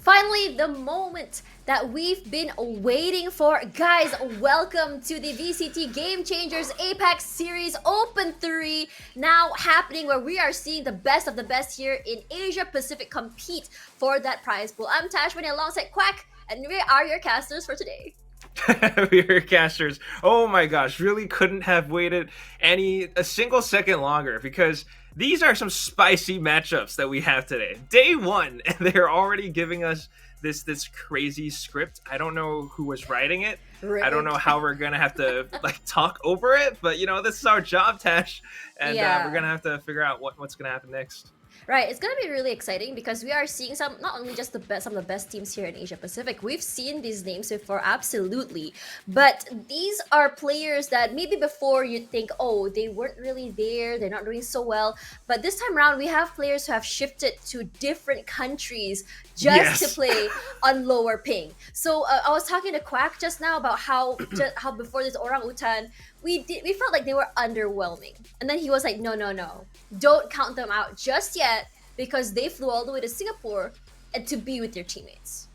Finally, the moment that we've been waiting for. Guys, welcome to the VCT Game Changers APAC Series Open 3, now happening where we are seeing the best of the best here in Asia Pacific compete for that prize pool. I'm Tashwini alongside Quack, and we are your casters for today. We are casters. Oh my gosh, really couldn't have waited a single second longer because these are some spicy matchups that we have today. Day one, and they're already giving us this crazy script. I don't know who was writing it. Rigged. I don't know how we're gonna have to talk over it, but this is our job, Tash, and we're gonna have to figure out what's gonna happen next. Right, it's gonna be really exciting because we are seeing not only just some of the best teams here in Asia Pacific. We've seen these names before, absolutely, but these are players that maybe before you'd think, oh, they weren't really there, they're not doing so well. But this time around, we have players who have shifted to different countries just to play on lower ping. So I was talking to Quack just now about how before this Orangutan, we felt like they were underwhelming, and then he was like, no, don't count them out just yet because they flew all the way to Singapore and to be with their teammates.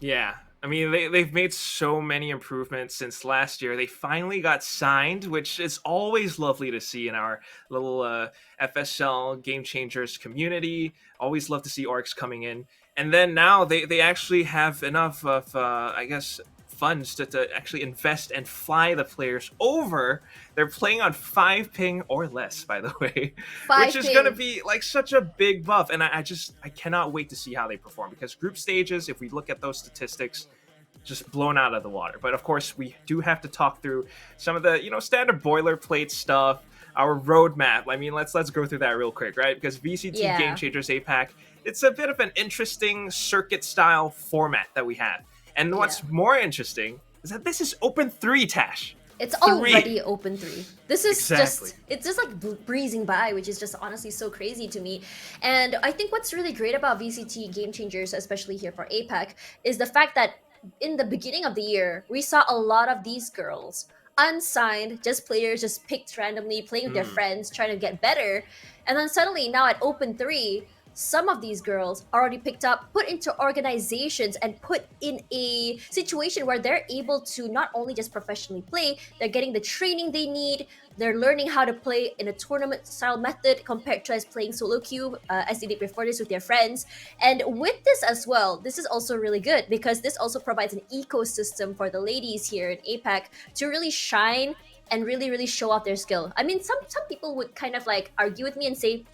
Yeah, I mean, they've made so many improvements since last year. They finally got signed, which is always lovely to see in our little FSL Game Changers community. Always love to see orcs coming in. And then now they actually have enough of, I guess, funds to actually invest and fly the players over. They're playing on 5 ping or less, by the way, which is going to be such a big buff. And I cannot wait to see how they perform, because group stages, if we look at those statistics, just blown out of the water. But of course, we do have to talk through some of the standard boilerplate stuff, our roadmap. I mean, let's go through that real quick, right? Because VCT Game Changers APAC, it's a bit of an interesting circuit style format that we have. And what's more interesting is that this is Open 3, Tash. It's already Open 3. This is it's just breezing by, which is just honestly so crazy to me. And I think what's really great about VCT Game Changers, especially here for APAC, is the fact that in the beginning of the year, we saw a lot of these girls, unsigned, just players just picked randomly, playing with their friends, trying to get better. And then suddenly now at Open 3, some of these girls are already picked up, put into organizations, and put in a situation where they're able to not only just professionally play, they're getting the training they need, they're learning how to play in a tournament style method compared to as playing solo queue as they did before this with their friends. And with this as well, this is also really good because this also provides an ecosystem for the ladies here in APAC to really shine and really show off their skill. I mean, some people would kind of argue with me and say,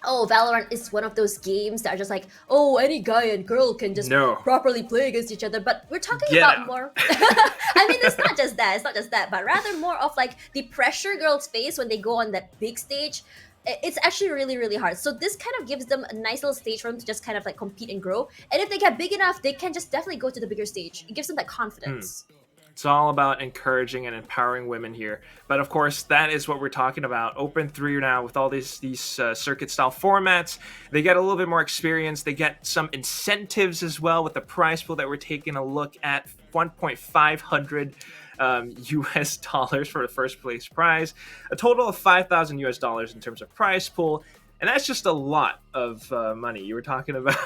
oh, Valorant is one of those games that are just oh, any guy and girl can just properly play against each other. But we're talking about more. I mean, it's not just that, but rather more of the pressure girls face when they go on that big stage. It's actually really hard. So this kind of gives them a nice little stage for them to just kind of compete and grow. And if they get big enough, they can just definitely go to the bigger stage. It gives them that confidence. It's all about encouraging and empowering women here. But of course, that is what we're talking about. Open 3 now with all these circuit-style formats. They get a little bit more experience. They get some incentives as well with the prize pool that we're taking a look at. 1,500 US dollars for the first place prize. A total of 5,000 US dollars in terms of prize pool. And that's just a lot of money. You were talking about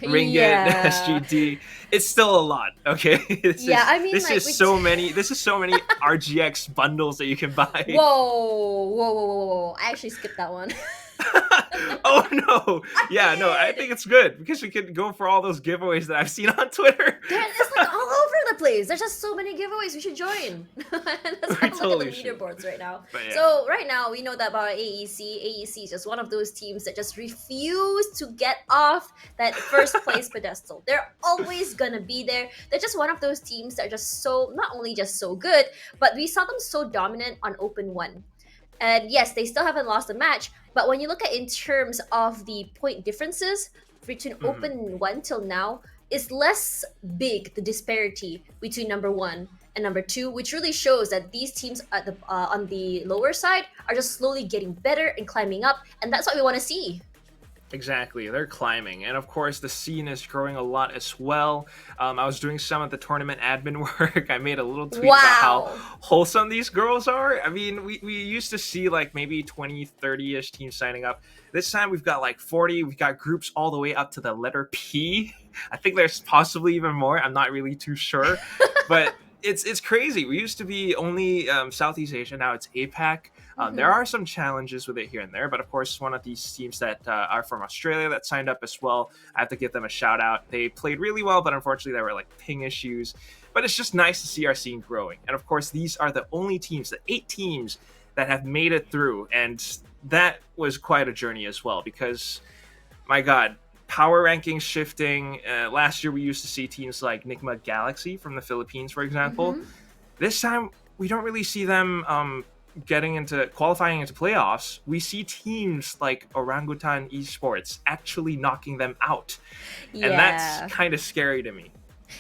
ringgit, SGD. It's still a lot, okay? This is so many RGX bundles that you can buy. Whoa. I actually skipped that one. Oh no! Yeah, no, I think it's good because we can go for all those giveaways that I've seen on Twitter. They're just all over the place. There's just so many giveaways. We should join. Let's have a look at the leaderboards right now. Yeah. So right now we know that about AEC. AEC is just one of those teams that just refuse to get off that first place pedestal. They're always gonna be there. They're just one of those teams that are just not only just so good, but we saw them so dominant on Open 1. And yes, they still haven't lost a match, but when you look at in terms of the point differences between Open 1 till now, it's less big, the disparity between number 1 and number 2, which really shows that these teams at on the lower side are just slowly getting better and climbing up, and that's what we want to see. Exactly, they're climbing, and of course, the scene is growing a lot as well. I was doing some of the tournament admin work. I made a little tweet about how Wow. wholesome these girls are. I mean, we used to see like maybe 20, 30 ish teams signing up. This time we've got like 40. We've got groups all the way up to the letter P. I think there's possibly even more. I'm not really too sure, but it's crazy. We used to be only Southeast Asia. Now it's APAC. There Hmm. are some challenges with it here and there, but of course, one of these teams that are from Australia that signed up as well, I have to give them a shout out. They played really well, but unfortunately, there were like ping issues. But it's just nice to see our scene growing. And of course, these are the only teams, the 8 teams that have made it through. And that was quite a journey as well, because my God, power rankings shifting. Last year, we used to see teams like Nigma Galaxy from the Philippines, for example. Hmm. This time, we don't really see them getting into qualifying into playoffs. We see teams like Orangutan Esports actually knocking them out, and that's Yeah. kind of scary to me.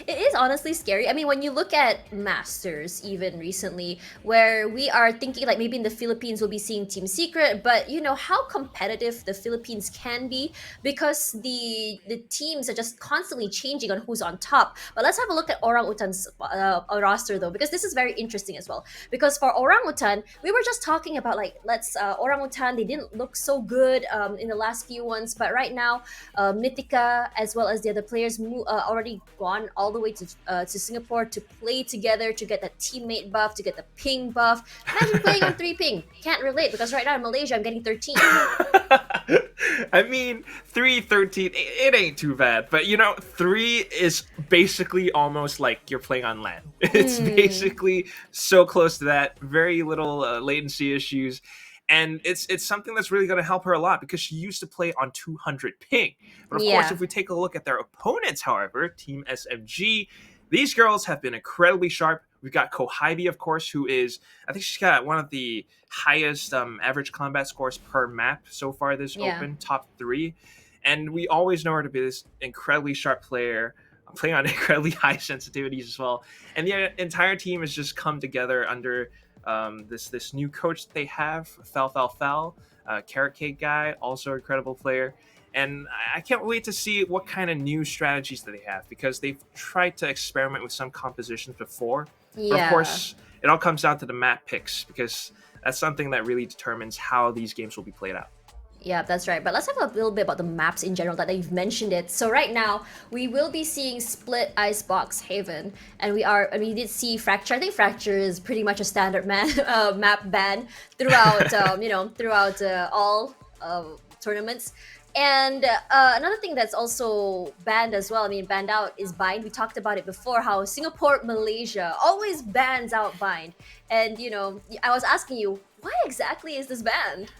It is honestly scary. I mean, when you look at Masters, even recently, where we are thinking like maybe in the Philippines we'll be seeing Team Secret, but you know how competitive the Philippines can be because the teams are just constantly changing on who's on top. But let's have a look at Orangutan's roster though, because this is very interesting as well. Because for Orangutan, we were just talking about like let's Orangutan. They didn't look so good in the last few ones, but right now Mythica as well as the other players already gone all the way to Singapore to play together to get that teammate buff, to get the ping buff. Imagine playing on 3 ping. Can't relate because right now in Malaysia I'm getting 13. I mean, 313, it ain't too bad. But you know, 3 is basically almost like you're playing on LAN. It's Mm, basically so close to that. Very little latency issues. And it's something that's really going to help her a lot because she used to play on 200 ping. But of course, yeah. if we take a look at their opponents, however, Team SMG, these girls have been incredibly sharp. We've got Kohibi, of course, who is, I think she's got one of the highest average combat scores per map so far this Yeah. open, top 3. And we always know her to be this incredibly sharp player, playing on incredibly high sensitivities as well. And the entire team has just come together under this new coach that they have, Fal, Carrot Cake guy, also an incredible player. And I can't wait to see what kind of new strategies that they have because they've tried to experiment with some compositions before. But of Yeah. course, it all comes down to the map picks because that's something that really determines how these games will be played out. Yeah, that's right. But let's talk a little bit about the maps in general that you've mentioned it. So right now we will be seeing Split, Icebox, Haven, and we did see Fracture. I think Fracture is pretty much a standard map ban throughout throughout all tournaments. And another thing that's also banned as well, I mean, banned out is Bind. We talked about it before, how Singapore, Malaysia always bans out Bind. And, you know, I was asking you, why exactly is this banned?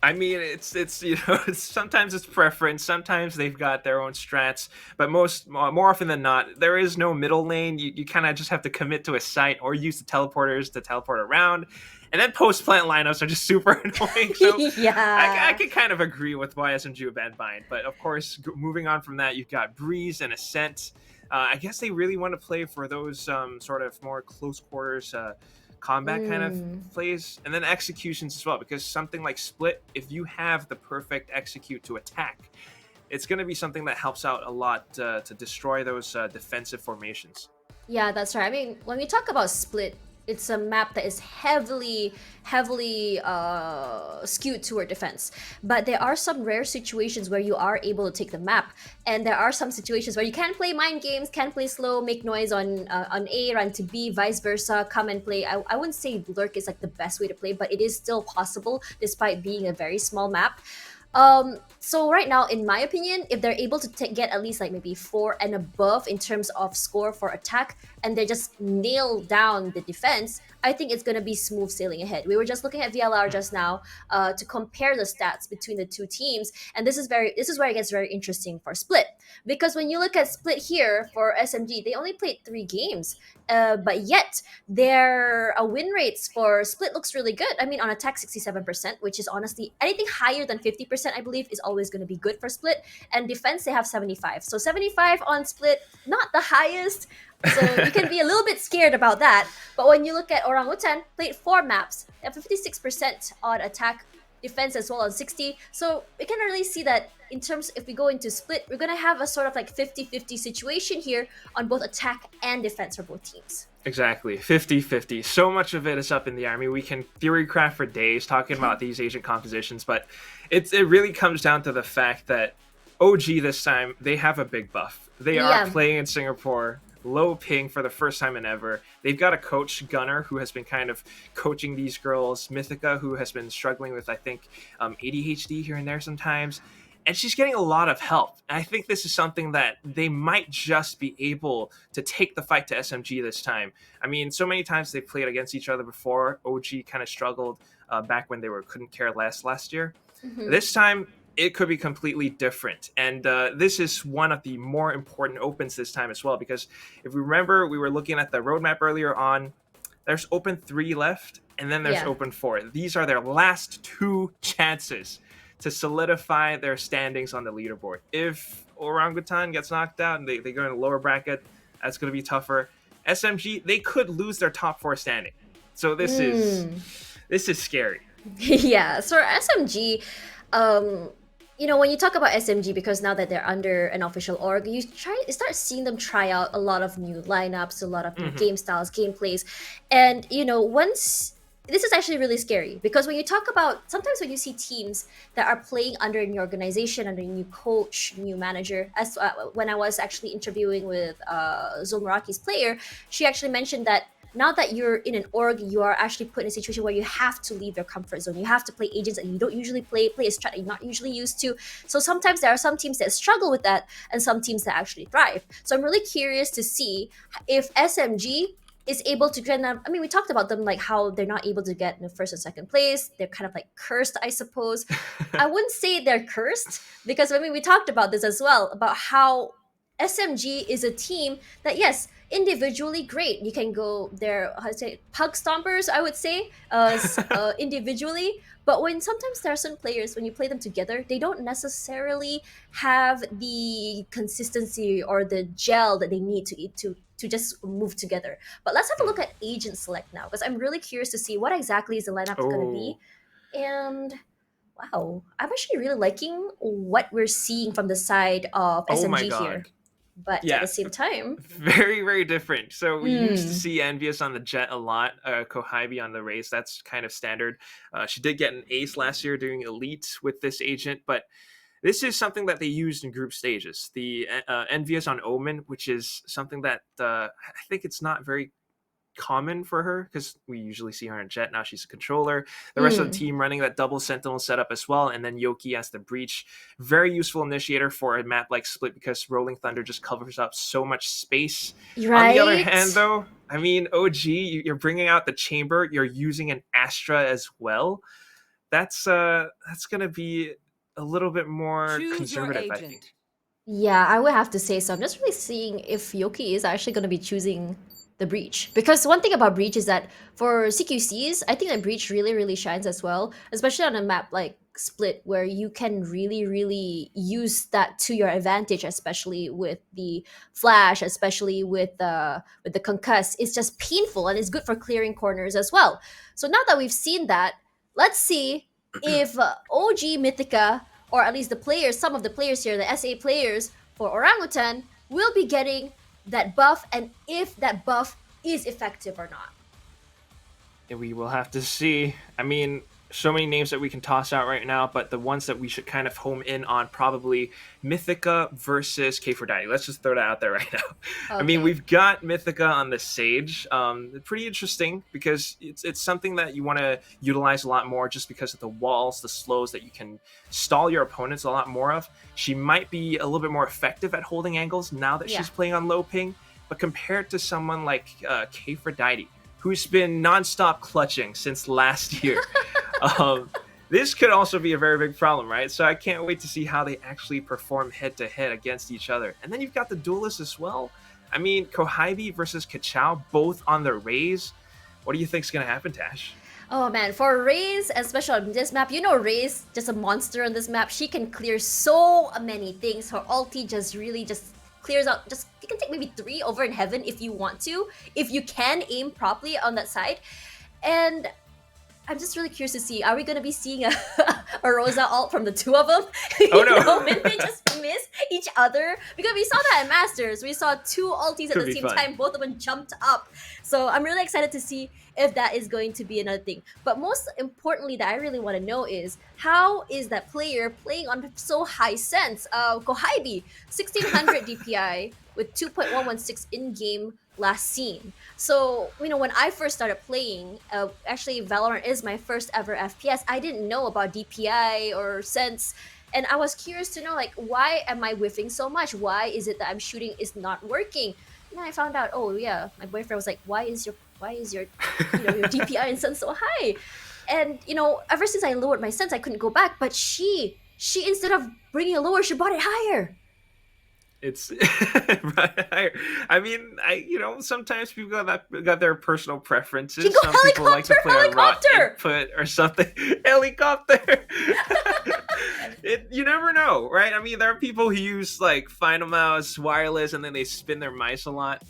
I mean, it's you know, sometimes it's preference. Sometimes they've got their own strats, but more often than not, there is no middle lane. You kind of just have to commit to a site or use the teleporters to teleport around, and then post plant lineups are just super annoying. So I Yeah. can kind of agree with why SMG would ban Bind, but of course, moving on from that, you've got Breeze and Ascent. I guess they really want to play for those sort of more close quarters combat kind of Mm. plays, and then executions as well. Because something like Split, if you have the perfect execute to attack, it's going to be something that helps out a lot to destroy those defensive formations. Yeah, that's right. I mean, when we talk about Split, it's a map that is heavily skewed toward defense. But there are some rare situations where you are able to take the map, and there are some situations where you can play mind games, can play slow, make noise on A, run to B, vice versa, come and play. I wouldn't say lurk is like the best way to play, but it is still possible despite being a very small map. So right now, in my opinion, if they're able to get at least like maybe 4 and above in terms of score for attack, and they just nail down the defense, I think it's gonna be smooth sailing ahead. We were just looking at VLR just now to compare the stats between the two teams, and this is where it gets very interesting for Split, because when you look at Split here for SMG, they only played 3 games, but yet their win rates for Split looks really good. I mean, on attack 67%, which is honestly anything higher than 50%, I believe, is always going to be good for Split. And defense, they have 75. So 75 on Split, not the highest. So you can be a little bit scared about that. But when you look at Orangutan, played 4 maps, they have 56% on attack, defense as well on 60. So we can really see that in terms, if we go into split, we're going to have a sort of like 50-50 situation here on both attack and defense for both teams. Exactly, 50-50. So much of it is up in the air. I mean, we can theory craft for days talking about these agent compositions, but it really comes down to the fact that OG this time, they have a big buff. They are playing in Singapore, low ping for the first time in ever. They've got a coach, Gunner, who has been kind of coaching these girls. Mythica, who has been struggling with, I think, ADHD here and there sometimes. And she's getting a lot of help. And I think this is something that they might just be able to take the fight to SMG this time. I mean, so many times they've played against each other before. OG kind of struggled back when they couldn't care less last year. Mm-hmm. This time, it could be completely different. And this is one of the more important opens this time as well, because if we remember, we were looking at the roadmap earlier on. There's open 3 left, and then there's open 4. These are their last 2 chances to solidify their standings on the leaderboard. If Orangutan gets knocked out and they go in the lower bracket, that's going to be tougher. SMG, they could lose their top 4 standing. So this is scary. Yeah, so SMG, when you talk about SMG, because now that they're under an official org, you start seeing them try out a lot of new lineups, a lot of new game styles, gameplays, and once. This is actually really scary, because when you talk about, sometimes when you see teams that are playing under a new organization, under a new coach, new manager, as when I was actually interviewing with Zomaraki's player, she actually mentioned that now that you're in an org, you are actually put in a situation where you have to leave your comfort zone. You have to play agents that you don't usually play a strat that you're not usually used to. So sometimes there are some teams that struggle with that and some teams that actually thrive. So I'm really curious to see if SMG is able to kind of, I mean, we talked about them, like how they're not able to get in the first and second place. They're kind of like cursed, I suppose. I wouldn't say they're cursed, because I mean, we talked about this as well, about how SMG is a team that, yes, individually great. You can go there, how to say, pug stompers, I would say, individually. But when sometimes there are some players, when you play them together, they don't necessarily have the consistency or the gel that they need to just move together. But let's have a look at agent select now, because I'm really curious to see what exactly is the lineup going to be. And wow, I'm actually really liking what we're seeing from the side of SMG here. But at the same time, very, very different. So we used to see Envious on the Jet a lot, Kohaibi on the Raze. That's kind of standard. She did get an ace last year doing Elite with this agent, but this is something that they used in group stages. The Envious on Omen, which is something that I think it's not very common for her, because we usually see her in Jet. Now she's a controller. The rest of the team running that double sentinel setup as well, and then Yoki as the breach. Very useful initiator for a map like Split, because Rolling Thunder just covers up so much space. Right? On the other hand, though, I mean, OG, you're bringing out the chamber. You're using an Astra as well. That's gonna be a little bit more conservative, I think. Yeah, I would have to say so. I'm just really seeing if Yoki is actually going to be choosing the breach, because one thing about breach is that for CQCs, I think that breach really, really shines as well, especially on a map like Split, where you can really, really use that to your advantage, especially with the flash, especially with the concuss. It's just painful, and it's good for clearing corners as well. So now that we've seen that, let's see if OG Mythica, or at least the players, some of the players here, the SA players for Orangutan, will be getting that buff, and if that buff is effective or not. We will have to see. I mean, so many names that we can toss out right now, but the ones that we should kind of home in on, probably Mythica versus K4Daddy. Let's just throw that out there right now. Okay. I mean, we've got Mythica on the Sage. Pretty interesting, because it's something that you want to utilize a lot more, just because of the walls, the slows that you can stall your opponents a lot more of. She might be a little bit more effective at holding angles now that she's playing on low ping, but compared to someone like K4Daddy, who's been nonstop clutching since last year. This could also be a very big problem, right? So I can't wait to see how they actually perform head-to-head against each other. And then you've got the duelists as well. I mean, Kohaibi versus Kachao, both on the Raze. What do you think's going to happen, Tash? Oh man, for Raze, especially on this map, Raze, just a monster on this map. She can clear so many things. Her ulti just really clears out, you can take maybe 3 over in heaven if you want to, if you can aim properly on that side. And I'm just really curious to see. Are we gonna be seeing a Rosa ult from the two of them? Oh When no. they just miss each other, because we saw that in Masters. We saw two ultis at Could the be same fun. time. Both of them jumped up. So I'm really excited to see if that is going to be another thing. But most importantly, that I really want to know is how is that player playing on so high sense? Kohaibi, 1600 DPI with 2.116 in game last seen. So, when I first started playing, actually, Valorant is my first ever FPS. I didn't know about DPI or sense. And I was curious to know, like, why am I whiffing so much? Why is it that I'm shooting is not working? And then I found out, oh yeah, my boyfriend was like, why is your DPI and sense so high? And ever since I lowered my sense, I couldn't go back. But she instead of bringing it lower, she brought it higher. It's right. I mean, sometimes people got their personal She preferences. go Some people like to helicopter, play on raw helicopter. input or something. Helicopter. You never know, right? I mean, there are people who use like final mouse, wireless, and then they spin their mice a lot.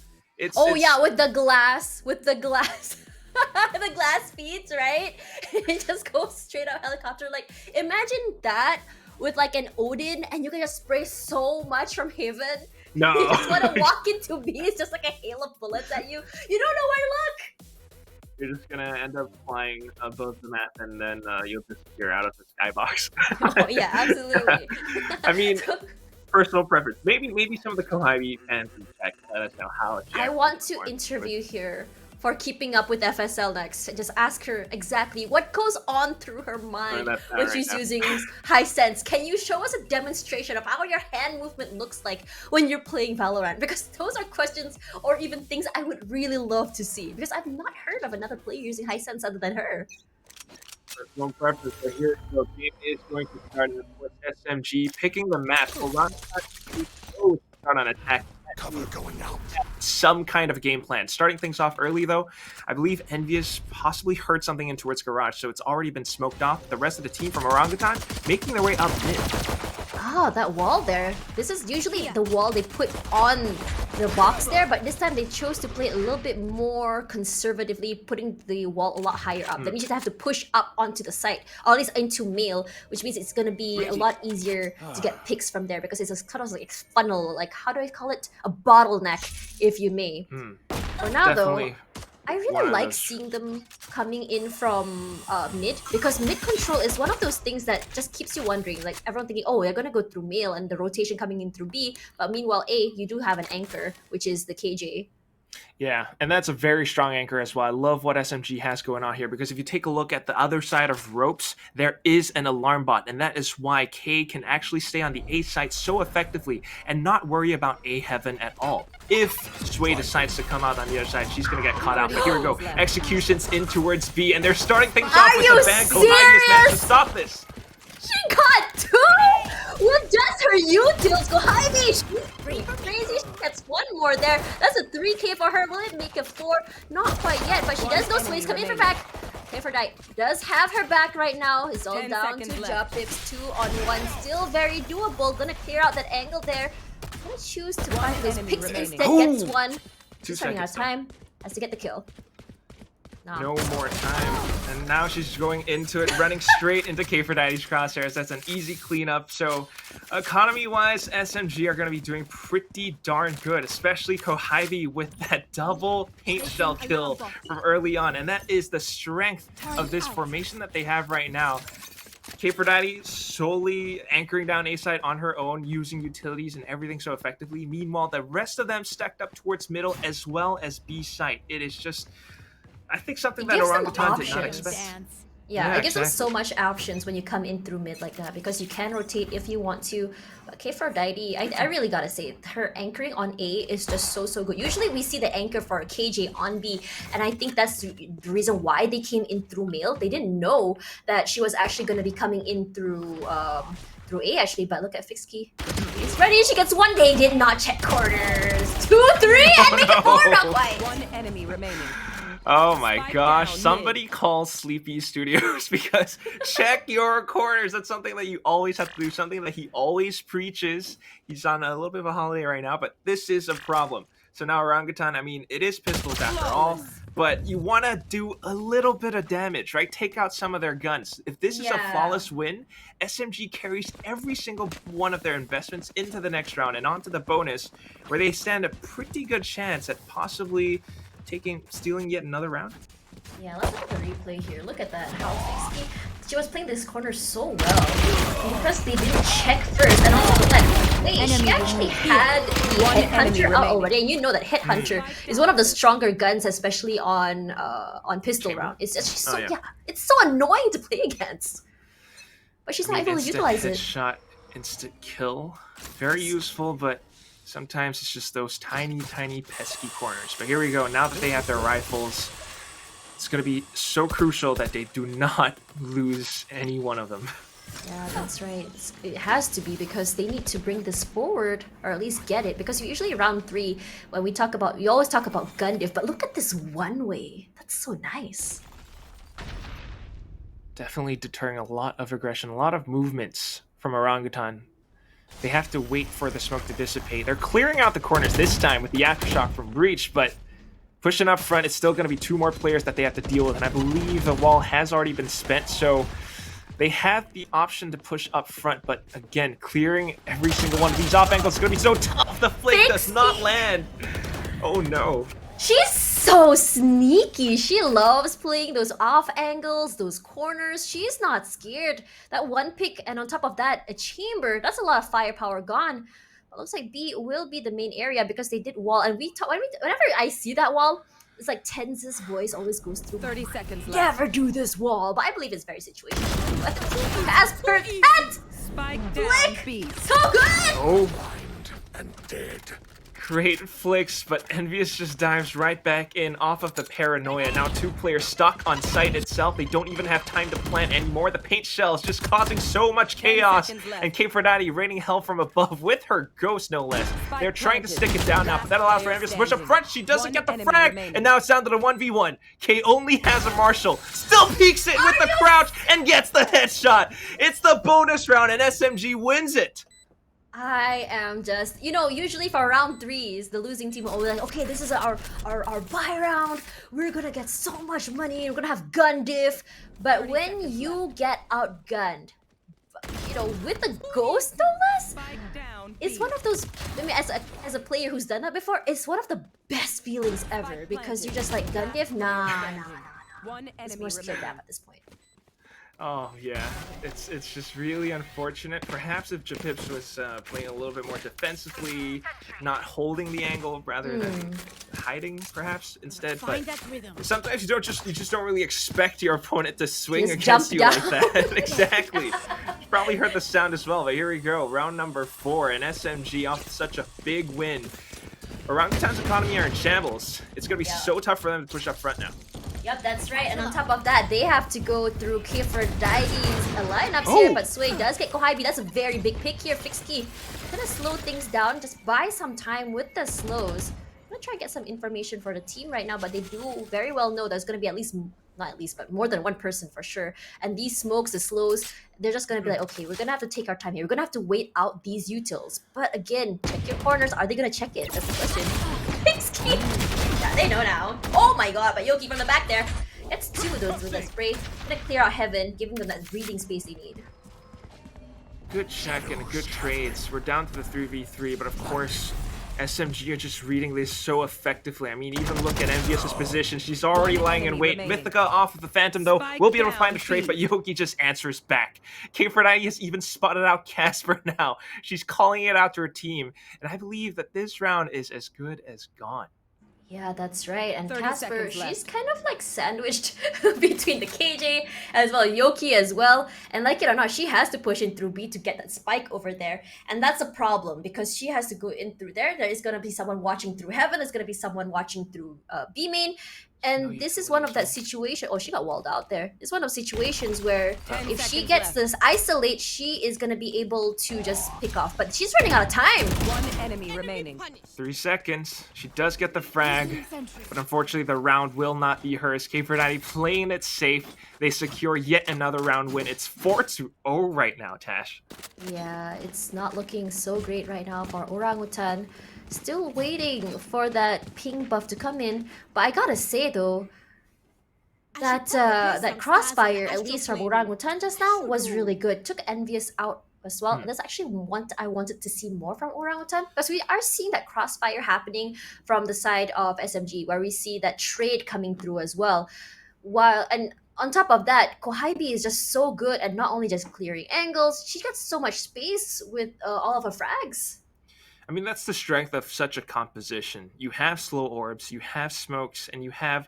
Oh It's yeah, with the glass, the glass feet, right? It just goes straight up helicopter. Like, imagine that with like an Odin, and you can just spray so much from heaven. no. You just want to walk into B. It's just like a hail of bullets at you. You don't know where to look. You're just gonna end up flying above the map, and then you'll disappear out of the skybox. Oh yeah, absolutely. I mean, So, personal preference. Maybe some of the Kohabi fans in check let us know how. I Jack want to performs. interview her for keeping up with FSL next. Just ask her exactly what goes on through her mind That when right she's now. using high sense. Can you show us a demonstration of how your hand movement looks like when you're playing Valorant? Because those are questions or even things I would really love to see. Because I've not heard of another player using high sense other than her. Personal preference. So here the game is going to start, and of course SMG picking the map. So Ron start on attack. Cover going out. Some kind of game plan. Starting things off early though, I believe Envious possibly heard something in towards garage, so it's already been smoked off. The rest of the team from Orangutan making their way up mid. Ah, that wall there. This is usually the wall they put on the box there, but this time they chose to play a little bit more conservatively, putting the wall a lot higher up. That means you have to push up onto the site, or at least into mail, which means it's gonna be a lot easier to get picks from there because it's a kind of like funnel, like how do I call it? A bottleneck, if you may. For now Definitely. though, I one really of like those. seeing them coming in from mid, because mid control is one of those things that just keeps you wondering. Like everyone thinking, oh, they're gonna go through mail and the rotation coming in through B, but meanwhile A, you do have an anchor, which is the KJ. Yeah, and that's a very strong anchor as well. I love what SMG has going on here because if you take a look at the other side of ropes, there is an alarm bot, and that is why K can actually stay on the A site so effectively and not worry about A heaven at all. If Sway decides to come out on the other side, she's going to get caught out. But here we go. Executions in towards B, and they're starting things off Are with you the ban. Kohagi's managed to serious? stop this. She got two? What does her utils go? Hi, me! She's pretty crazy. She gets one more there. That's a 3K for her. Will it make a 4? Not quite yet, but she does know Sway's coming for back. Okay, for Dite does have her back right now. It's all 10 down to seconds job left. pips. 2 on 1. Still very doable. Gonna clear out that angle there. Gonna choose to find those enemy picks remaining. instead. Ooh. Gets one. 2 She's running out of seconds. time. Has to get the kill. No more time. And now she's going into it, running straight into K for Daddy's crosshairs. That's an easy cleanup. So economy-wise, SMG are going to be doing pretty darn good, especially Kohibi with that double paint shell kill from early on. And that is the strength of this formation that they have right now. K for Daddy solely anchoring down A side on her own, using utilities and everything so effectively. Meanwhile, the rest of them stacked up towards middle as well as B site. It is just, I think, something It that gives them Orangutan did not options. expect. Yeah, Yeah, it gives them exactly. so much options when you come in through mid like that, because you can rotate if you want to. But K4Didi, I really gotta say, her anchoring on A is just so good. Usually we see the anchor for KJ on B, and I think that's the reason why they came in through male. They didn't know that she was actually gonna be coming in through A actually, but look at Fixed Key. She's ready, she gets one. They did not check corners. 2, 3, and make it 4, not quite. One enemy remaining. Oh my Spike gosh, down, somebody mid. call Sleepy Studios because check your corners. That's something that you always have to do, something that he always preaches. He's on a little bit of a holiday right now, but this is a problem. So now Orangutan, I mean, it is pistols after all. but you want to do a little bit of damage, right? Take out some of their guns. If this is a Yeah. flawless win, SMG carries every single one of their investments into the next round and onto the bonus, where they stand a pretty good chance at possibly stealing yet another round. Yeah, let's look at the replay here. Look at that. How Fixie, she was playing this corner so well. Because they didn't check first, and also that wait, she actually had the Headhunter out already, and you know that Headhunter is one of the stronger guns, especially on pistol round. It's just so yeah, it's so annoying to play against. But she's not able to utilize it. Headshot, instant kill, very useful, but sometimes it's just those tiny, tiny pesky corners. But here we go. Now that they have their rifles, it's going to be so crucial that they do not lose any one of them. Yeah, that's right. It has to be because they need to bring this forward, or at least get it. Because usually round 3, when we always talk about gun diff, but look at this one way. That's so nice. Definitely deterring a lot of aggression, a lot of movements from Orangutan. They have to wait for the smoke to dissipate. They're clearing out the corners this time with the aftershock from Breach, but pushing up front, it's still going to be 2 more players that they have to deal with, and I believe the wall has already been spent, so they have the option to push up front, but again, clearing every single one of these off angles is going to be so tough. The flick does not land. Oh no. She's so sneaky. She loves playing those off angles, those corners. She's not scared. That one pick, and on top of that, a chamber. That's a lot of firepower gone. But looks like B will be the main area because they did wall. And whenever I see that wall, it's like Tenz's voice always goes through. 30 seconds left. Never do this wall. But I believe it's very situational. But Casper and Spike down B. so good. Oh, and dead. Great flicks, but Envious just dives right back in off of the paranoia. Now 2 players stuck on site itself. They don't even have time to plant anymore. The paint shell is just causing so much chaos. And Kfredati raining hell from above with her ghost, no less. They're trying to stick it down now, but that allows for Envious to push up front. She doesn't get the frag, and now it's down to the 1v1. K only has a Marshall. Still peeks it with the crouch and gets the headshot. It's the bonus round, and SMG wins it. I am just, usually for round 3s, the losing team will always like, okay, this is our buy round. We're gonna get so much money. We're gonna have gun diff. But when you get outgunned, with the ghost no less, it's one of those. I mean, as a player who's done that before, it's one of the best feelings ever because you're just like gun diff. Nah. It's more skill gap at this point. Oh yeah, it's just really unfortunate. Perhaps if Japips was playing a little bit more defensively, not holding the angle rather than hiding, perhaps instead. But sometimes you just don't really expect your opponent to swing against you like that. Exactly. You probably heard the sound as well. But here we go, round number 4, and SMG off to such a big win. Orangutan's economy are in shambles. It's gonna be so tough for them to push up front now. Yep, that's right. And on top of that, they have to go through Kfredati's lineups here, but Sway does get Kohaibi. That's a very big pick here. Fixkey gonna slow things down, just buy some time with the slows. I'm gonna try and get some information for the team right now, but they do very well know there's gonna be not at least, but more than one person for sure. And these smokes, the slows, they're just gonna be like, okay, we're gonna have to take our time here. We're gonna have to wait out these utils. But again, check your corners. Are they gonna check it? That's the question. Fixkey! Yeah, they know now. Oh my god, but Yoki from the back there. Gets 2 of those with a spray. Gonna clear out Heaven, giving them that breathing space they need. Good check and good trades. We're down to the 3v3, but of course, SMG are just reading this so effectively. I mean, even look at Envious's position. She's already lying in wait. Mythica off of the Phantom, though, will be able to find a trade, but Yoki just answers back. Kfredati has even spotted out Casper now. She's calling it out to her team, and I believe that this round is as good as gone. Yeah, that's right. And 30 Casper, seconds she's left. kind of like sandwiched between the KJ as well, Yoki as well. And like it or not, she has to push in through B to get that spike over there. And that's a problem because she has to go in through there. There is going to be someone watching through Heaven. There's going to be someone watching through B main. And this is one of that situation. Oh, she got walled out there. It's one of situations where if she gets this isolate, she is going to be able to just pick off. But she's running out of time. 1 enemy remaining. 3 seconds. She does get the frag, but unfortunately the round will not be hers. Kfredati playing it safe. They secure yet another round win. It's 4-0 right now, Tash. Yeah, it's not looking so great right now for Orangutan. Still waiting for that ping buff to come in. But I gotta say though, that crossfire, at least from Orangutan just now, was really good. Took Envious out as well. And that's actually what I wanted to see more from Orangutan, because we are seeing that crossfire happening from the side of SMG, where we see that trade coming through as well. While and on top of that, Kohaibi is just so good at not only just clearing angles, she gets so much space with all of her frags. I mean, that's the strength of such a composition. You have slow orbs, you have smokes, and you have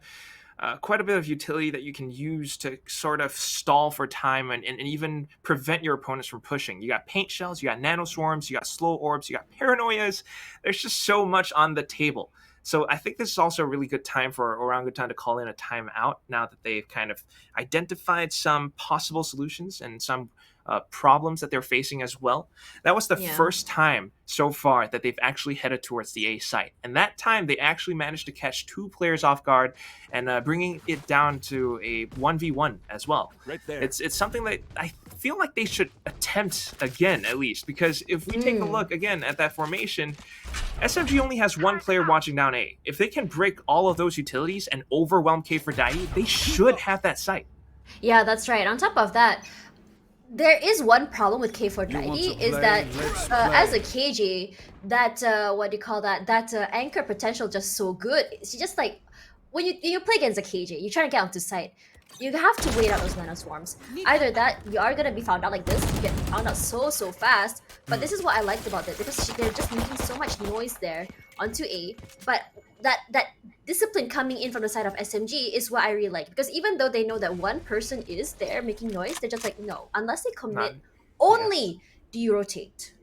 quite a bit of utility that you can use to sort of stall for time and even prevent your opponents from pushing. You got paint shells, you got nanoswarms, you got slow orbs, you got paranoias. There's just so much on the table. So I think this is also a really good time for Orangutan to call in a timeout now that they've kind of identified some possible solutions and some problems that they're facing as well. That was the first time so far that they've actually headed towards the A site. And that time they actually managed to catch 2 players off guard and bringing it down to a 1v1 as well. Right there. It's something that I feel like they should attempt again, at least, because if we take a look again at that formation, SMG only has 1 player watching down A. If they can break all of those utilities and overwhelm K4Dai, they should have that site. Yeah, that's right. On top of that, there is one problem with K4Dai is that as a KJ, that what do you call that? That anchor potential just so good. She just like when you play against a KJ, you try to get onto site. You have to wait out those nano swarms. Either that, you are gonna be found out like this. You get found out so fast. But this is what I liked about it, because they're just making so much noise there onto A. But that discipline coming in from the side of SMG is what I really like, because even though they know that one person is there making noise, they're just like, no, unless they commit, only do you rotate.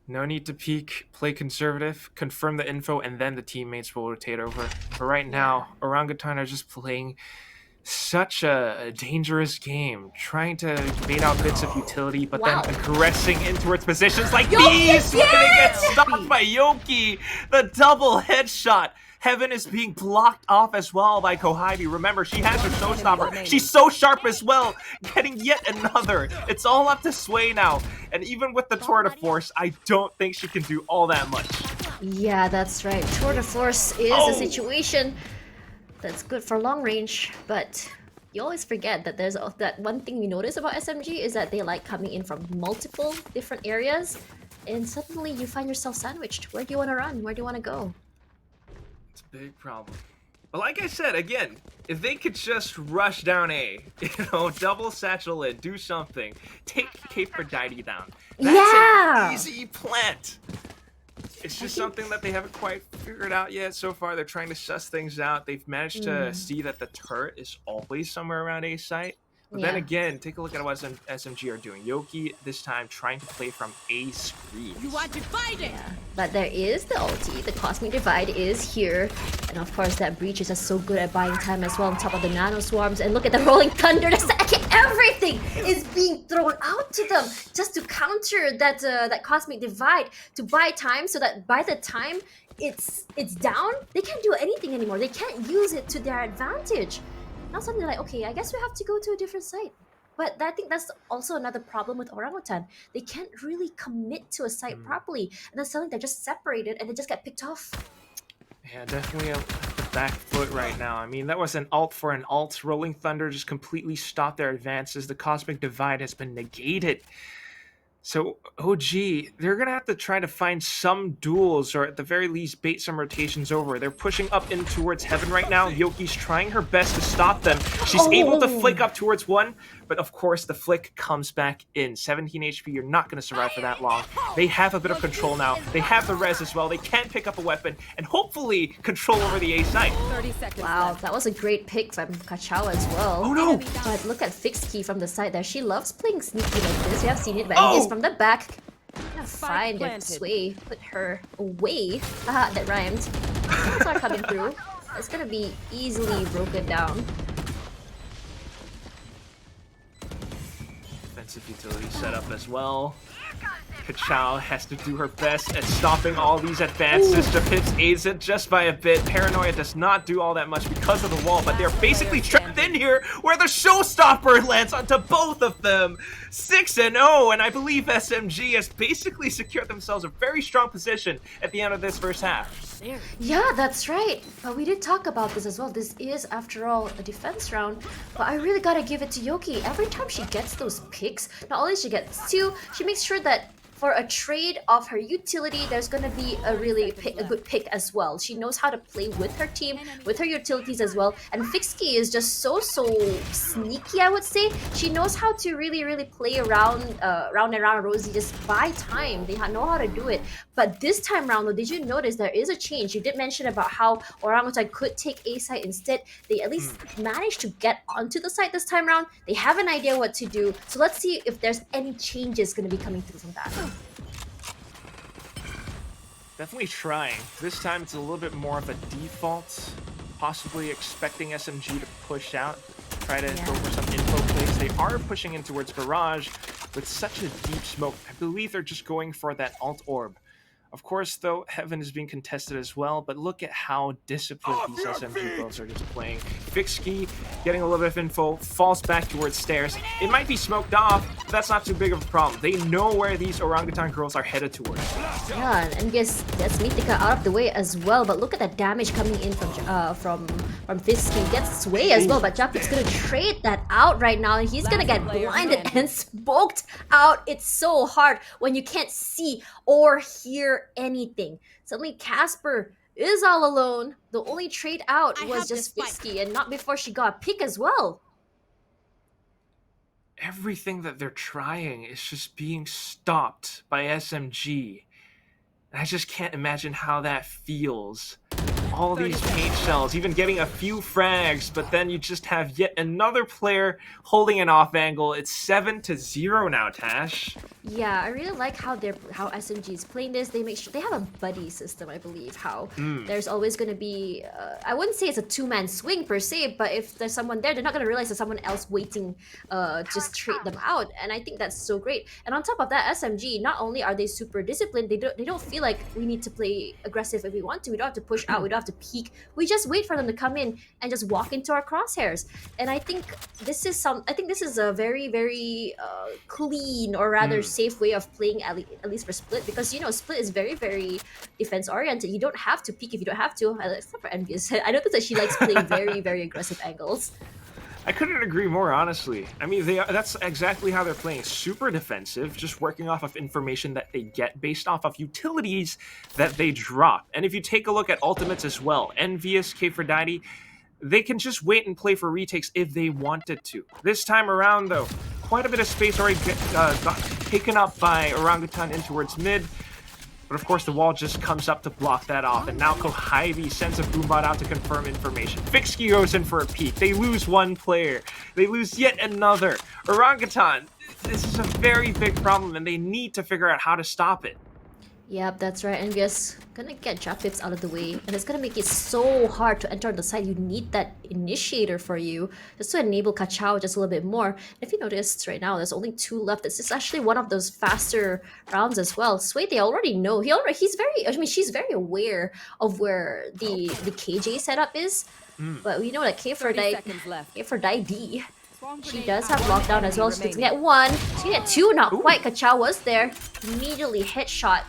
No need to peek, play conservative, confirm the info, and then the teammates will rotate over. But right now, Orangutan are just playing such a dangerous game, trying to bait out bits of utility, but then aggressing in towards positions like these. We're gonna get stopped by Yoki. The double headshot. Heaven is being blocked off as well by Kohaibi. Remember, she has her showstopper. She's so sharp as well, getting yet another. It's all up to Sway now. And even with the tour de force, I don't think she can do all that much. Yeah, that's right. Tour de force is a situation that's good for long range, but you always forget that there's that one thing we notice about SMG is that they like coming in from multiple different areas, and suddenly you find yourself sandwiched. Where do you want to run? Where do you want to go? It's a big problem. But like I said, again, if they could just rush down A, double satchel in, do something, take K4Dai down. That's an easy plant. It's just something that they haven't quite figured out yet so far. They're trying to suss things out. They've managed to see that the turret is always somewhere around A site. But then again, take a look at what SMG are doing. Yoki, this time, trying to play from A screen. You are divided! Yeah. But there is the ulti. The Cosmic Divide is here. And of course, that Breach is just so good at buying time as well on top of the Nano Swarms. And look at the Rolling Thunder. Everything is being thrown out to them just to counter that Cosmic Divide, to buy time so that by the time it's down, they can't do anything anymore. They can't use it to their advantage. Now suddenly like, okay, I guess we have to go to a different site. But I think that's also another problem with Orangutan. They can't really commit to a site properly. And then suddenly they're just separated and they just get picked off. Yeah, definitely at the back foot right now. I mean, that was an ult for an ult. Rolling Thunder just completely stopped their advances. The Cosmic Divide has been negated. So, OG, they're going to have to try to find some duels, or at the very least bait some rotations over. They're pushing up in towards Heaven right now. Yoki's trying her best to stop them. She's able to flick up towards one, but of course the flick comes back in. 17 HP, you're not going to survive for that long. They have a bit of control now. They have the res as well. They can pick up a weapon and hopefully control over the A site. 30 seconds Wow, left. that was a great pick from Kachao as well. Oh no! But look at Fixed Key from the side there. She loves playing sneaky like this. You have seen it, but it is from the back. Gonna find it, Sway, put her away. Haha, that rhymed. Things are coming through. It's gonna be easily broken down. defensive utility setup as well. Kachao has to do her best at stopping all these advances. Pips aids it just by a bit. Paranoia does not do all that much because of the wall, but they're basically trapped in here where the showstopper lands onto both of them. 6-0, and I believe SMG has basically secured themselves a very strong position at the end of this first half. Yeah, that's right. But we did talk about this as well. This is, after all, a defense round. But I really gotta give it to Yoki. Every time she gets those picks, not only she gets 2, she makes sure that for a trade of her utility, there's gonna be a good pick as well. She knows how to play with her team, with her utilities as well. And Fixky is just so sneaky, I would say. She knows how to really play around and around Rosie, just buy time. They know how to do it. But this time round, though, did you notice there is a change? You did mention about how Orangutan could take A site instead. They at least managed to get onto the site this time round. They have an idea what to do. So let's see if there's any changes gonna be coming through from that. Definitely trying. This time it's a little bit more of a default, possibly expecting SMG to push out, try to go for some info plays. They are pushing in towards Garage with such a deep smoke. I believe they're just going for that alt orb. Of course, though, Heaven is being contested as well, but look at how disciplined these SMG girls are just playing. Fixky getting a little bit of info, falls back towards stairs. It might be smoked off, but that's not too big of a problem. They know where these Orangutan girls are headed towards. Yeah, and guess that's Mythica out of the way as well, but look at that damage coming in from Fixky. Gets Sway as well, but Japik's gonna trade that out right now, and he's gonna get blinded and smoked out. It's so hard when you can't see or hear anything. Suddenly Casper is all alone. The only trade out was just Fixky, and not before she got a pick as well. Everything that they're trying is just being stopped by SMG. And I just can't imagine how that feels. All these paint shells, even getting a few frags, but then you just have yet another player holding an off angle. It's 7-0 now, Tash. Yeah, I really like how SMG is playing this. They make sure they have a buddy system, I believe. How there's always going to be, I wouldn't say it's a 2-man swing per se, but if there's someone there, they're not going to realize there's someone else waiting, just trade them out. And I think that's so great. And on top of that, SMG, not only are they super disciplined, they don't feel like we need to play aggressive if we want to. We don't have to push out. We don't have to peek. We just wait for them to come in and just walk into our crosshairs. And I think this is a very clean, or rather safe way of playing, at least for Split, because Split is very defense oriented. You don't have to peek if you don't have to, except for Envious. I noticed that she likes playing very aggressive angles. I couldn't agree more, honestly. I mean, that's exactly how they're playing. Super defensive, just working off of information that they get based off of utilities that they drop. And if you take a look at ultimates as well, Envious, Kfredite, they can just wait and play for retakes if they wanted to. This time around, though, quite a bit of space already got taken up by Orangutan in towards mid. But of course, the wall just comes up to block that off, and now Kohivi sends a boombot out to confirm information. Fixky goes in for a peek. They lose one player. They lose yet another. Orangutan, this is a very big problem, and they need to figure out how to stop it. Yep, that's right. Envious gonna get Japips out of the way, and it's gonna make it so hard to enter on the side. You need that initiator for you just to enable Kachao just a little bit more. If you noticed right now, there's only 2 left. This is actually one of those faster rounds as well. Sway, they already know. She's very aware of where the KJ setup is. But we know that Kfredite D. She does have lockdown as well. She's gonna get 1. She's gonna get 2. Not quite. Kachao was there. Immediately headshot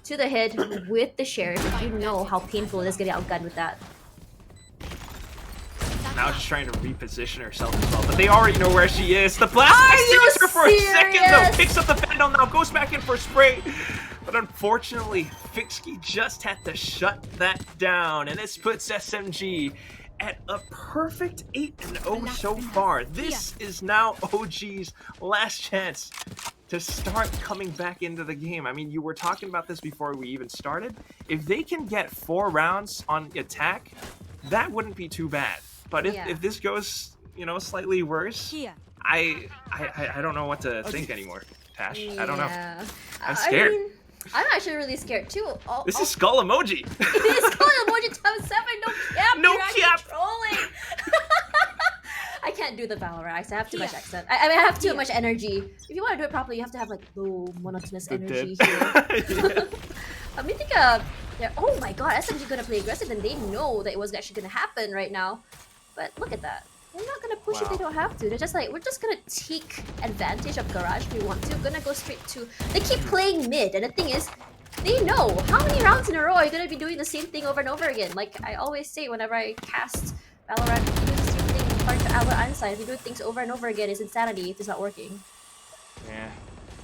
to the head with the sheriff. You know how painful it is getting outgunned with that. Now just trying to reposition herself as well, but they already know where she is. The blast sticks her for a second though, picks up the Vandal now, goes back in for a spray. But unfortunately, Fixky just had to shut that down, and this puts SMG at a perfect 8-0 so far. This is now OG's last chance to start coming back into the game. I mean, you were talking about this before we even started. If they can get 4 rounds on attack, that wouldn't be too bad. But if this goes, slightly worse, I don't know what to think anymore, Tash. I don't know. I'm scared. I'm actually really scared too. This is skull emoji. It is skull emoji ×7. No cap. No You're cap. trolling. I can't do the Valorant. I have too much accent. I mean, I have too much energy. If you want to do it properly, you have to have like low monotonous energy here. Mythica, oh my god, SMG gonna play aggressive and they know that it was actually gonna happen right now. But look at that. They're not gonna push if they don't have to. They're just like, we're just gonna take advantage of Garage if we want to. Gonna go straight to... They keep playing mid, and the thing is, they know how many rounds in a row are you gonna be doing the same thing over and over again. Like I always say whenever I cast Valorant, we do the same thing according to Albert Einstein. If we do things over and over again, it's insanity if it's not working. Yeah.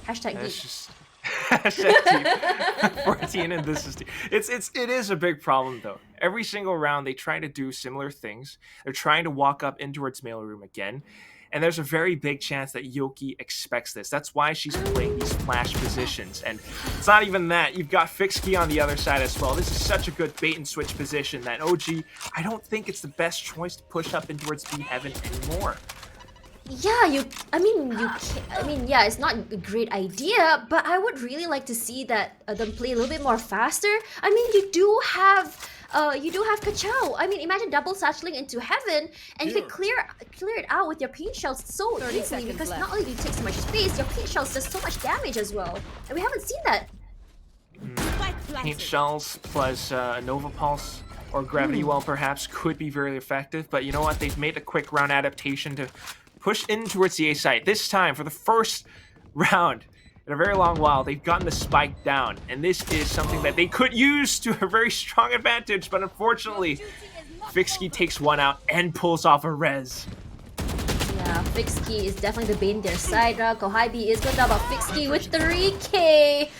Hashtag geek. Just... Hashtag 14 and this is... It is a big problem though. Every single round they try to do similar things. They're trying to walk up in towards mailroom again. And there's a very big chance that Yoki expects this. That's why she's playing these flash positions. And it's not even that. You've got Fixkey on the other side as well. This is such a good bait and switch position that OG, I don't think it's the best choice to push up in towards B Heaven anymore. Yeah, yeah, it's not a great idea, but I would really like to see that them play a little bit more faster. I mean, you do have Kachao. I mean, imagine double satcheling into Heaven, and you can clear it out with your paint shells so easily because not only do you take so much space, your paint shells does so much damage as well, and we haven't seen that. Paint shells plus Nova Pulse or Gravity Well perhaps could be very effective, but you know what? They've made a quick round adaptation to push in towards the A site. This time, for the first round in a very long while, they've gotten the spike down, and this is something that they could use to a very strong advantage, but unfortunately, Fixkey takes one out and pulls off a res. Yeah, Fixkey is definitely the bane their side. Kohibi is going down about Fixkey with 3k.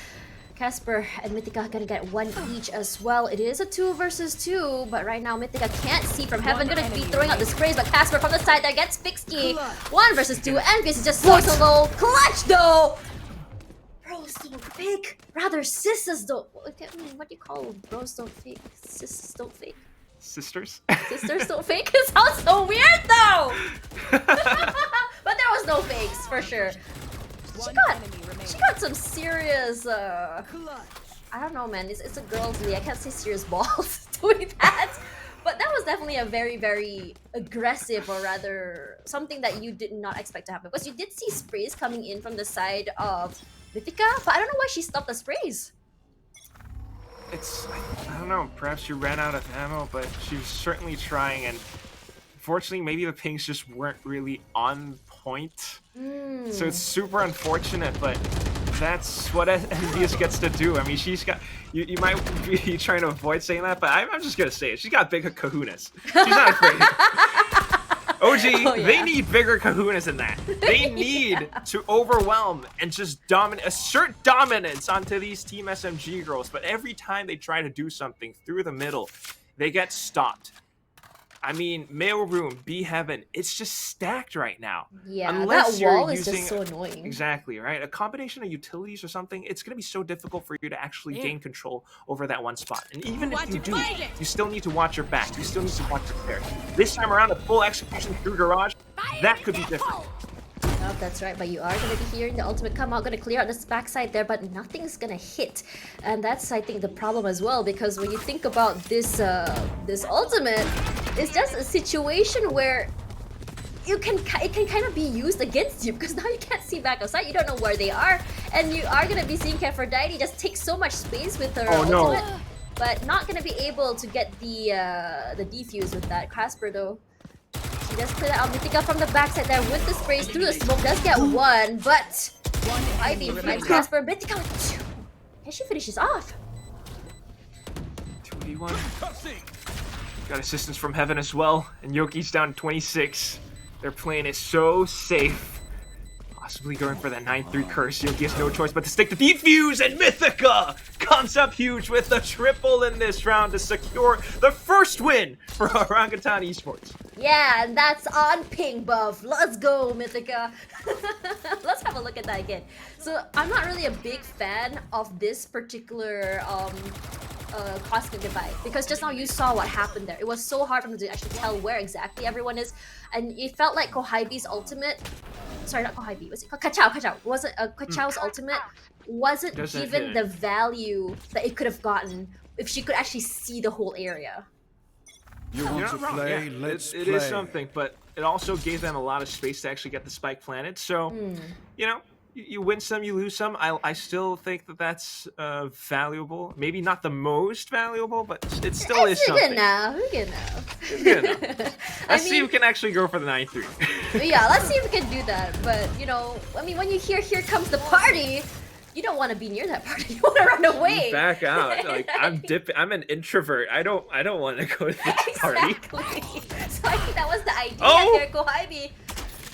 Casper and Mythica gonna get one each as well. It is a 2 versus 2, but right now Mythica can't see from Heaven. Gonna be throwing out the sprays, but Casper from the side there gets Fixkey. 1 versus 2, and this is just so low. Clutch though! Bros don't fake. Rather, sisters don't. What do you call bros don't fake? Sisters don't fake. Sisters? Sisters don't fake? It sounds so weird though! But there was no fakes, for sure. She got some serious, I don't know, man. It's a girl's league. I can't say serious balls doing that. But that was definitely a very, very aggressive, or rather, something that you did not expect to happen. Because you did see sprays coming in from the side of Mythica, but I don't know why she stopped the sprays. I don't know, perhaps she ran out of ammo, but she was certainly trying, and unfortunately, maybe the pings just weren't really on point. So it's super unfortunate, but that's what Envious gets to do. I mean, she's got... You might be trying to avoid saying that, but I'm just gonna say it. She's got big kahunas. She's not afraid. OG, they need bigger kahunas than that. They need to overwhelm and just assert dominance onto these Team SMG girls, but every time they try to do something through the middle, they get stopped. I mean, mailroom, B Heaven, it's just stacked right now. Yeah, unless that wall you're is just so annoying. Exactly, right? A combination of utilities or something, it's going to be so difficult for you to actually gain control over that one spot. And even if you do, you still need to watch your back. You still need to watch your player. This time around, the full execution through Garage, that could be different. Oh, that's right, but you are going to be hearing the ultimate come out, going to clear out this backside there, but nothing's going to hit. And that's, I think, the problem as well, because when you think about this this ultimate, it's just a situation where it can kind of be used against you, because now you can't see back outside, you don't know where they are, and you are going to be seeing Aphrodite just take so much space with her ultimate, but not going to be able to get the defuse with that. Casper, though, she does clear that out. Mythica from the backside there with the sprays through the smoke, does get one, but Ivy reminds Casper. Mythica with 2. And she finishes off. 2v1. Got assistance from Heaven as well, and Yoki's down 26. Their playing is so safe. Possibly going for that 9-3 curse. Yoki has no choice but to stick the defuse, and Mythica comes up huge with a triple in this round to secure the first win for Orangutan Esports. Yeah, and that's on ping buff. Let's go, Mythica. Let's have a look at that again. So I'm not really a big fan of this particular cosmic divide, because just now you saw what happened there. It was so hard for them to actually tell where exactly everyone is, and it felt like Kohibi's ultimate, sorry, not Kohibi, was it Kachao wasn't Kachao's ultimate wasn't given the value that it could have gotten if she could actually see the whole area. You want to play? Let's play. It is something, but it also gave them a lot of space to actually get the spike planted. So, you know, you win some, you lose some. I still think that that's valuable. Maybe not the most valuable, but it still is something. Good enough. Good enough. It's good enough. Let's see who can actually go for the 9-3. Yeah, let's see if we can do that. But you know, I mean, when you hear "Here comes the party," you don't want to be near that party. You want to run away. Back out. Like I'm an introvert. I don't want to go to this party. Exactly. So I think that was the idea there. Kohibi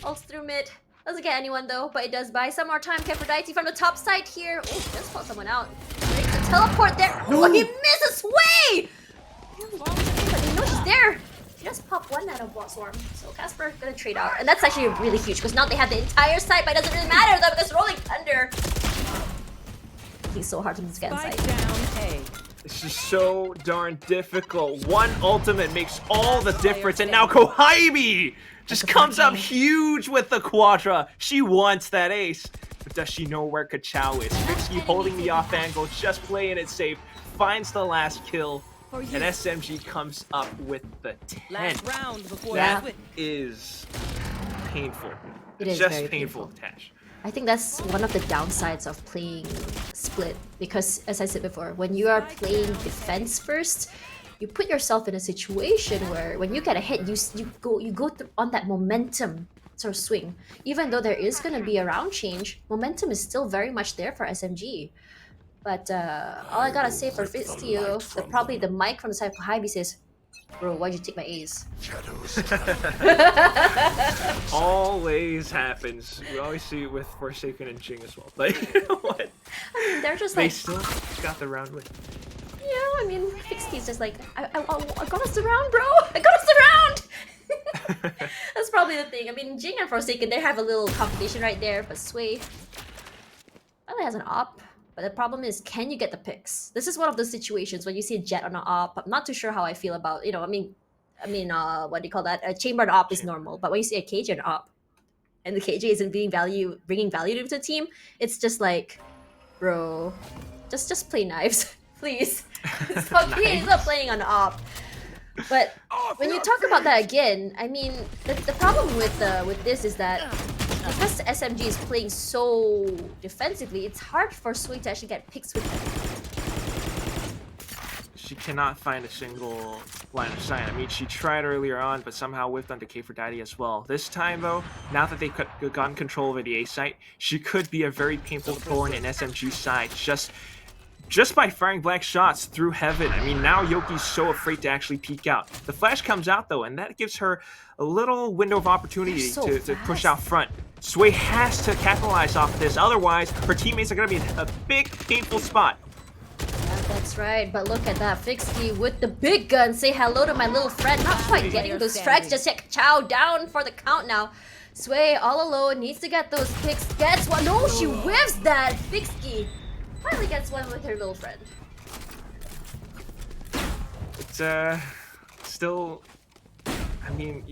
ults through mid. Doesn't get anyone though, but it does buy some more time. Aphrodite from the top side here. Oh, just caught someone out. Ready to teleport there. Oh, he misses way! But you know she's there. She just popped one out of Bot Swarm. So Casper gonna trade out. And that's actually really huge because now they have the entire site, but it doesn't really matter though because Rolling Thunder. He's so hard to get inside. This is so darn difficult. One ultimate makes all the difference, and now Kohibi just comes up huge with the Quadra. She wants that ace, but does she know where Kachao is? Fixie holding the off angle, just playing it safe, finds the last kill, and SMG comes up with the 10. Last round before that is painful. It is just very painful, Tash. I think that's one of the downsides of playing split because, as I said before, when you are playing defense first, you put yourself in a situation where when you get a hit, you go on that momentum sort of swing. Even though there is going to be a round change, momentum is still very much there for SMG. But all I gotta say for Fistio, probably the mic from the side of Kohibi says, "Bro, why'd you take my A's?" Always happens. We always see it with Forsaken and Jing as well. Like, you know what? I mean, they're just they like... still got the round win. Yeah, I mean, Fixie's just like, I got us the round, bro! I got us the round! That's probably the thing. I mean, Jing and Forsaken, they have a little competition right there, but Sway only has an op. But the problem is, can you get the picks? This is one of those situations when you see a Jet on an op. I'm not too sure how I feel about, you know, I mean, what do you call that? A chamber on op is normal, but when you see a KJ on op, and the KJ isn't bringing value to the team, it's just like, bro, just play knives, please. Stop playing on op. But when you talk about that again, I mean, the problem with this is that because SMG is playing so defensively, it's hard for Sui to actually get picks with them. She cannot find a single line of sight. I mean, she tried earlier on, but somehow whiffed onto Aphrodite as well. This time, though, now that they've gotten control over the A site, she could be a very painful thorn in SMG's side just by firing blank shots through heaven. I mean, now Yoki's so afraid to actually peek out. The flash comes out, though, and that gives her a little window of opportunity to push out front. Sway has to capitalize off this, otherwise her teammates are going to be in a big, painful spot. Yeah, that's right, but look at that. Fixie with the big gun. Say hello to my little friend. Not quite getting those strikes, just yet Chow down for the count now. Sway all alone, needs to get those picks. Gets one. No, she whiffs that. Fixie finally gets one with her little friend. It's still, I mean,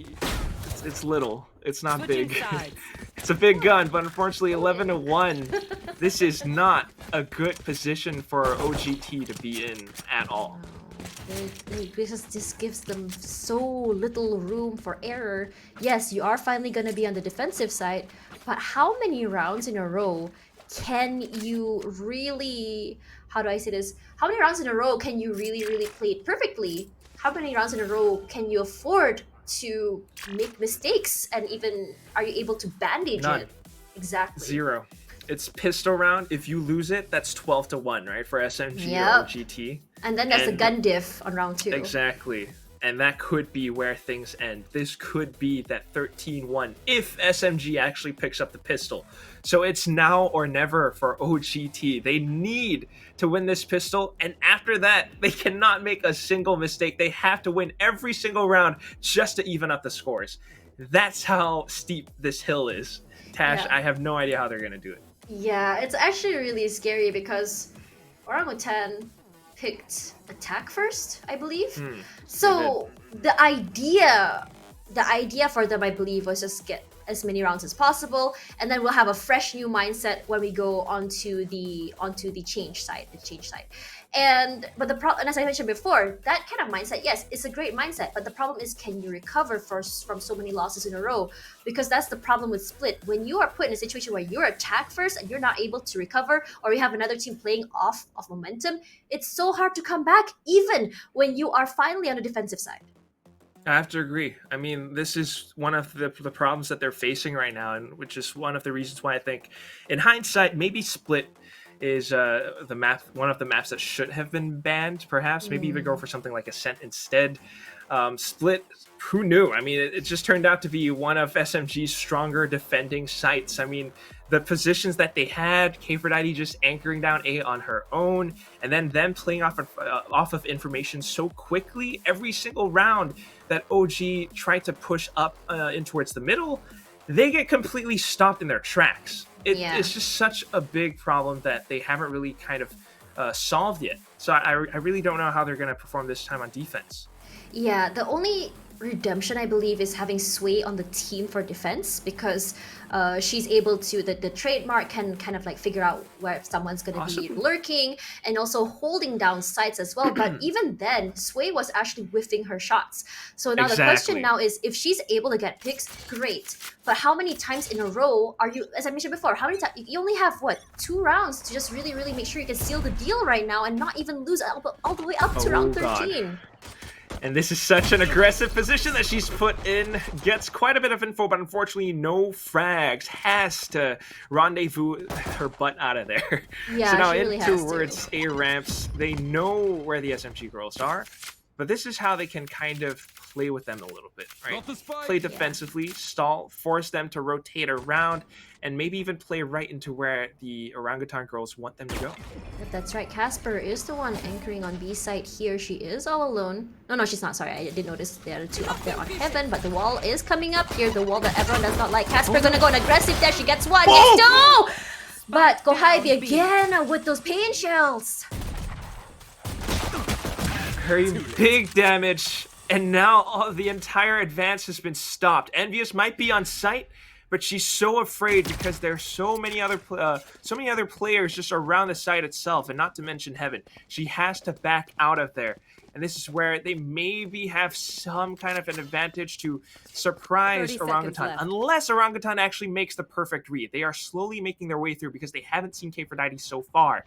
it's little. It's not big. It's a big gun, but unfortunately 11-1. This is not a good position for OGT to be in at all. This just gives them so little room for error. Yes, you are finally going to be on the defensive side, but how many rounds in a row can you really, how do I say this? How many rounds in a row can you really play it perfectly? How many rounds in a row can you afford to make mistakes, and even are you able to bandage it? Exactly. 0. It's pistol round. If you lose it, that's 12-1, right, for SMG or OGT. And then there's a gun diff on round 2. Exactly. And that could be where things end. This could be that 13-1 if SMG actually picks up the pistol. So it's now or never for OGT. They need to win this pistol, and after that, they cannot make a single mistake. They have to win every single round just to even up the scores. That's how steep this hill is. Tash, I have no idea how they're going to do it. Yeah, it's actually really scary because Orangutan picked attack first, I believe. So the idea for them, I believe, was just get as many rounds as possible, and then we'll have a fresh new mindset when we go onto the change side, but the problem, and as I mentioned before, that kind of mindset, yes, it's a great mindset, but the problem is, can you recover from so many losses in a row? Because that's the problem with Split. When you are put in a situation where you're attacked first and you're not able to recover, or you have another team playing off of momentum, it's so hard to come back, even when you are finally on the defensive side. I have to agree. I mean, this is one of the problems that they're facing right now, and which is one of the reasons why I think, in hindsight, maybe Split is one of the maps that should have been banned, perhaps. Maybe even go for something like Ascent instead. Split, who knew? I mean, it just turned out to be one of SMG's stronger defending sites. I mean, the positions that they had, Kfredidi just anchoring down A on her own, and then them playing off of information so quickly every single round that OG tried to push up in towards the middle, they get completely stopped in their tracks. It's just such a big problem that they haven't really kind of solved yet. So I really don't know how they're going to perform this time on defense. Yeah, the only redemption, I believe, is having Sway on the team for defense, because she's able to, the trademark can kind of like figure out where someone's going to be lurking, and also holding down sites as well. But even then, Sway was actually whiffing her shots. So now the question now is, if she's able to get picks, great. But how many times in a row are you, as I mentioned before, how many times, you only have, what, 2 rounds to just really, really make sure you can seal the deal right now and not even lose all the way up to round 13. God. And this is such an aggressive position that she's put in. Gets quite a bit of info, but unfortunately no frags. Has to rendezvous her butt out of there. Yeah, so now she really in has towards A ramps. They know where the SMG girls are, but this is how they can kind of play with them a little bit, right? Play defensively, stall, force them to rotate around, and maybe even play right into where the Orangutan girls want them to go. That's right. Casper is the one anchoring on B side here. She is all alone. No, she's not. Sorry, I did notice there are 2 up there on Heaven, but the wall is coming up here. The wall that everyone does not like. Casper gonna go an aggressive there. She gets 1. Gets 2! But Kohaib again with those pain shells. Very big damage, and now the entire advance has been stopped. Envious might be on site, but she's so afraid because there's so many other players just around the site itself, and not to mention Heaven. She has to back out of there, and this is where they maybe have some kind of an advantage to surprise Orangutan, unless Orangutan actually makes the perfect read. They are slowly making their way through because they haven't seen Kfredidi so far.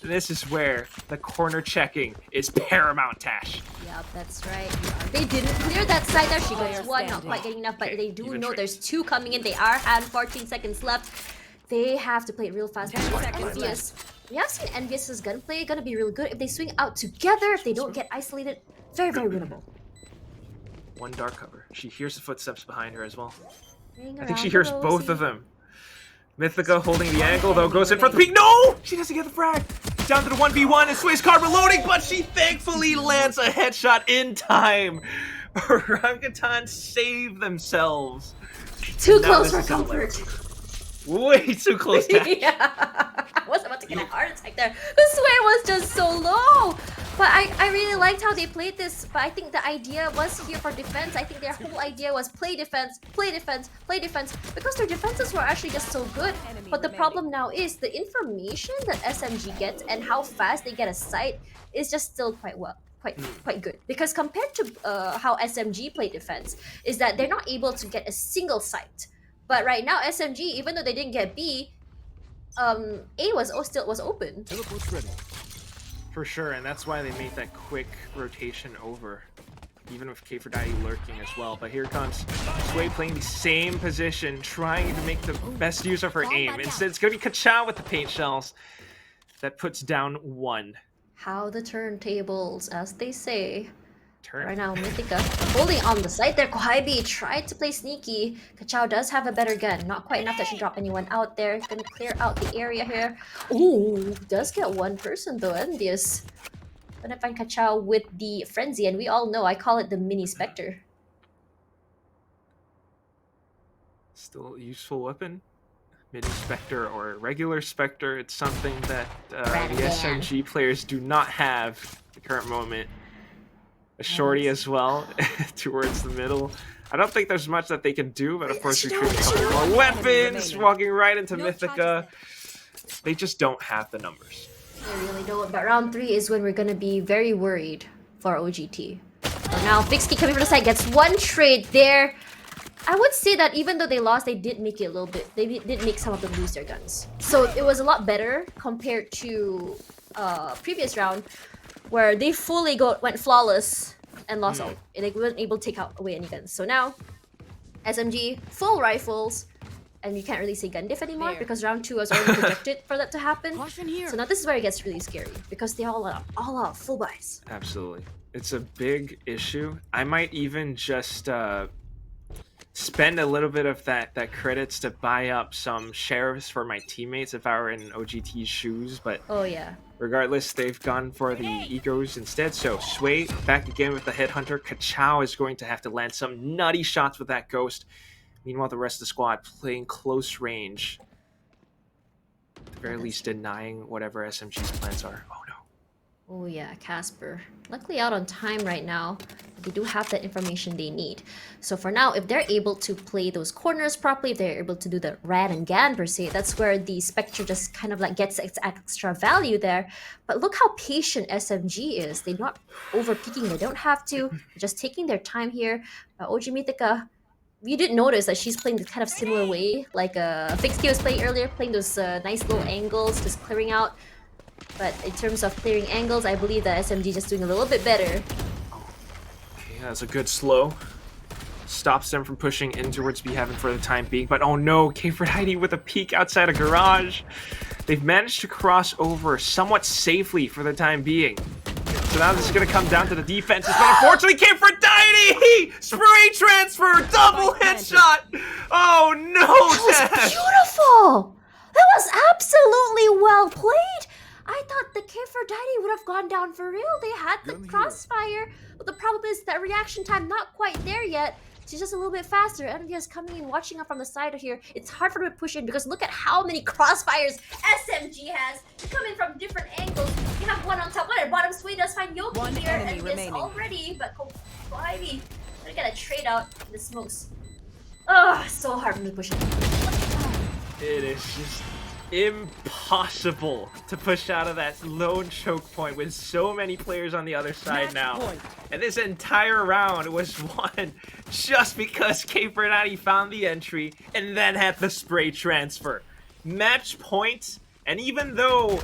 This is where the corner checking is paramount, Tash. Yep, that's right. They didn't clear that side there. She gets 1, not quite getting enough, but they do know there's 2 coming in. They are having 14 seconds left. They have to play it real fast. Envious. We have seen Envious's gunplay gonna be real good if they swing out together, if they don't get isolated. Very, very winnable. 1 dark cover. She hears the footsteps behind her as well. Ring I think she around hears the both rosy. of them. Mythica holding the angle though, goes in for the peek. No! She doesn't get the frag. Down to the 1v1 and Sway's card reloading, but she thankfully lands a headshot in time. Orangutan save themselves. Too close for comfort. Way too close, Tash. Yeah, I was about to get a heart attack there. The Sway was just so low. But I really liked how they played this. But I think the idea was here for defense. I think their whole idea was play defense, play defense, play defense. Because their defenses were actually just so good. But the problem now is the information that SMG gets and how fast they get a sight is just still quite good. Because compared to how SMG played defense, is that they're not able to get a single sight. But right now, SMG, even though they didn't get B, A still was open. For sure, and that's why they made that quick rotation over, even with Kfredidi lurking as well. But here comes Sway playing the same position, trying to make the best use of her aim. Instead, it's going to be Kachow with the paint shells. That puts down 1. How the turntables, as they say. Right now, Mythica holding on the side there. Kohaib tried to play sneaky. Kachow does have a better gun. Not quite enough that she dropped anyone out there. Gonna clear out the area here. Ooh, does get 1 person though. Envious. Gonna find Kachow with the Frenzy, and we all know I call it the mini Spectre. Still a useful weapon. Mini Spectre or regular Spectre. It's something that the SMG players do not have at the current moment. A shorty as well towards the middle. I don't think there's much that they can do, but of course retrieve a couple more weapons, walking right into Mythica. They just don't have the numbers. They really don't. But round 3 is when we're gonna be very worried for OGT. So now VCT coming from the side gets one trade there. I would say that even though they lost, they did make it a little bit. They did make some of them lose their guns. So it was a lot better compared to previous round, where they fully went flawless and lost all. They weren't able to take away any guns. So now, SMG, full rifles, and you can't really say gun diff anymore because round 2 was already projected for that to happen. So now this is where it gets really scary because they all out full buys. Absolutely. It's a big issue. I might even just spend a little bit of that credits to buy up some sheriffs for my teammates if I were in OGT's shoes, but oh yeah. Regardless, they've gone for the egos instead. So Sway back again with the headhunter. Kachao is going to have to land some nutty shots with that ghost. Meanwhile, the rest of the squad playing close range. At the very least, denying whatever SMG's plans are. Oh no. Oh yeah, Casper. Luckily out on time right now. They do have that information they need. So for now, if they're able to play those corners properly, if they're able to do the Rad and Gan per se, that's where the Spectre just kind of like gets its extra value there. But look how patient SMG is. They're not over peeking. They don't have to. They're just taking their time here. OG Mythica, you did notice that she's playing this kind of similar way, like VCT was playing earlier, playing those nice low angles, just clearing out. But in terms of clearing angles, I believe that SMG just doing a little bit better. Okay, that's a good slow. Stops them from pushing in towards B-Heaven for the time being. But oh no, K490 with a peek outside a garage. They've managed to cross over somewhat safely for the time being. So now this is going to come down to the defenses, but unfortunately K490! Spray transfer! Double headshot! Oh no, that was beautiful! That was absolutely well played! I thought the K490 would have gone down for real. They had the crossfire, but the problem is that reaction time not quite there yet. She's just a little bit faster. Envia's coming in, watching up from the side of here. It's hard for them to push in because look at how many crossfires SMG has. They come in from different angles. You have one on top, one at bottom. Sway does find Yoki here, and this already, but Ivy, gonna get a trade out in the smokes. Oh, so hard for them to push in. It is just impossible to push out of that lone choke point with so many players on the other side now. And this entire round was won just because K490 found the entry and then had the spray transfer. Match point, and even though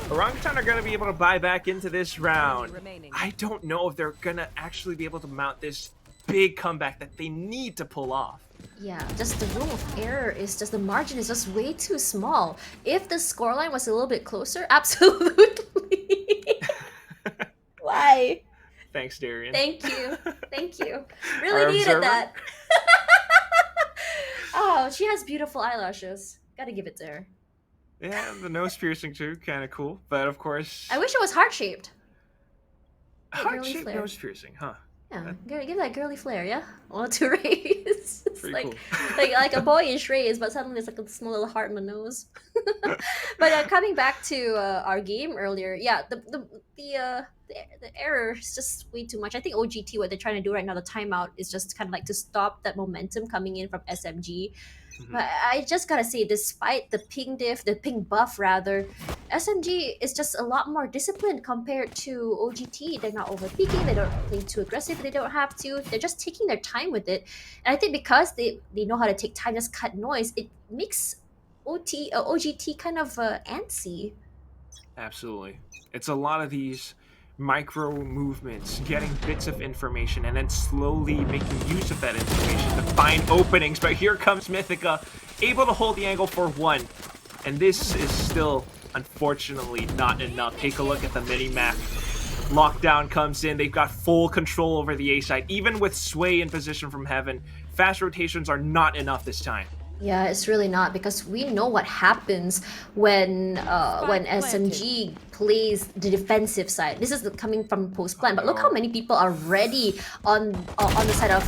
Orangutan are going to be able to buy back into this round, I don't know if they're going to actually be able to mount this big comeback that they need to pull off. Yeah, just the room of error is just, the margin is just way too small. If the scoreline was a little bit closer, absolutely. Why? Thanks, Darian. Thank you. Thank you. Really needed that. Oh, she has beautiful eyelashes. Gotta give it to her. Yeah, the nose piercing too, kind of cool. But of course... I wish it was heart-shaped. Heart-shaped nose piercing, huh? Yeah, give that girly flair, yeah? I want to raise. It's pretty like, cool. like a boyish raise, but suddenly it's like a small little heart in the nose. But coming back to our game earlier, yeah, the error is just way too much. I think OGT, what they're trying to do right now, the timeout, is just kind of like to stop that momentum coming in from SMG. But I just gotta say, despite the ping diff, the ping buff rather, SMG is just a lot more disciplined compared to OGT. They're not over peaking, they don't play too aggressive, they don't have to. They're just taking their time with it. And I think because they know how to take time, just cut noise, it makes OGT kind of antsy. Absolutely. It's a lot of these micro movements, getting bits of information, and then slowly making use of that information to find openings. But here comes Mythica, able to hold the angle for one. And this is still, unfortunately, not enough. Take a look at the mini-map. Lockdown comes in. They've got full control over the A side. Even with Sway in position from heaven, fast rotations are not enough this time. Yeah, it's really not, because we know what happens when SMG plays the defensive side. This is coming from post plan, but look how many people are ready on the side of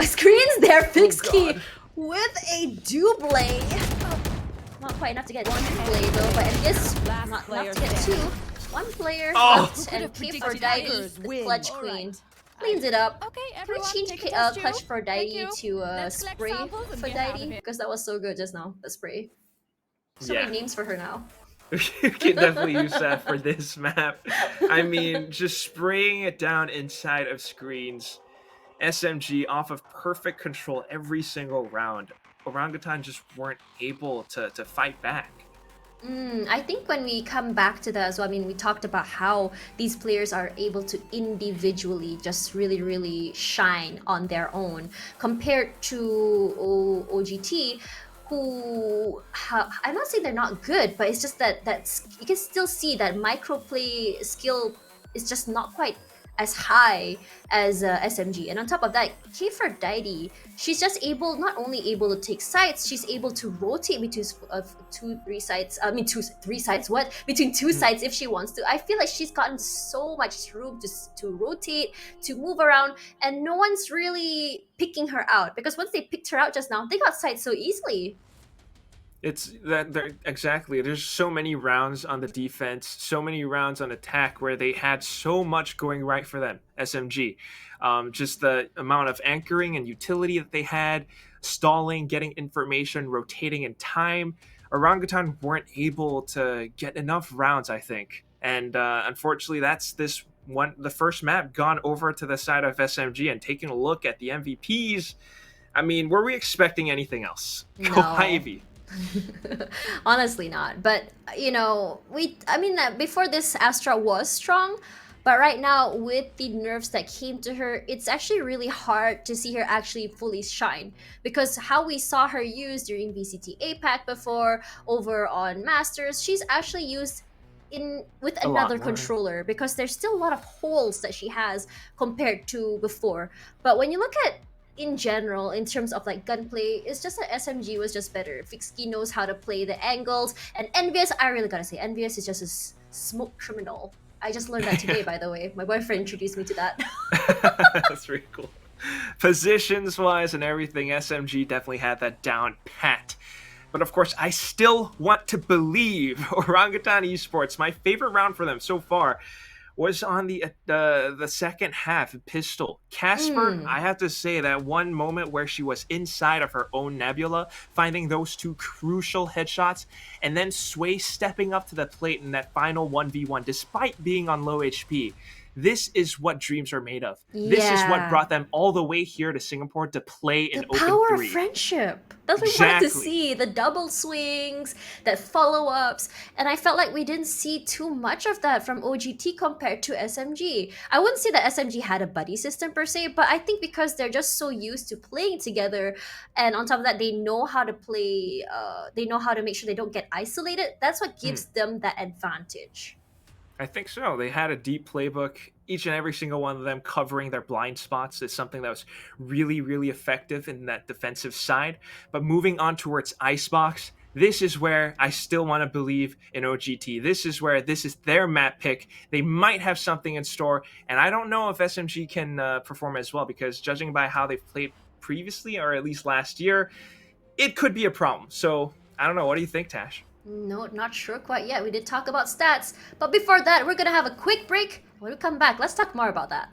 screens there. Fixkey with a double. Not quite enough to get one double though, but it is not enough to get two. One player Oh! left, and predicted K4Daidy, Tigers the win? clutch All queen, right. cleans it up. Okay, Can we everyone, change take a test clutch tube. for Thank Daidy you. to Let's collect spray samples and for get out of Daidy? here. Because that was so good just now, the spray. So Yeah. many names for her now. You can definitely use that for this map. I mean, just spraying it down inside of screens. SMG off of perfect control every single round. Orangutan just weren't able to fight back. I think when we come back to that as well, I mean, we talked about how these players are able to individually just really, really shine on their own compared to OGT, who I'm not saying they're not good, but it's just that you can still see that micro play skill is just not quite as high as SMG. And on top of that, K4Daidy, she's just not only able to take sites, she's able to rotate between three sites. Between two sites if she wants to. I feel like she's gotten so much room to rotate, to move around, and no one's really picking her out, because once they picked her out just now, they got sites so easily. It's exactly. There's so many rounds on the defense, so many rounds on attack where they had so much going right for them. SMG, just the amount of anchoring and utility that they had, stalling, getting information, rotating in time. Orangutan weren't able to get enough rounds, I think, and unfortunately, that's the first map gone over to the side of SMG. And taking a look at the MVPs, I mean, were we expecting anything else? No. Go Ivy. Honestly not, but before this, Astra was strong, but right now with the nerfs that came to her, it's actually really hard to see her actually fully shine, because how we saw her used during VCT APAC before, over on Masters, she's actually used with another controller, because there's still a lot of holes that she has compared to before. But when you look at in general, in terms of like gunplay, it's just that SMG was just better. Fixky knows how to play the angles, and Envious, I really gotta say, Envious is just a smoke criminal. I just learned that today, by the way. My boyfriend introduced me to that. That's pretty cool. Positions wise and everything, SMG definitely had that down pat. But of course, I still want to believe Orangutan Esports, my favorite round for them so far, was on the second half. Pistol Casper, I have to say that one moment where she was inside of her own nebula, finding those two crucial headshots, and then Sway stepping up to the plate in that final 1v1 despite being on low HP. This is what dreams are made of. Yeah. This is what brought them all the way here to Singapore to play in Open 3. The power of friendship. That's what we wanted to see. The double swings, the follow-ups. And I felt like we didn't see too much of that from OGT compared to SMG. I wouldn't say that SMG had a buddy system per se, but I think because they're just so used to playing together, and on top of that, they know how to play, they know how to make sure they don't get isolated. That's what gives them that advantage. I think so. They had a deep playbook. Each and every single one of them covering their blind spots is something that was really, really effective in that defensive side. But moving on towards Icebox, this is where I still want to believe in OGT. This is where this is their map pick. They might have something in store, and I don't know if SMG can perform as well, because judging by how they've played previously, or at least last year, it could be a problem. So I don't know. What do you think, Tash? No, not sure quite yet. We did talk about stats, but before that, we're gonna have a quick break. When we come back, let's talk more about that.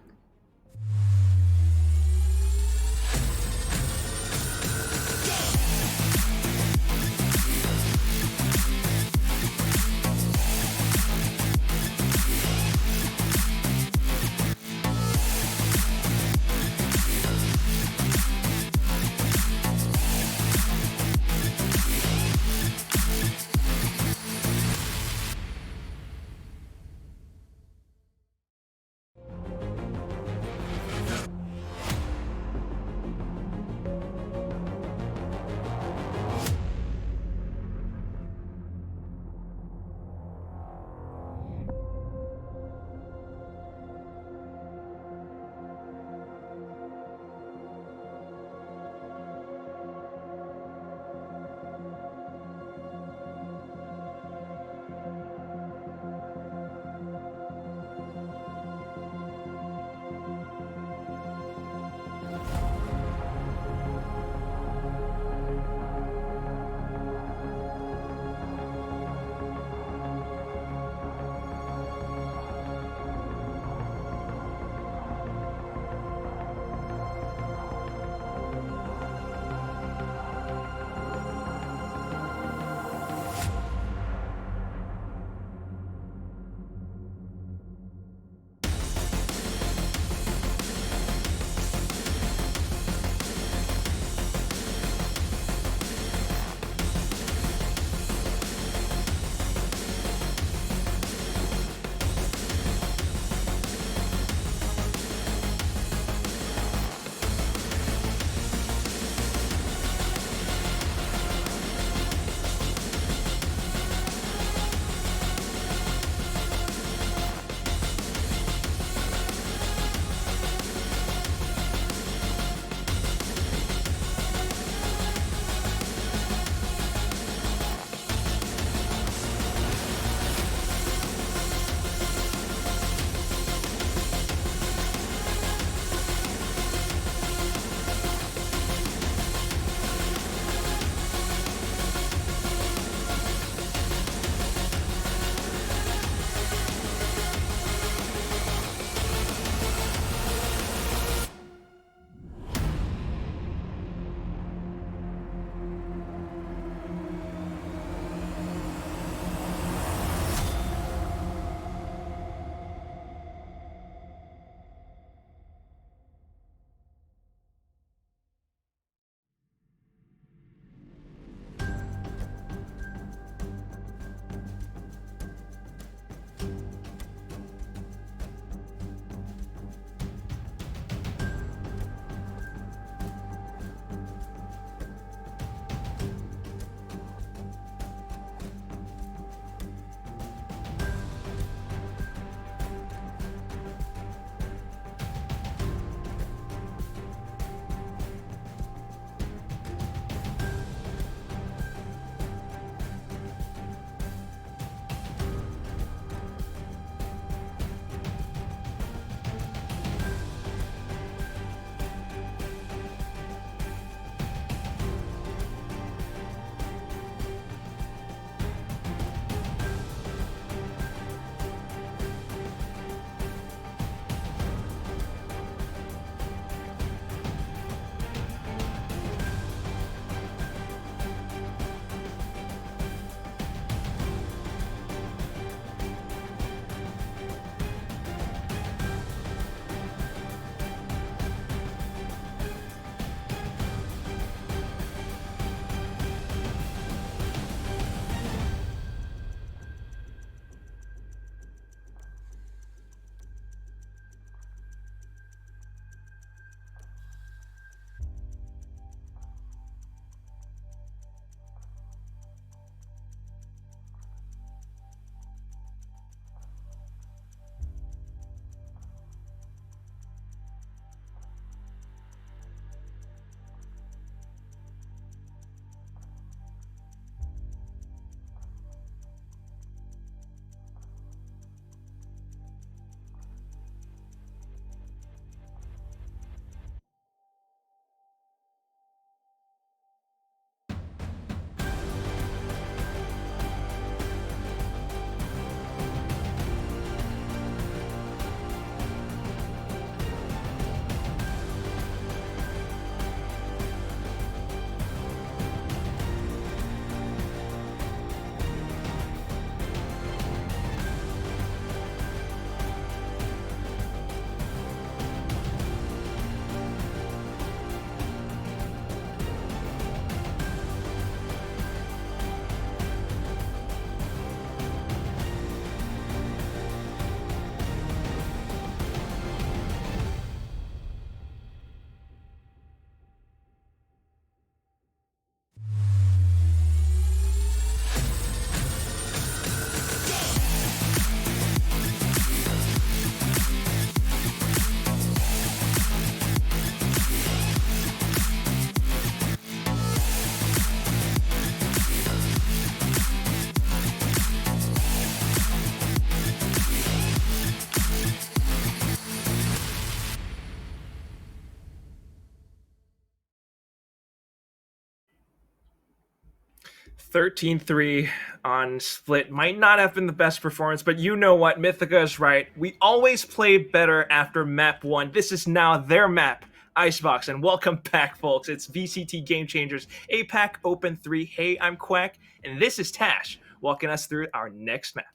13-3 on Split might not have been the best performance, but you know what? Mythica is right. We always play better after map 1. This is now their map, Icebox, and welcome back, folks. It's VCT Game Changers, APAC Open 3. Hey, I'm Quack, and this is Tash, walking us through our next map.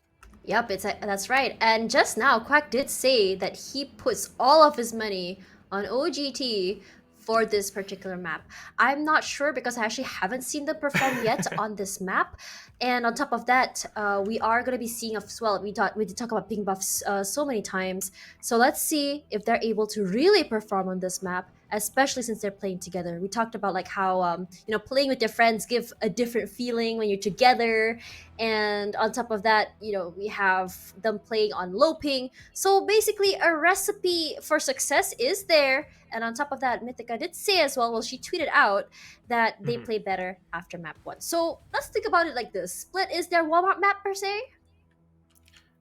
Yep, that's right. And just now, Quack did say that he puts all of his money on OGT for this particular map. I'm not sure because I actually haven't seen them perform yet on this map. And on top of that, we are going to be seeing as well. We did talk about ping buffs so many times. So let's see if they're able to really perform on this map, especially since they're playing together. We talked about like how playing with your friends give a different feeling when you're together. And on top of that, we have them playing on low ping. So basically, a recipe for success is there. And on top of that, Mythica did say as well, she tweeted out that they play better after map 1. So let's think about it like this. Split is their Walmart map per se?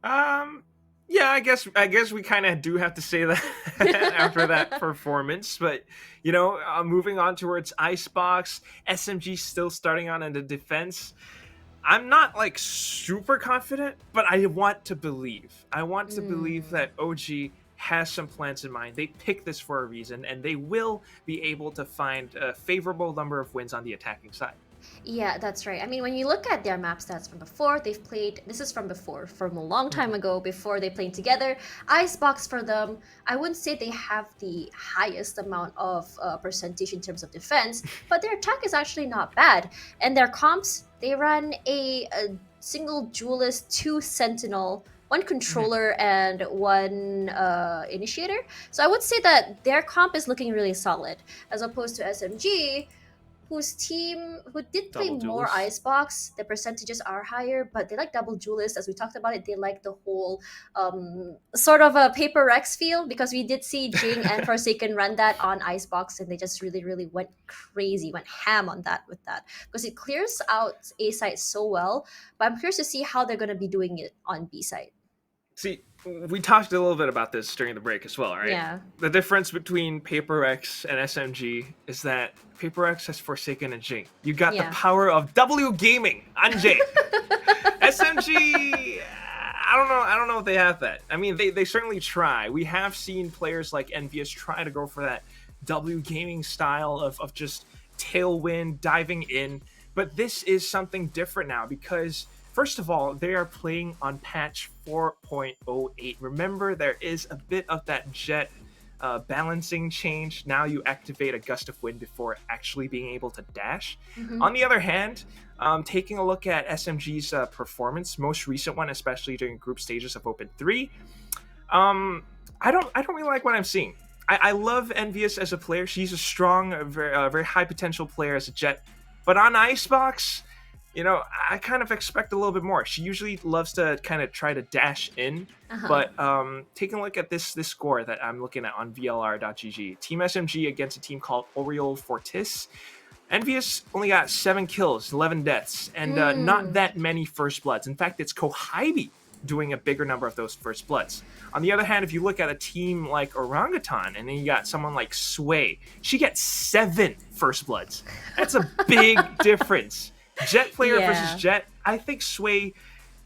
Yeah, I guess we kind of do have to say that after that performance. But, moving on towards Icebox, SMG still starting on in the defense. I'm not like super confident, but I want to believe. I want to believe that OG has some plans in mind. They picked this for a reason, and they will be able to find a favorable number of wins on the attacking side. Yeah, that's right. I mean, when you look at their map stats from before, they've played, this is from before, from a long time ago, before they played together. Icebox for them, I wouldn't say they have the highest amount of percentage in terms of defense, but their attack is actually not bad. And their comps, they run a single duelist, 2 sentinel, 1 controller, and 1 initiator. So I would say that their comp is looking really solid, as opposed to SMG, who did play more Icebox. The percentages are higher, but they like double duelist. As we talked about it, they like the whole sort of a Paper Rex feel, because we did see Jing and Forsaken run that on Icebox, and they just really, really went crazy, went ham on that with that, because it clears out A side so well. But I'm curious to see how they're going to be doing it on B side. See, we talked a little bit about this during the break as well, right? Yeah. The difference between Paper X and SMG is that Paper X has Forsaken and Jing. You got the power of W Gaming, Anjay. SMG, I don't know if they have that. I mean, they certainly try. We have seen players like Envious try to go for that W Gaming style of just tailwind, diving in. But this is something different now because, first of all, they are playing on patch 4.08. Remember, there is a bit of that jet balancing change. Now you activate a gust of wind before actually being able to dash. On the other hand, taking a look at SMG's performance, most recent one, especially during group stages of Open 3, I don't really like what I'm seeing. I love Envious as a player. She's a strong, very high potential player as a jet. But on Icebox, I kind of expect a little bit more. She usually loves to kind of try to dash in. But taking a look at this score that I'm looking at on VLR.gg, Team SMG against a team called Oriole Fortis. Envious only got 7 kills, 11 deaths, and not that many first bloods. In fact, it's Kohibi doing a bigger number of those first bloods. On the other hand, if you look at a team like Orangutan, and then you got someone like Sway, she gets 7 first bloods. That's a big difference. Jet player versus Jet, I think Sway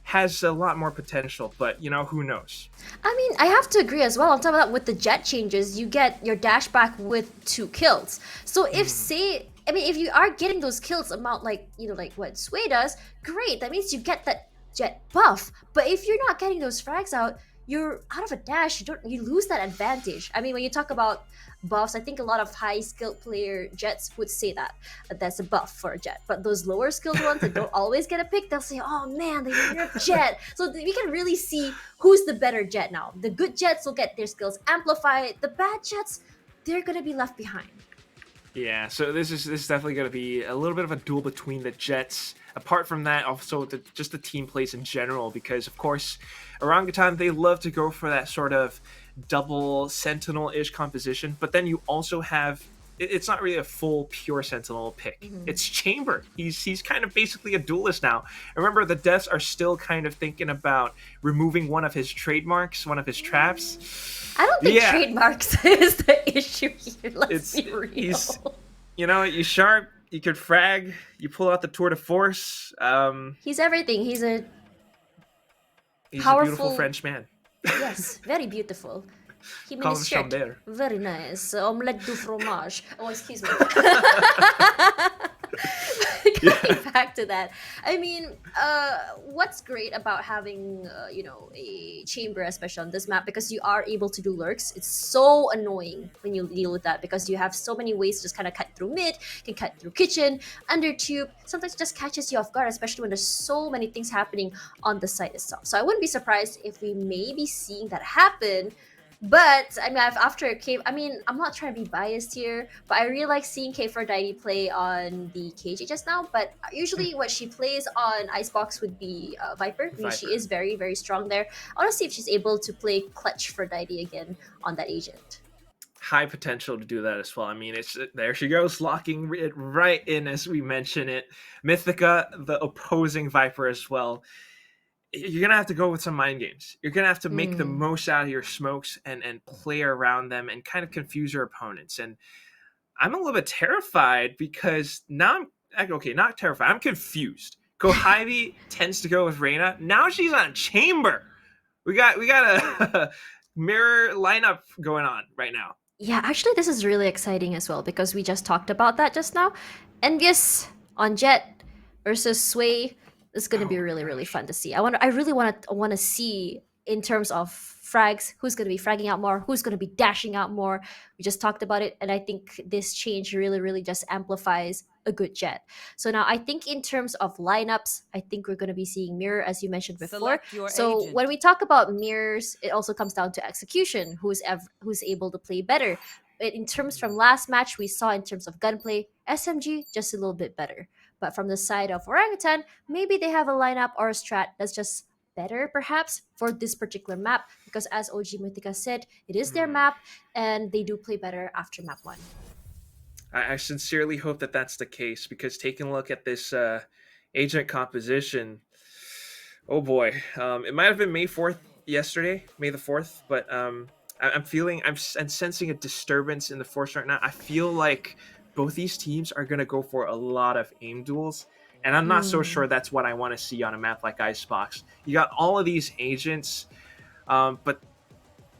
has a lot more potential, but who knows? I mean, I have to agree as well. On top of that, with the jet changes, you get your dash back with 2 kills. So if you are getting those kills amount like what Sway does, great. That means you get that jet buff. But if you're not getting those frags out, you're out of a dash. You lose that advantage. I mean, when you talk about buffs, I think a lot of high skilled player jets would say that's a buff for a jet. But those lower skilled ones that don't always get a pick, they'll say, "Oh man, they nerfed jet." So we can really see who's the better jet now. The good jets will get their skills amplified. The bad jets, they're gonna be left behind. Yeah, so this is definitely going to be a little bit of a duel between the jets. Apart from that, also just the team plays in general, because of course, Orangutan, they love to go for that sort of double sentinel-ish composition, but then you also have, it's not really a full pure sentinel pick. It's Chamber. He's kind of basically a duelist now. Remember, the devs are still kind of thinking about removing one of his trademarks, one of his traps. I don't think trademarks is the issue here. Let's be real. You sharp, you could frag. You pull out the tour de force. He's everything. He's a He's a beautiful powerful. French man. Yes, very beautiful. He made Call his him shirt. Chambert. Very nice. Omelette du fromage. Oh, excuse me. Going back to that, I mean, what's great about having, a chamber, especially on this map, because you are able to do lurks. It's so annoying when you deal with that because you have so many ways to just kind of cut through mid, can cut through kitchen, under tube. Sometimes it just catches you off guard, especially when there's so many things happening on the site itself. So I wouldn't be surprised if we may be seeing that happen. But I mean, after K, I mean, I'm not trying to be biased here, but I really like seeing K4Didi play on the KJ just now. But usually, what she plays on Icebox would be Viper. I mean, she is very, very strong there. I want to see if she's able to play clutch for Didi again on that agent. High potential to do that as well. I mean, it's there she goes, locking it right in as we mention it. Mythica, the opposing Viper as well. You're gonna have to go with some mind games. You're gonna have to make the most out of your smokes and play around them and kind of confuse your opponents. And I'm a little bit terrified because now I'm okay, not terrified. I'm confused. Kohivi tends to go with Reyna. Now she's on Chamber. We got a mirror lineup going on right now. Yeah, actually, this is really exciting as well because we just talked about that just now. Envious on Jet versus Sway. It's going to be really, really fun to see. I really want to see in terms of frags, who's going to be fragging out more, who's going to be dashing out more. We just talked about it, and I think this change really, really just amplifies a good Jet. So now I think in terms of lineups, I think we're going to be seeing Mirror as you mentioned before. Select your So agent. when we talk about mirrors, it also comes down to execution, who's able to play better. In terms from last match, we saw in terms of gunplay, SMG just a little bit better. But from the side of Orangutan, maybe they have a lineup or a strat that's just better, perhaps, for this particular map. Because as OG Mythica said, it is their map, and they do play better after map 1. I sincerely hope that that's the case because taking a look at this agent composition, oh boy, it might have been May 4th yesterday, May the 4th, but I'm sensing a disturbance in the force right now. I feel like both these teams are going to go for a lot of aim duels, and I'm not so sure that's what I want to see on a map like Icebox. You got all of these agents, but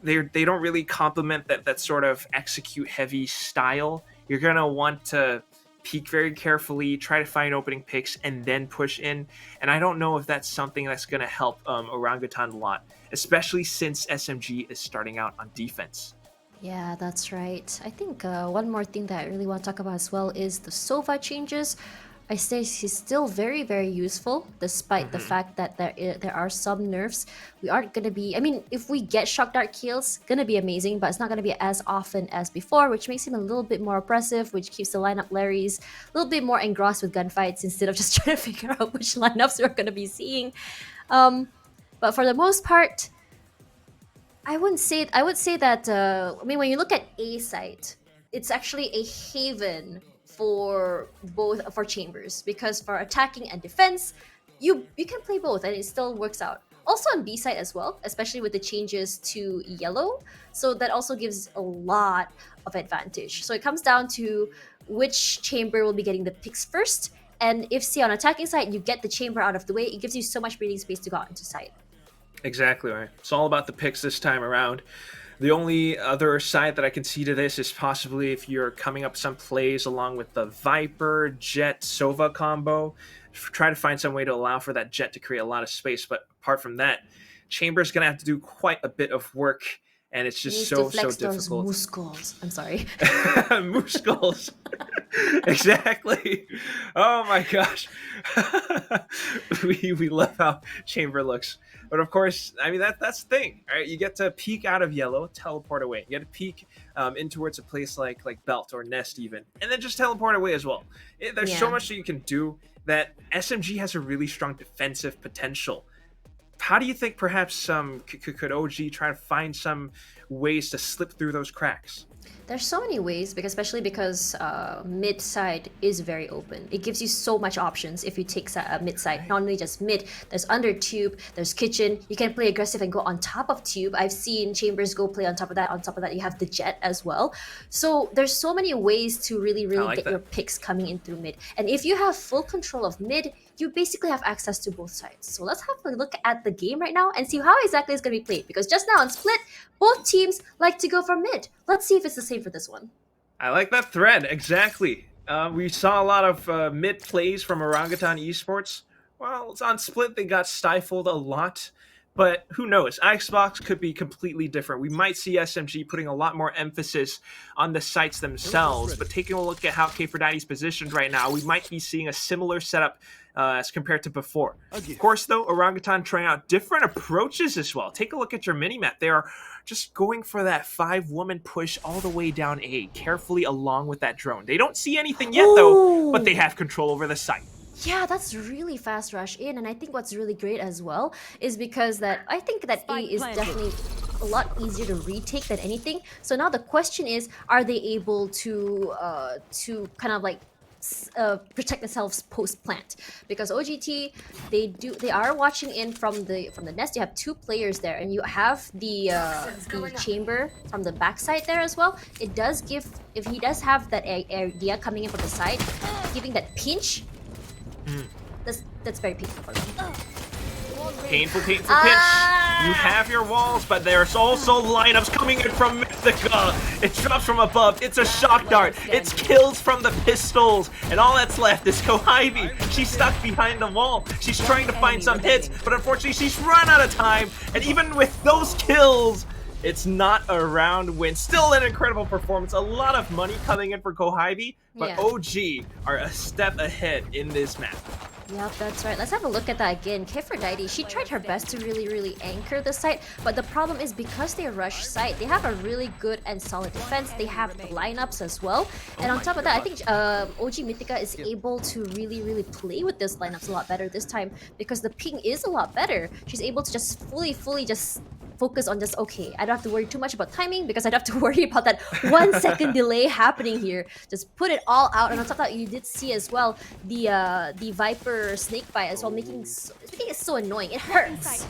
they don't really complement that sort of execute heavy style. You're going to want to peek very carefully, try to find opening picks, and then push in. And I don't know if that's something that's going to help Orangutan a lot, especially since SMG is starting out on defense. Yeah, that's right. I think one more thing that I really want to talk about as well is the Sova changes. I say he's still very, very useful, despite the fact that there are some nerfs. We aren't going to be... I mean, if we get Shock Dart kills, going to be amazing, but it's not going to be as often as before, which makes him a little bit more oppressive, which keeps the lineup Larry's a little bit more engrossed with gunfights instead of just trying to figure out which lineups we're going to be seeing. But for the most part, I would say that I mean, when you look at A site, it's actually a haven for chambers, because for attacking and defense, you can play both and it still works out. Also on B side as well, especially with the changes to yellow, so that also gives a lot of advantage. So it comes down to which chamber will be getting the picks first, and if say on attacking side you get the chamber out of the way, it gives you so much breathing space to go out into side. Exactly right. It's all about the picks this time around. The only other side that I can see to this is possibly if you're coming up some plays along with the Viper, Jet, Sova combo. Try to find some way to allow for that Jet to create a lot of space. But apart from that, Chamber's going to have to do quite a bit of work. And it's just so difficult. Muscles. I'm sorry. Muscles. Exactly. Oh my gosh. we love how Chamber looks. But of course, I mean, that's the thing, right? You get to peek out of yellow, teleport away. You get to peek in towards a place like Belt or Nest even, and then just teleport away as well. There's so much that you can do that SMG has a really strong defensive potential. How do you think perhaps could OG try to find some ways to slip through those cracks? There's so many ways, because especially because mid side is very open. It gives you so much options if you take mid side. Not only just mid, there's under tube, there's kitchen. You can play aggressive and go on top of tube. I've seen Chambers go play on top of that. On top of that, you have the jet as well. So there's so many ways to really get your picks coming in through mid. And if you have full control of mid, you basically have access to both sides. So let's have a look at the game right now and see how exactly it's going to be played. Because just now on Split, both teams like to go for mid. Let's see if it's the same for this one. I like that thread, exactly. We saw a lot of mid plays from Orangutan Esports. Well, it's on Split, they got stifled a lot. But who knows? Xbox could be completely different. We might see SMG putting a lot more emphasis on the sites themselves. But taking a look at how K4Daddy's positioned right now, we might be seeing a similar setup as compared to before. Of course, though, Orangutan trying out different approaches as well. Take a look at your minimap. They are just going for that 5-woman push all the way down A, carefully along with that drone. They don't see anything yet, though, but they have control over the site. Yeah, that's really fast rush in, and I think what's really great as well is because that I think that A is definitely a lot easier to retake than anything. So now the question is, are they able to kind of like protect themselves post plant? Because OGT, they are watching in from the nest. You have 2 players there, and you have the chamber from the backside there as well. It does give, if he does have that idea coming in from the side, giving that pinch. That's very painful for them. Painful pinch. You have your walls, but there's also lineups coming in from Mythica. It drops from above. It's a shock dart. It's kills from the pistols. And all that's left is Kohibi. She's stuck behind the wall. She's trying to find some hits, but unfortunately she's run out of time. And even with those kills, it's not a round win. Still an incredible performance. A lot of money coming in for Kohibi, but yeah. OG are a step ahead in this map. Yep, that's right. Let's have a look at that again. K4Daddy, she tried her best to really anchor the site, but the problem is because they rush site, they have a really good and solid defense. They have the lineups as well. And on top of that, I think OG Mythica is able to really play with this lineups a lot better this time because the ping is a lot better. She's able to just fully just focus on just, okay, I don't have to worry too much about timing because I don't have to worry about that 1 second delay happening here. Just put it all out. And on top of that, you did see as well the Viper snake bite as well, making it so annoying. It hurts.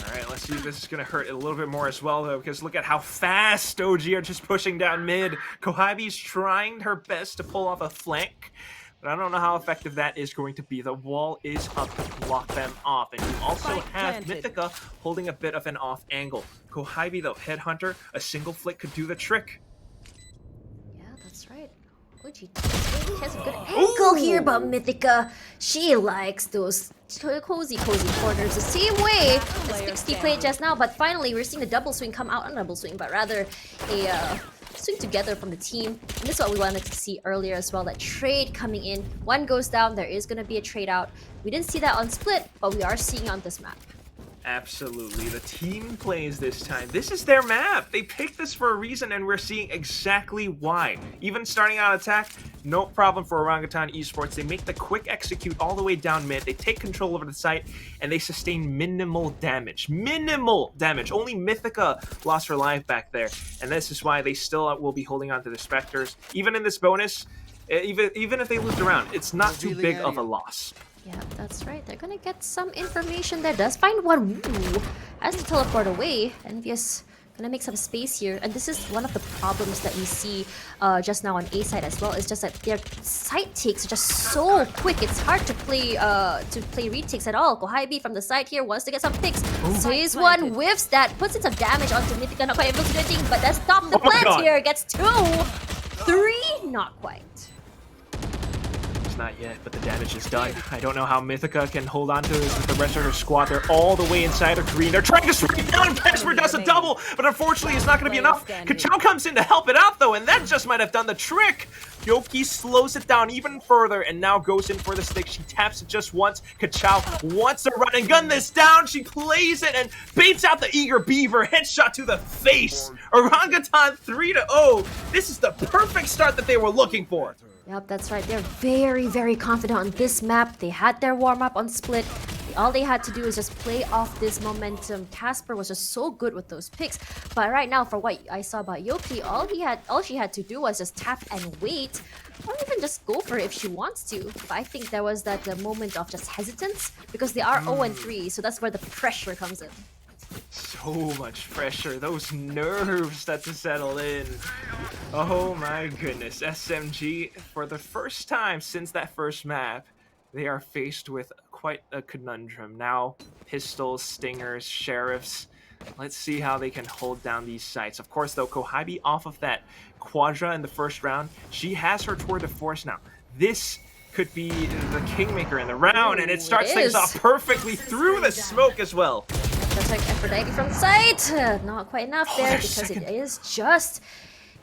Alright, let's see if this is going to hurt a little bit more as well, though, because look at how fast OG are just pushing down mid. Kohibi's trying her best to pull off a flank, but I don't know how effective that is going to be. The wall is up to block them off, and you also have Mythica holding a bit of an off angle. Kohibi, though, Headhunter, a single flick could do the trick. Yeah, that's right. OG has a good angle here, but Mythica, she likes those cozy corners the same way as 60 played just now, but finally we're seeing the double swing come out, not double swing, but rather a swing together from the team. And this is what we wanted to see earlier as well, that trade coming in. One goes down, there is going to be a trade out. We didn't see that on Split, but we are seeing on this map. Absolutely. The team plays this time. This is their map. They picked this for a reason, and we're seeing exactly why. Even starting out attack, no problem for Orangutan Esports. They make the quick execute all the way down mid. They take control over the site, and they sustain minimal damage. Minimal damage. Only Mythica lost her life back there, and this is why they still will be holding on to the Spectres. Even in this bonus, even if they lose the round, it's not too big of a loss. Yeah, that's right. They're gonna get some information there. Does find one. Ooh, has to teleport away. Envious gonna make some space here. And this is one of the problems that we see just now on A side as well. It's just that their site takes are just so quick. It's hard to play retakes at all. Kohibi from the side here wants to get some picks. Phase one whiffs that, puts in some damage onto Mythica. Not quite able to do anything, but that's stop the plant here. Gets 2, 3, not quite. Not yet, but the damage is done. I don't know how Mythica can hold on to this with the rest of her squad. They're all the way inside of green. They're trying to strike down. Pesper does a double, but unfortunately it's not going to be enough. Kachao comes in to help it out, though, and that just might have done the trick. Yoki slows it down even further and now goes in for the stick. She taps it just once. Kachao wants to run and gun this down. She plays it and baits out the eager beaver. Headshot to the face. Orangutan 3-0. This is the perfect start that they were looking for. Yep, that's right. They're very confident on this map. They had their warm-up on Split. All they had to do is just play off this momentum. Casper was just so good with those picks. But right now, for what I saw about Yoki, all she had to do was just tap and wait, or even just go for it if she wants to. But I think there was that moment of just hesitance because they are 0-3, so that's where the pressure comes in. So much pressure, those nerves that to settle in. Oh my goodness, SMG, for the first time since that first map, they are faced with quite a conundrum. Now, pistols, stingers, sheriffs. Let's see how they can hold down these sites. Of course, though, Kohabi off of that Quadra in the first round, she has her tour de force now. This could be the kingmaker in the round, and it starts things off perfectly through the smoke as well. That's like Aphrodite from sight. Not quite enough there because it is just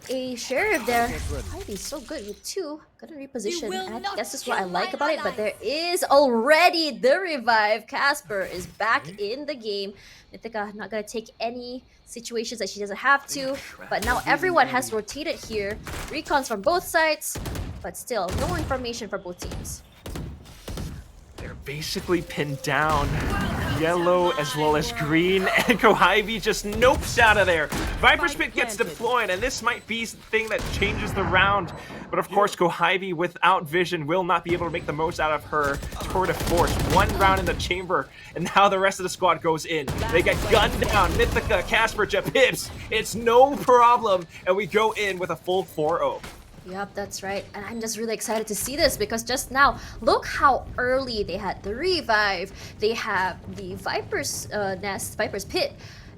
a sheriff there. Kohabi's so good with 2. Gonna reposition, and I think that's just what I like about it. But there is already the revive. Casper is back in the game. Mythica not gonna take any situations that she doesn't have to. But now everyone has rotated here. Recons from both sides, but still no information for both teams. They're basically pinned down. Yellow as well as green, and Kohabi just nopes out of there. Viper's Pit gets deployed, and this might be the thing that changes the round. But of course, Kohabi without vision will not be able to make the most out of her tour de force. 1 round in the chamber, and now the rest of the squad goes in. They get gunned down. Mythica, Casper, Pips. It's no problem, and we go in with a full 4-0. Yep, that's right. And I'm just really excited to see this because just now, look how early they had the revive. They have the Viper's Nest, Viper's Pit.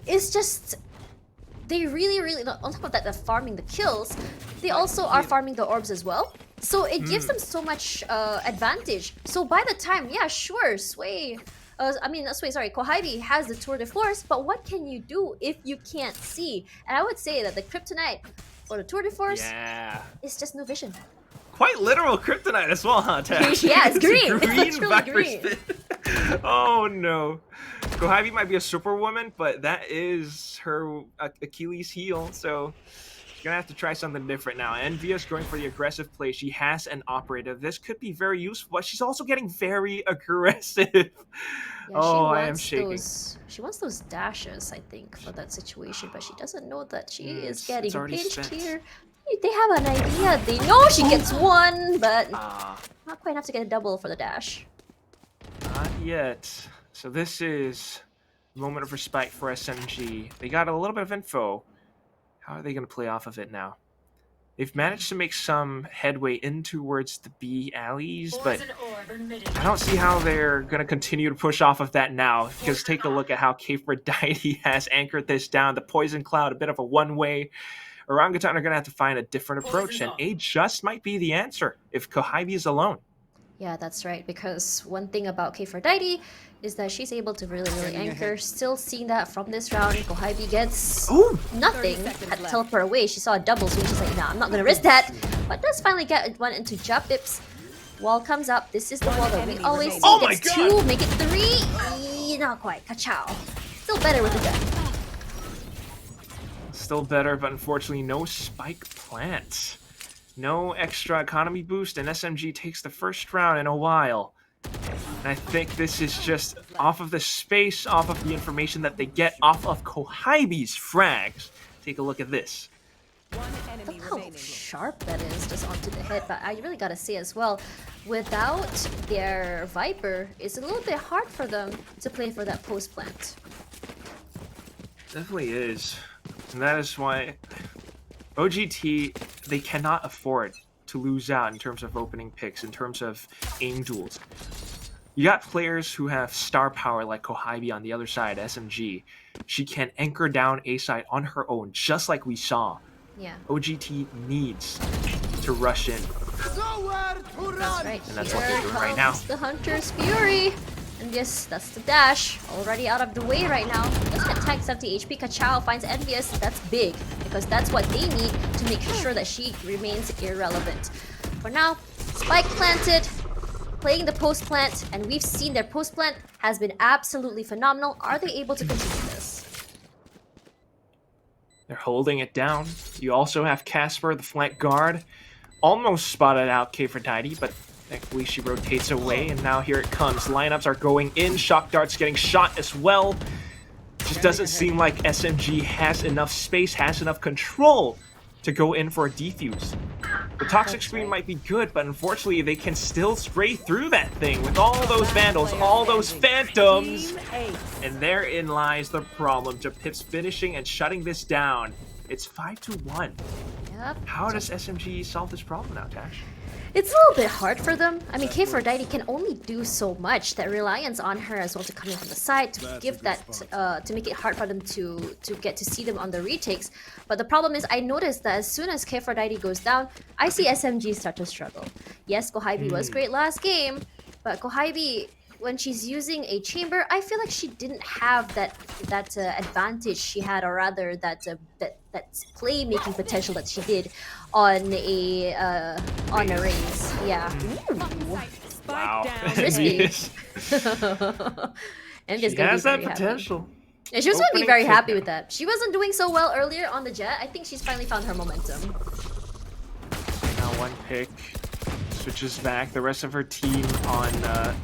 It's just, they really, on top of that, they're farming the kills. They also are farming the orbs as well. So it gives them so much advantage. So by the time, yeah, sure, Kohabi has the tour de force, but what can you do if you can't see? And I would say that the Kryptonite for the tour de force is just no vision. Quite literal kryptonite as well, huh, Tash? Yeah, it's green. It's really green. Oh no. Kohabi might be a superwoman, but that is her Achilles heel, so she's gonna have to try something different now. Envious going for the aggressive play. She has an operative. This could be very useful, but she's also getting very aggressive. Yeah, I am shaking. She wants those dashes, I think, for that situation, but she doesn't know that she is getting pinched here. They have an idea. They know she gets 1, but not quite enough to get a double for the dash. Not yet. So this is a moment of respite for SMG. They got a little bit of info. How are they going to play off of it now? They've managed to make some headway in towards the B alleys, but I don't see how they're going to continue to push off of that now. Because take a look at how Aphrodite has anchored this down. The Poison Cloud, a bit of a one-way. Orangutan are going to have to find a different approach, and A just might be the answer if Kohabi is alone. Yeah, that's right, because one thing about Aphrodite is that she's able to really anchor. Still seeing that from this round, Kohabi gets nothing. Had to teleport away. She saw a double, so she's like, nah, I'm not gonna risk that. But does finally get one into Pips. Wall comes up. This is the wall that we always see. Gets 2, make it 3. Not quite. Ka-chow. Still better with the gun. Still better, but unfortunately no spike plant. No extra economy boost, and SMG takes the first round in a while. And I think this is just off of the space, off of the information that they get off of Kohabi's frags. Take a look at this. Look how sharp that is just onto the head, but I really gotta say as well, without their Viper, it's a little bit hard for them to play for that post plant. Definitely is. And that is why OGT, they cannot afford to lose out in terms of opening picks, in terms of aim duels. You got players who have star power like Kohabi on the other side, SMG. She can anchor down A side on her own, just like we saw. Yeah. OGT needs to rush in. That's right. And that's what they're doing right now. The Hunter's Fury. And yes, that's the dash. Already out of the way right now. Doesn't get tagged 70 HP. Ka-chow finds Envious. That's big, because that's what they need to make sure that she remains irrelevant. For now, spike planted, playing the post plant, and we've seen their post plant has been absolutely phenomenal. Are they able to continue this? They're holding it down. You also have Casper, the flank guard. Almost spotted out Aphrodite, but Thankfully, she rotates away, and now here it comes. Lineups are going in. Shock darts getting shot as well. Just doesn't seem like SMG has enough space, has enough control to go in for a defuse. The toxic screen might be good, but unfortunately they can still spray through that thing with all those vandals, all those phantoms. And therein lies the problem to Pips finishing and shutting this down. It's 5-1. Yep. How does SMG solve this problem now, Tash? It's a little bit hard for them. I mean, K4 can only do so much. That reliance on her as well to come in from the side to give that to make it hard for them to get to see them on the retakes. But the problem is, I noticed that as soon as K4 goes down, I see SMG start to struggle. Yes, Gohaibi was great last game, but Gohaibi, when she's using a chamber, I feel like she didn't have that advantage she had, or rather that playmaking potential that she did on a raise. Yeah. Wow. Risky. And She has that potential. Yeah, she was going to be very happy with that. She wasn't doing so well earlier on the Jet. I think she's finally found her momentum. Now one pick switches back. The rest of her team on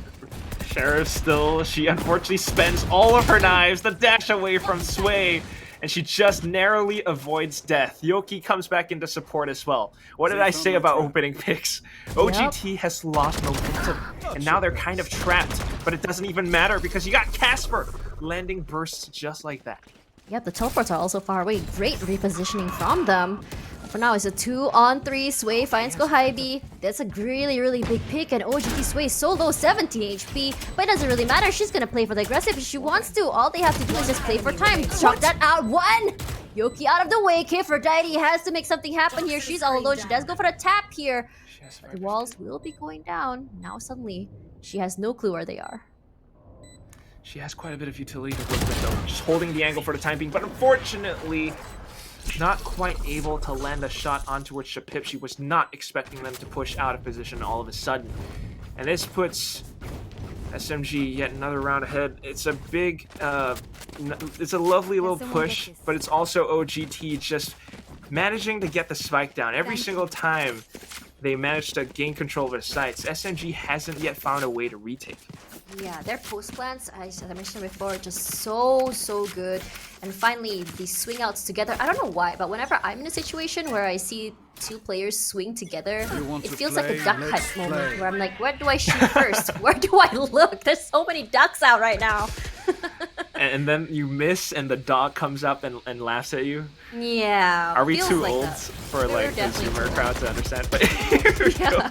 Sheriff still. She unfortunately spends all of her knives. The dash away from Sway. And she just narrowly avoids death. Yoki comes back into support as well. What did I say about opening picks? OGT has lost momentum, and now they're kind of trapped. But it doesn't even matter because you got Casper landing bursts just like that. Yep, the teleports are also far away. Great repositioning from them. For now, it's a 2-on-3. Sway finds Gohaibi. That's a really, really big pick, and OGT Sway so low, 17 HP. But it doesn't really matter. She's gonna play for the aggressive if she wants to. All they have to do is just play for time. Chop that out. One! Yoki out of the way. K4 has to make something happen here. She's all alone. She does go for the tap here. But the walls will be going down. Now suddenly, she has no clue where they are. She has quite a bit of utility to work with, though. Just holding the angle for the time being, but unfortunately, not quite able to land a shot onto which Pip. She was not expecting them to push out of position all of a sudden. And this puts SMG yet another round ahead. It's a big, it's a lovely little push, but it's also OGT just managing to get the spike down. Every single time they manage to gain control of the sites, SMG hasn't yet found a way to retake. Yeah, their post plans, as I mentioned before, just so good. And finally, these swing outs together. I don't know why, but whenever I'm in a situation where I see two players swing together, it feels like a duck hunt moment where I'm like, where do I shoot first? Where do I look? There's so many ducks out right now. And then you miss, and the dog comes up and laughs at you. Yeah. Are we too like old that. for like the Zoomer crowd to understand? But here we go.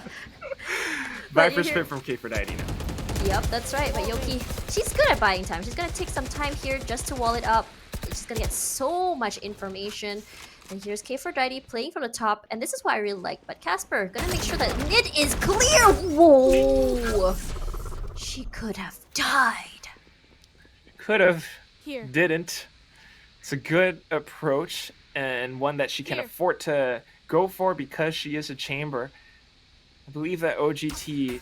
Viper's Pit from K4 now. Yep, that's right. But Yoki, she's good at buying time. She's gonna take some time here just to wall it up. She's gonna get so much information. And here's K4 playing from the top, and this is what I really like. But Casper gonna make sure that mid is clear. Whoa! She could have died. Could have, didn't. It's a good approach and one that she can afford to go for because she is a chamber. I believe that OGT,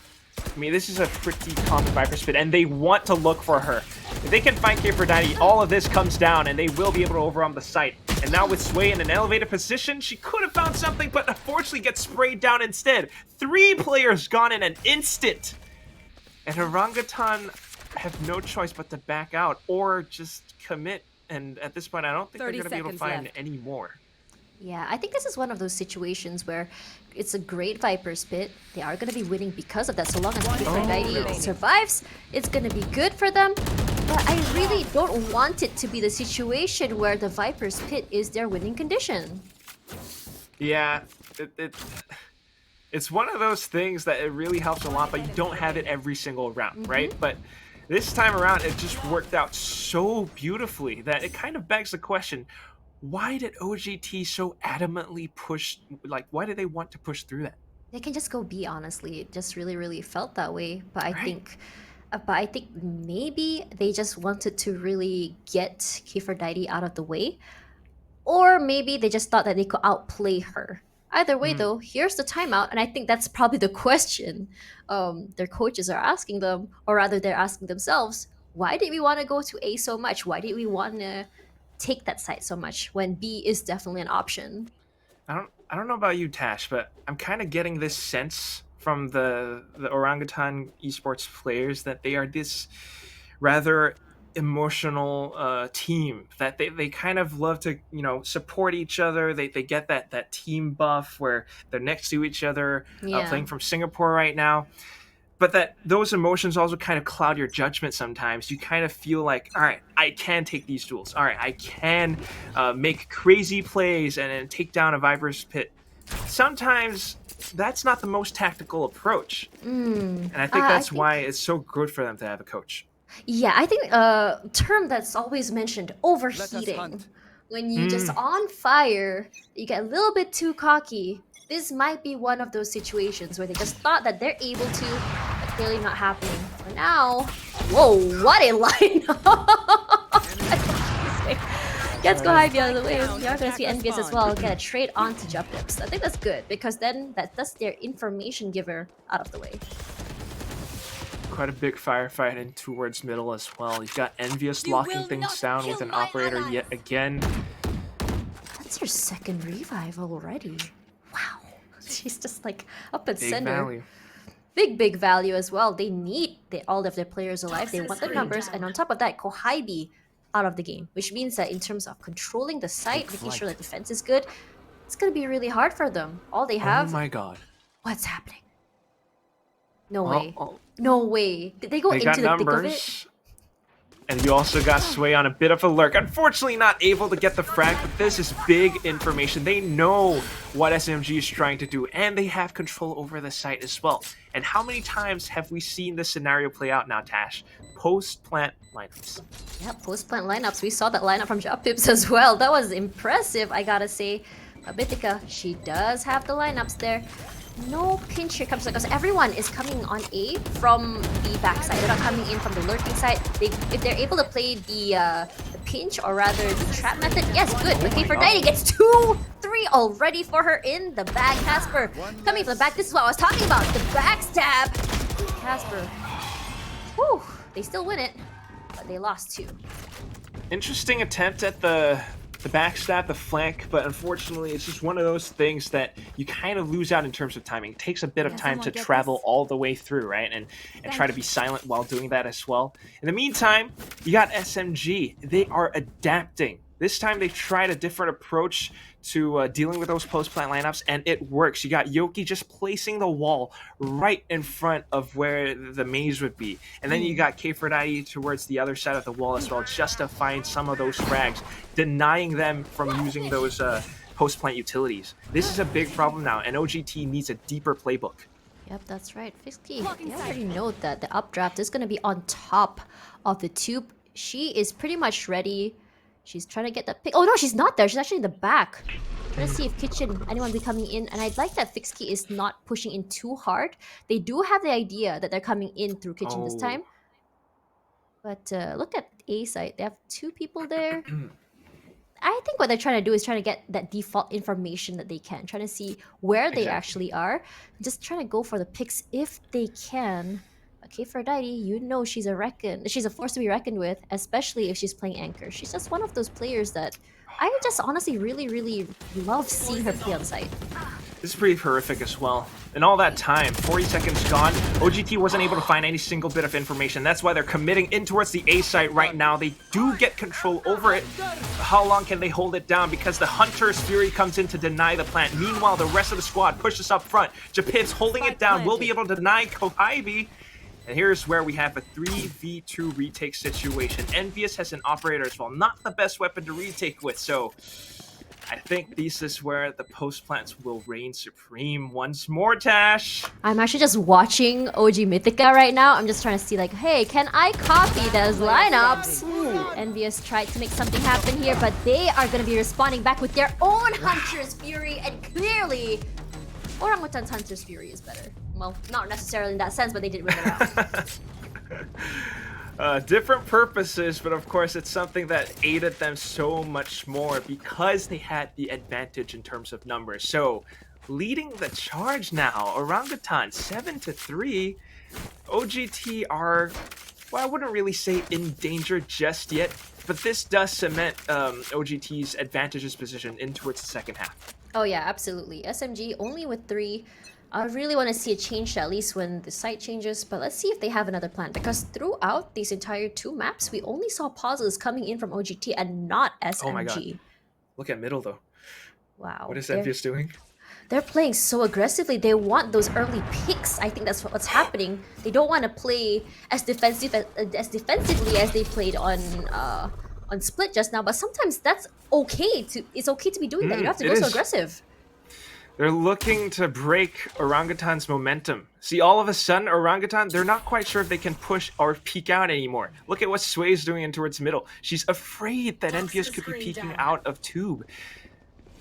I mean, this is a pretty common Viper spit, and they want to look for her. If they can find K4 all of this comes down, and they will be able to overwhelm the site. And now with Sway in an elevated position, she could have found something, but unfortunately gets sprayed down instead. 3 players gone in an instant. And Orangutan have no choice but to back out or just commit. And at this point, I don't think they're going to be able to find any more. Yeah, I think this is one of those situations where it's a great Viper spit. They are going to be winning because of that. So long as K4 survives, it's going to be good for them. But I really don't want it to be the situation where the Viper's pit is their winning condition. Yeah, it's one of those things that it really helps a lot, but you don't have it every single round, right? But this time around, it just worked out so beautifully that it kind of begs the question, why did OGT so adamantly push, like, why did they want to push through that? They can just go B, honestly. It just really felt that way. But I think... But I think maybe they just wanted to really get K4 out of the way. Or maybe they just thought that they could outplay her. Either way, though, here's the timeout. And I think that's probably the question their coaches are asking them. Or rather, they're asking themselves, why did we want to go to A so much? Why did we want to take that side so much when B is definitely an option? I don't know about you, Tash, but I'm kind of getting this sense from the Orangutan esports players that they are this rather emotional team, that they kind of love to support each other. They get that team buff where they're next to each other, Yeah. playing from Singapore right now. But that those emotions also kind of cloud your judgment sometimes. You kind of feel like, all right, I can take these duels. All right, I can make crazy plays and take down a Viper's Pit. Sometimes that's not the most tactical approach. And I think that's why it's so good for them to have a coach. Yeah, I think a term that's always mentioned, overheating. hunt. When you just on fire, you get a little bit too cocky. This might be one of those situations where they just thought that they're able to, but clearly not happening. For now, whoa, what a lineup! Let's go Ivy out of the way. You're going to see Envious as well get a trade onto Jump Dips. I think that's good because then that's their information giver out of the way. Quite a big firefight in towards middle as well. You've got Envious locking things down with an operator yet again. That's her second revive already. Wow. She's just like up at Big center. value. Big value as well. They need all of their players alive. They want the numbers. And on top of that, Kohaibi out of the game. Which means that in terms of controlling the site, making sure that defense is good, it's going to be really hard for them. All they have... Oh my god. What's happening? No way. No way. Did they go They into got the numbers. thick of it? And you also got Sway on a bit of a lurk. Unfortunately not able to get the frag, but this is big information. They know what SMG is trying to do, and they have control over the site as well. And how many times have we seen this scenario play out now, Tash? Post-plant lineups. Yeah, post-plant lineups. We saw that lineup from Job Pips as well. That was impressive, I gotta say. Bitika, she does have the lineups there. No pinch here comes because everyone is coming on A from the backside. They're not coming in from the lurking side. If they're able to play the pinch or rather the trap method, yes, good. Okay, for Didi gets 2-3 already for her in the bag. Casper coming from the back. This is what I was talking about. The backstab. Casper. Whew. They still win it, but they lost 2. Interesting attempt at the backstab, the flank, but unfortunately it's just one of those things that you kind of lose out in terms of timing. It takes a bit of time to travel all the way through, right? And try to be silent while doing that as well. In the meantime, you got SMG. They are adapting. This time they tried a different approach to dealing with those post-plant lineups, and it works. You got Yoki just placing the wall right in front of where the maze would be. And then you got K490 towards the other side of the wall as well, just to find some of those frags, denying them from using those post-plant utilities. This is a big problem now, and OGT needs a deeper playbook. Yep, that's right. Fisky, they already know that the updraft is going to be on top of the tube. She is pretty much ready. She's trying to get that pick. Oh no, she's not there. She's actually in the back. Trying to see if Kitchen, anyone be coming in. And I'd like that Fixkey is not pushing in too hard. They do have the idea that they're coming in through Kitchen this time. But look at A site. They have 2 people there. I think what they're trying to do is trying to get that default information that they can. Trying to see where they actually are. Just trying to go for the picks if they can. Okay, for Aphrodite, you know she's a force to be reckoned with, especially if she's playing Anchor. She's just one of those players that I just honestly really love seeing her play on site. This is pretty horrific as well. In all that time, 40 seconds gone, OGT wasn't able to find any single bit of information. That's why they're committing in towards the A site right now. They do get control over it. How long can they hold it down? Because the Hunter's Fury comes in to deny the plant. Meanwhile, the rest of the squad pushes up front. Japit's holding it down, will be able to deny Kohaibi. And here's where we have a 3v2 retake situation. Envious has an operator as well. Not the best weapon to retake with, so I think this is where the post-plants will reign supreme once more, Tash. I'm actually just watching OG Mythica right now. I'm just trying to see like, hey, can I copy those lineups? Envious tried to make something happen here, but they are going to be responding back with their own Hunter's Fury, and clearly Orangutan's Hunter's Fury is better. Well, not necessarily in that sense, but they did win it out. Different purposes, but of course it's something that aided them so much more because they had the advantage in terms of numbers. So, leading the charge now, Orangutan 7-3. OGT are, well, I wouldn't really say in danger just yet, but this does cement OGT's advantageous position in towards the second half. Oh yeah, absolutely. SMG only with 3. I really want to see a change at least when the site changes, but let's see if they have another plan. Because throughout these entire 2 maps, we only saw pauses coming in from OGT and not Oh my god. SMG. Look at middle though. Wow. What is Envious doing? They're playing so aggressively. They want those early picks. I think that's what's happening. They don't want to play as defensively as they played on Split just now. But sometimes that's okay. It's okay to be doing that. You don't have to go so aggressive. They're looking to break Orangutan's momentum. See, all of a sudden, Orangutan, they're not quite sure if they can push or peek out anymore. Look at what Sway's doing in towards middle. She's afraid that Envious could be peeking out of tube.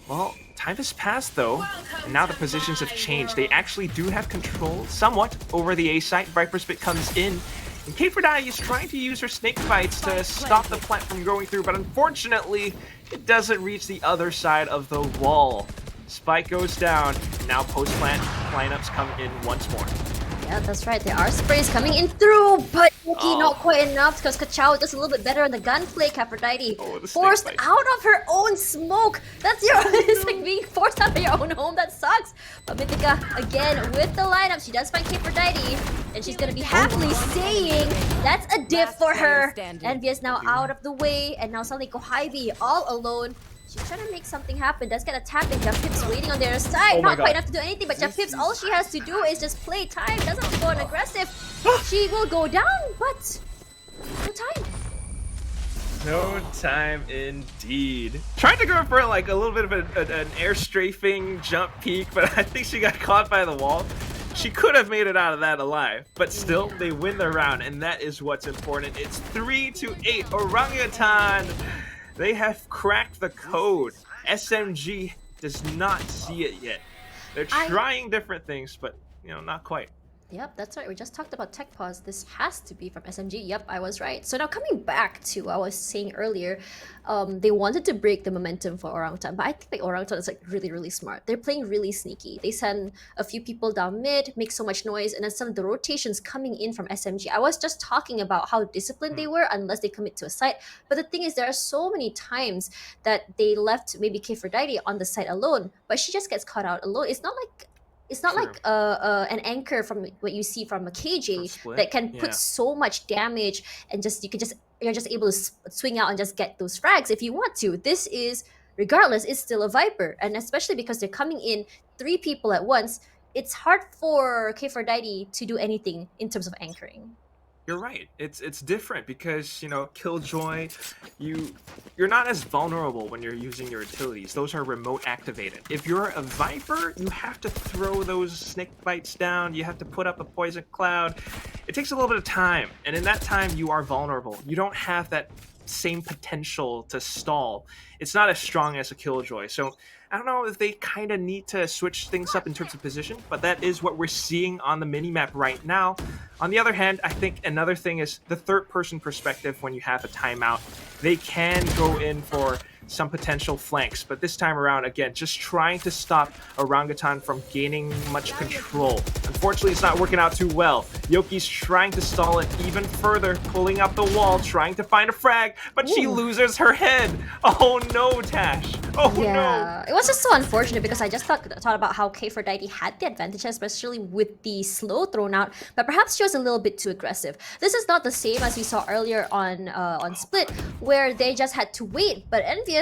Well, time has passed though, and now the positions have changed. They actually do have control, somewhat, over the A site. Viper Spit comes in, and K4Daddy is trying to use her snake bites to stop the plant from going through, but unfortunately, it doesn't reach the other side of the wall. Spike goes down, and now post-plant lineups come in once more. Yeah, that's right. There are sprays coming in through, but not quite enough because Kachao does a little bit better on the gunplay. K4Daddy forced out of her own smoke. That's it's like being forced out of your own home. That sucks. But Mythica again with the lineup. She does find K4Daddy, and she's gonna be happily saying that's a diff for her. Envious now out of the way, and now suddenly Kohaibi all alone. She's trying to make something happen. Does get attacked, and Jeff Pips waiting on their side. Not quite enough to do anything, but Jeff Pips, all she has to do is just play time. Doesn't have to go on aggressive. She will go down, but no time. No time indeed. Trying to go for like a little bit of an air strafing jump peek, but I think she got caught by the wall. She could have made it out of that alive, but still, they win the round, and that is what's important. It's 3-8, Orangutan. They have cracked the code. SMG does not see it yet. They're trying different things, but not quite. Yep, that's right. We just talked about tech pause. This has to be from SMG. Yep, I was right. So now coming back to what I was saying earlier, they wanted to break the momentum for Orangutan, but I think Orangutan is like really, really smart. They're playing really sneaky. They send a few people down mid, make so much noise, and then some of the rotations coming in from SMG. I was just talking about how disciplined they were unless they commit to a site. But the thing is, there are so many times that they left maybe K4Daddy on the site alone, but she just gets caught out alone. It's not like an anchor from what you see from a KJ that can put so much damage and you're just able to swing out and just get those frags if you want to. This is, regardless, it's still a Viper, and especially because they're coming in 3 people at once, it's hard for K4Daddy to do anything in terms of anchoring. You're right. It's different because Killjoy, you're not as vulnerable when you're using your utilities. Those are remote activated. If you're a Viper, you have to throw those snake bites down. You have to put up a poison cloud. It takes a little bit of time, and in that time, you are vulnerable. You don't have that same potential to stall. It's not as strong as a Killjoy. So I don't know if they kind of need to switch things up in terms of position, but that is what we're seeing on the minimap right now. On the other hand, I think another thing is the third-person perspective when you have a timeout. They can go in for some potential flanks, but this time around, again, just trying to stop Orangutan from gaining much control. Unfortunately, it's not working out too well. Yoki's trying to stall it even further, pulling up the wall, trying to find a frag, but she loses her head. Oh no, Tash. Oh no. It was just so unfortunate because I just thought about how K4Daddy had the advantage, especially with the slow thrown out, but perhaps she was a little bit too aggressive. This is not the same as we saw earlier on Split, where they just had to wait, but Envious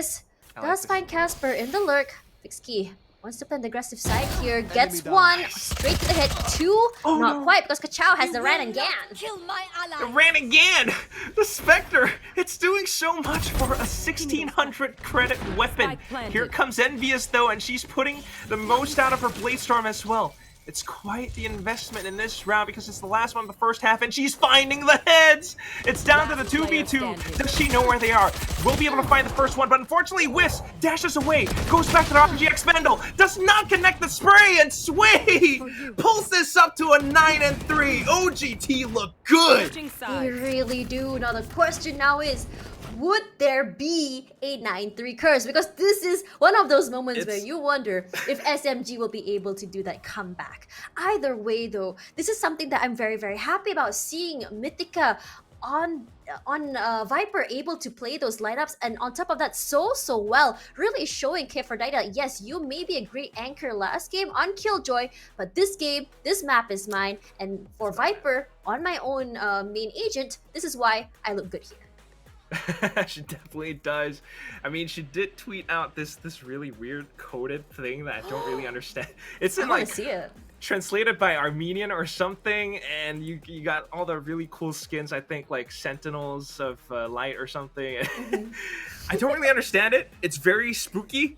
does find Casper in the lurk. Vixkey wants to play on the aggressive side here, gets one, straight to the head, 2, not quite, because Kachao has the ran again. The ran again! The Spectre! It's doing so much for a 1600 credit weapon. Here comes Envious though, and she's putting the most out of her Blade Storm as well. It's quite the investment in this round because it's the last one of the first half, and she's finding the heads! It's down to the 2v2. Does she know where they are? We'll be able to find the first one, but unfortunately, Whis dashes away, goes back to the RPG Expendal, does not connect the spray, and Sway pulls this up to a 9-3. OGT look good! They really do. Now the question now is, would there be a 9-3 curse? Because this is one of those moments where you wonder if SMG will be able to do that comeback. Either way though, this is something that I'm very, very happy about, seeing Mythica on Viper able to play those lineups, and on top of that, so well, really showing Keferdite that yes, you may be a great anchor last game on Killjoy, but this game, this map is mine, and for Viper on my own main agent, this is why I look good here. She definitely does. I mean, she did tweet out this really weird coded thing that I don't really understand. It's in like See it. translated by Armenian or something, and you got all the really cool skins. I think like Sentinels of Light or something. I don't really understand it. It's very spooky,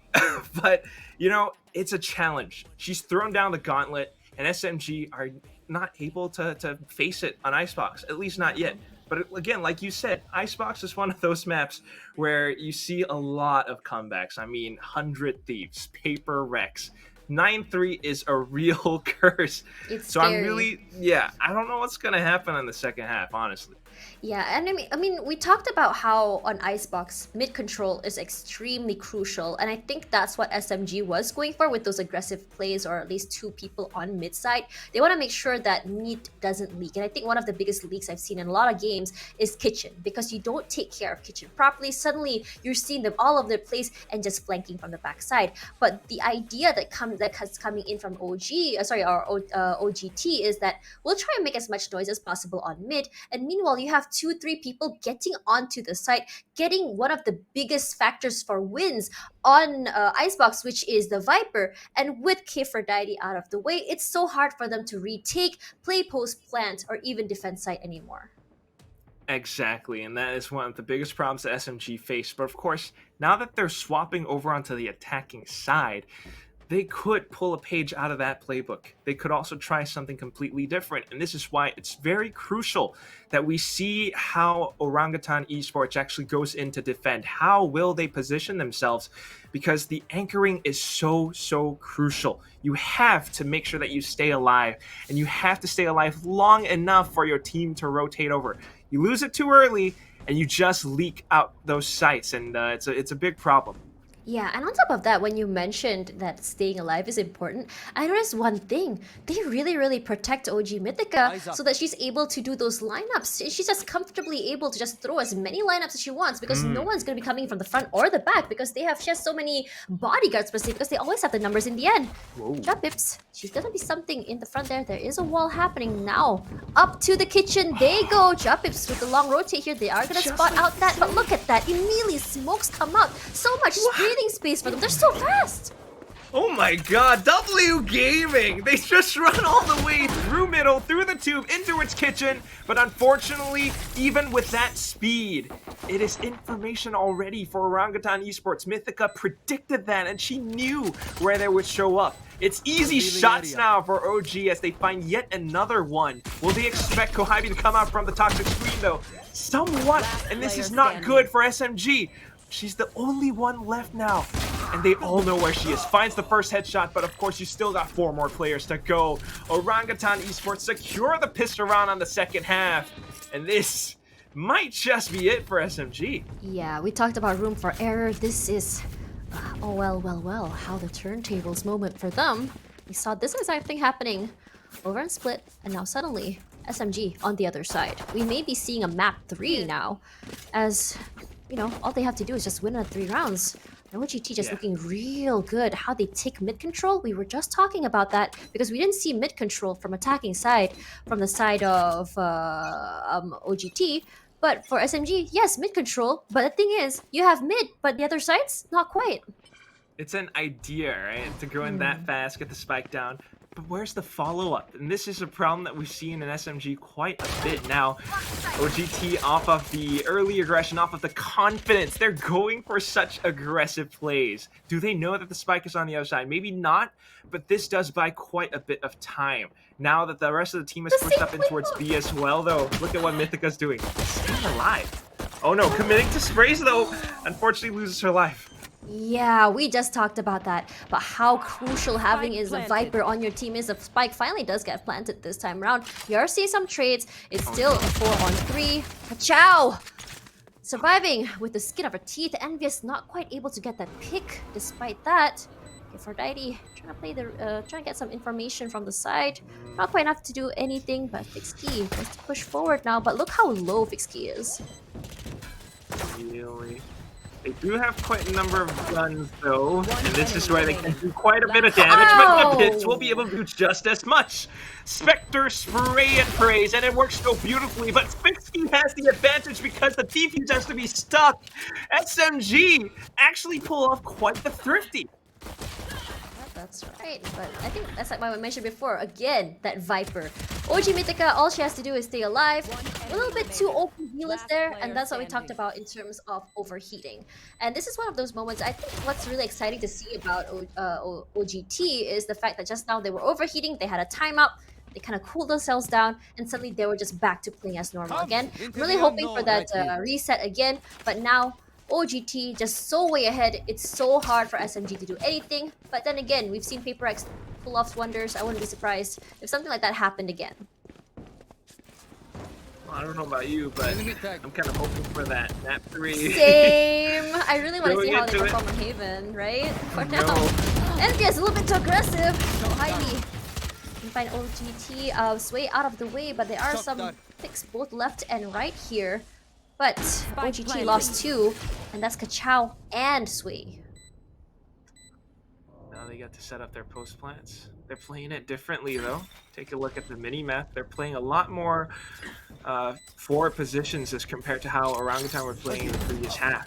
but you know, it's a challenge. She's thrown down the gauntlet, and SMG are not able to face it on Icebox, at least not yet. But again, like you said, Icebox is one of those maps where you see a lot of comebacks. I mean, 100 Thieves, Paper Rex. 9-3 is a real curse. It's so scary. I don't know what's going to happen in the second half, honestly. Yeah, and I mean, we talked about how on Icebox, mid control is extremely crucial, and I think that's what SMG was going for with those aggressive plays, or at least 2 people on mid side. They want to make sure that meat doesn't leak, and I think one of the biggest leaks I've seen in a lot of games is Kitchen, because you don't take care of Kitchen properly. Suddenly, you're seeing them all over the place and just flanking from the backside. But the idea that's coming in from OGT is that we'll try and make as much noise as possible on mid, and meanwhile you have 2-3 people getting onto the site, getting one of the biggest factors for wins on Icebox, which is the Viper. And with Keferdite out of the way, it's so hard for them to retake, play post plant, or even defend site anymore. Exactly, and that is one of the biggest problems that SMG face. But of course, now that they're swapping over onto the attacking side, they could pull a page out of that playbook. They could also try something completely different. And this is why it's very crucial that we see how Orangutan Esports actually goes in to defend. How will they position themselves? Because the anchoring is so crucial. You have to make sure that you stay alive, and you have to stay alive long enough for your team to rotate over. You lose it too early, and you just leak out those sites, and it's a big problem. Yeah, and on top of that, when you mentioned that staying alive is important, I noticed one thing. They really protect OG Mythica so that she's able to do those lineups. She's just comfortably able to just throw as many lineups as she wants, because no one's going to be coming from the front or the back, because she has so many bodyguards per se, because they always have the numbers in the end. Drop Pips. She's going to be something in the front there. There is a wall happening now. Up to the kitchen they go. Drop Pips with the long rotate here. They are going to spot out that, but look at that. Immediately smokes come out. So much breathing space for them. They're so fast. Oh my god, W Gaming! They just run all the way through middle, through the tube, into its kitchen, but unfortunately, even with that speed, it is information already for Orangutan Esports. Mythica predicted that, and she knew where they would show up. It's easy shots now for OG as they find yet another one. Will they expect Kohabi to come out from the toxic screen though? Somewhat, and this is not good for SMG. She's the only one left now, and they all know where she is. Finds the first headshot, but of course you still got 4 more players to go. Orangutan Esports secure the pistol round on the second half, and this might just be it for SMG. Yeah, we talked about room for error. This is, oh well, how the turntables moment for them. We saw this exact thing happening over in Split, and now suddenly SMG on the other side. We may be seeing a map 3 now, as you know, all they have to do is just win at 3 rounds. OGT just looking real good. How they take mid control, we were just talking about that, because we didn't see mid control from attacking side, from the side of OGT. But for SMG, yes, mid control. But the thing is, you have mid, but the other side's not quite. It's an idea, right? To go in that fast, get the spike down. But where's the follow-up? And this is a problem that we've seen in SMG quite a bit now. OGT off of the early aggression, off of the confidence. They're going for such aggressive plays. Do they know that the spike is on the other side? Maybe not, but this does buy quite a bit of time. Now that the rest of the team is pushed up in towards B as well, though, look at what Mythica's doing. Staying alive. Oh no, committing to sprays, though. Unfortunately loses her life. Yeah, we just talked about that. But how crucial having is a Viper on your team is. A spike finally does get planted this time around. You are seeing some trades. It's still a 4-on-3. Chow! Surviving with the skin of her teeth. Envious not quite able to get that pick. Despite that, Aphrodite trying to play trying to get some information from the side. Not quite enough to do anything, but Fixkey wants to push forward now. But look how low Fixkey is. Really? They do have quite a number of guns, though, and this is where they can do quite a bit of damage, but the Pits will be able to do just as much. Spectre spray and praise, and it works so beautifully, but Fixkey has the advantage because the defuse has to be stuck. SMG actually pull off quite the thrifty. That's right, but I think that's like what I mentioned before. Again, that Viper. OG Mythica, all she has to do is stay alive. A little bit too open healers there, and that's what we talked about in terms of overheating. And this is one of those moments, I think what's really exciting to see about OGT is the fact that just now they were overheating, they had a timeout, they kind of cooled themselves down, and suddenly they were just back to playing as normal again. I'm really hoping for that reset again, but now OGT just so way ahead. It's so hard for SMG to do anything. But then again, we've seen Paper X pull off wonders. I wouldn't be surprised if something like that happened again. Well, I don't know about you, but I'm kind of hoping for that map 3. Same. I really want to see how they Going perform on Haven, right? For now, NPS a little bit too aggressive. So Heidi can find OGT Sway out of the way, but there are some picks both left and right here. But OGT lost 2, and that's Kachao and Sway. Now they got to set up their post plants. They're playing it differently, though. Take a look at the mini-map. They're playing a lot more forward positions as compared to how Orangutan were playing in the previous half.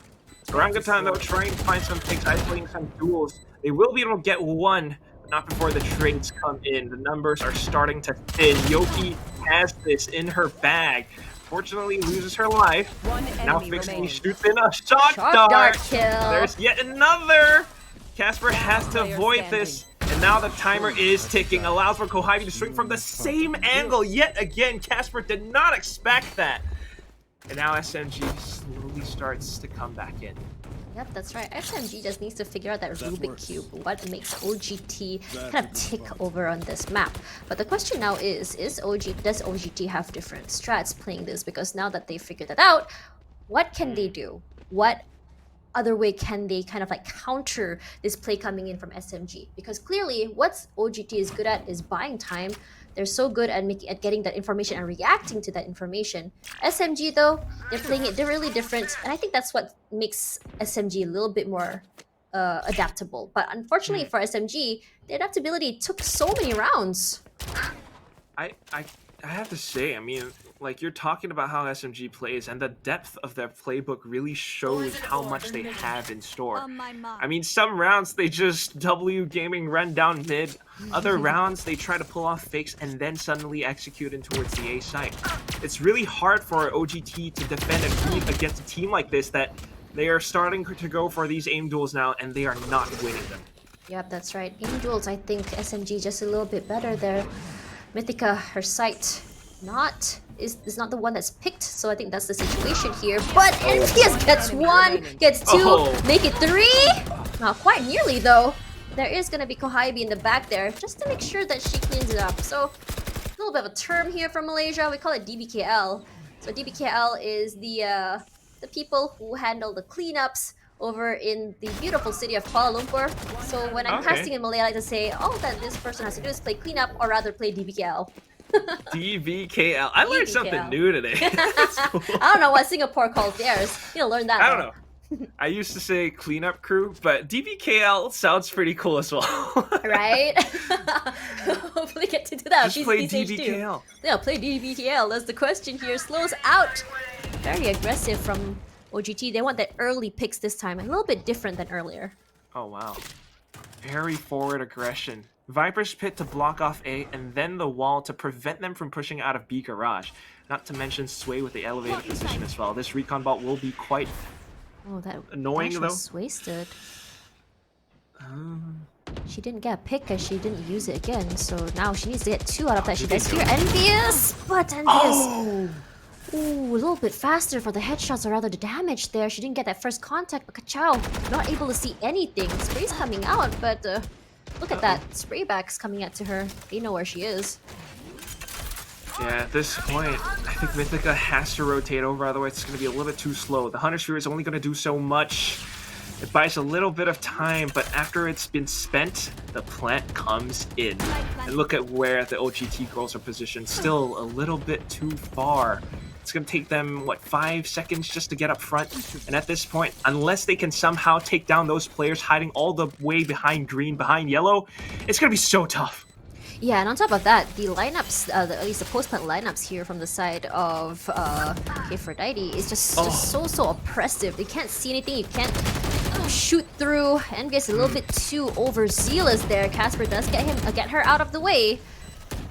Orangutan, though, trying to find some picks, isolating some duels. They will be able to get one, but not before the trades come in. The numbers are starting to thin. Yoki has this in her bag. Fortunately, loses her life. Now Fixkey shoots in a shot dart. Kill. There's yet another. Casper has to avoid this, and now the timer is ticking. Allows for Kohabi to swing from the same angle yet again. Casper did not expect that, and now SMG slowly starts to come back in. Yep, that's right. SMG just needs to figure out that Rubik Cube, what makes OGT kind of tick over on this map. But the question now is does OGT have different strats playing this? Because now that they figured that out, what can they do? What other way can they kind of like counter this play coming in from SMG? Because clearly what OGT is good at is buying time. They're so good at getting that information and reacting to that information. SMG though, they're playing it really different, and I think that's what makes SMG a little bit more adaptable. But unfortunately for SMG, the adaptability took so many rounds. I have to say, I mean, like, you're talking about how SMG plays, and the depth of their playbook really shows how much they have in store. I mean, some rounds they just W gaming run down mid. Other rounds they try to pull off fakes and then suddenly execute in towards the A site. It's really hard for OGT to defend and beat against a team like this that they are starting to go for these aim duels now, and they are not winning them. Yep, that's right. Aim duels, I think SMG just a little bit better there. Mythica, her sight is not the one that's picked, so I think that's the situation here. But NPS gets 1, gets 2, make it 3. Not quite nearly though. There is gonna be Kohabi in the back there, just to make sure that she cleans it up. So a little bit of a term here from Malaysia. We call it DBKL. So DBKL is the people who handle the cleanups over in the beautiful city of Kuala Lumpur. So when I'm casting in Malay, I like to say, all that this person has to do is play cleanup, or rather play DBKL. DBKL. I learned something new today. That's cool. I don't know what Singapore calls theirs. You'll learn that. I don't know. I used to say cleanup crew, but DBKL sounds pretty cool as well. Right? Hopefully get to do that. Just play DBKL. Yeah, play DBKL. That's the question here. Slows out. Very aggressive from OGT. They want that early picks this time. A little bit different than earlier. Oh, wow. Very forward aggression. Viper's Pit to block off A, and then the wall to prevent them from pushing out of B garage. Not to mention Sway with the elevated position as well. This recon bot will be quite annoying though. Was wasted. She didn't get a pick because she didn't use it again, so now she needs to get 2 out of that. She does here. Envious! But Envious! Ooh, a little bit faster for the headshots, or rather the damage there. She didn't get that first contact, but Kachao not able to see anything. Spray's coming out, but look at that. Spray back's coming out to her. They know where she is. Yeah, at this point, I think Mythica has to rotate over, otherwise it's going to be a little bit too slow. The Hunter Sphere is only going to do so much. It buys a little bit of time, but after it's been spent, the plant comes in. And look at where the OGT girls are positioned. Still a little bit too far. It's going to take them, what, 5 seconds just to get up front? And at this point, unless they can somehow take down those players hiding all the way behind green, behind yellow, it's going to be so tough. Yeah, and on top of that, the lineups, at least the post-plant lineups here from the side of Aphrodite is just so oppressive. They can't see anything, you can't shoot through. Envious a little bit too overzealous there. Casper does get her out of the way.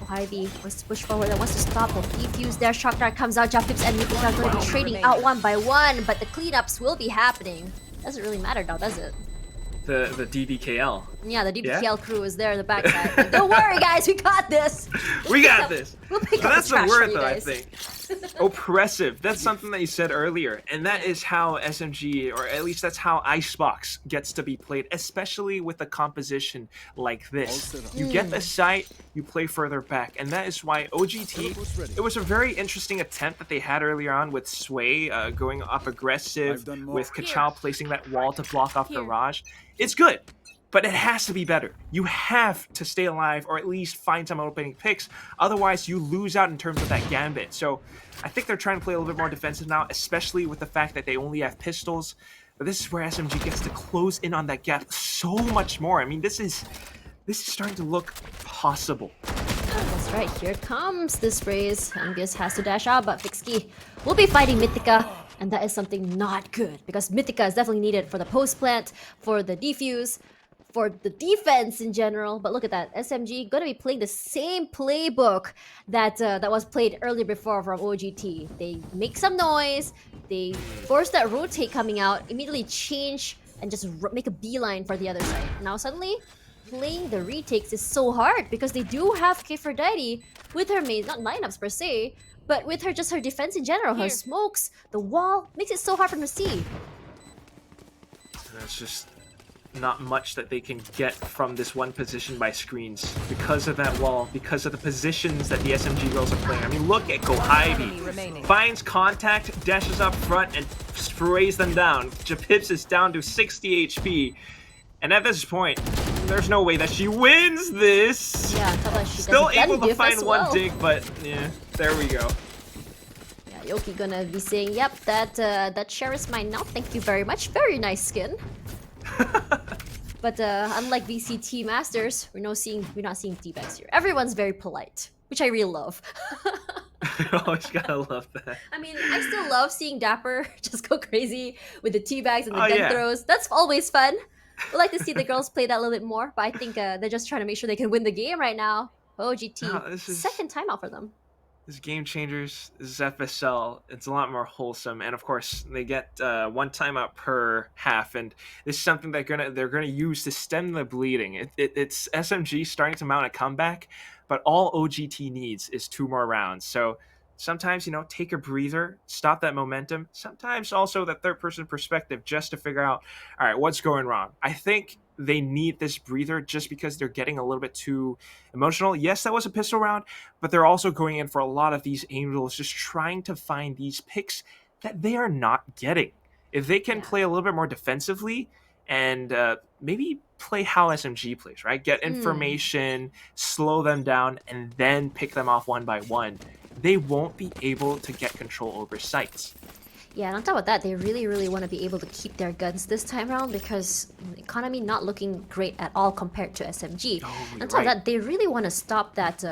Ivy wants to push forward and wants to stop the defuse there. Shock Dart comes out, Jump Tips and Mythica are going to be trading out one by one, but the cleanups will be happening. Doesn't really matter now, does it? The DBKL. Yeah, the DBKL crew is there in the backside. Like, don't worry, guys, we got this. We got this. We'll pick up That's the the trash word, for you though, I guys. think. Oppressive. That's something that you said earlier, and that is how SMG, or at least that's how Icebox gets to be played, especially with a composition like this. You get the site, you play further back, and that is why OGT, it was a very interesting attempt that they had earlier on with Sway going up aggressive, with Kachao placing that wall to block off the Raj. It's good, but it has to be better. You have to stay alive or at least find some opening picks. Otherwise, you lose out in terms of that gambit. So I think they're trying to play a little bit more defensive now, especially with the fact that they only have pistols. But this is where SMG gets to close in on that gap so much more. I mean, this is starting to look possible. That's right, here comes this raise. Angus has to dash out, but Fixkey will be fighting Mythica. And that is something not good, because Mythica is definitely needed for the post plant, for the defuse, for the defense in general. But look at that, SMG gonna be playing the same playbook that that was played earlier before from OGT. They make some noise, they force that rotate coming out, immediately change and just make a beeline for the other side. Now suddenly, playing the retakes is so hard because they do have Aphrodite with her main, not lineups per se, but with her, just her defense in general, her smokes, the wall, makes it so hard for them to see. There's just not much that they can get from this one position by screens because of that wall, because of the positions that the SMG girls are playing. I mean, look at Gohaibi. Finds contact, dashes up front, and sprays them down. Japips is down to 60 HP. And at this point, there's no way that she wins this. Yeah, but she still able to diff find as one well. dig, but yeah, there we go. Yeah, Yoki gonna be saying, "Yep, that share is mine now. Thank you very much. Very nice skin." But unlike VCT Masters, we're not seeing teabags here. Everyone's very polite, which I really love. Always gotta love that. I mean, I still love seeing Dapper just go crazy with the teabags and the dead yeah. throws. That's always fun. We'd like to see the girls play that a little bit more, but I think they're just trying to make sure they can win the game right now. OGT, second timeout for them. This Game Changers, this is FSL. It's a lot more wholesome, and of course, they get one timeout per half, and this is something they're gonna use to stem the bleeding. It's SMG starting to mount a comeback, but all OGT needs is 2 more rounds. So sometimes, you know, take a breather, stop that momentum. Sometimes also that third-person perspective just to figure out, all right, what's going wrong? I think they need this breather just because they're getting a little bit too emotional. Yes, that was a pistol round, but they're also going in for a lot of these angels, just trying to find these picks that they are not getting. If they can play a little bit more defensively and maybe play how SMG plays, right? Get information, slow them down, and then pick them off one by one, they won't be able to get control over sites. Yeah, and on top of that, they really want to be able to keep their guns this time around because the economy not looking great at all compared to SMG. On top of that, they really want to stop that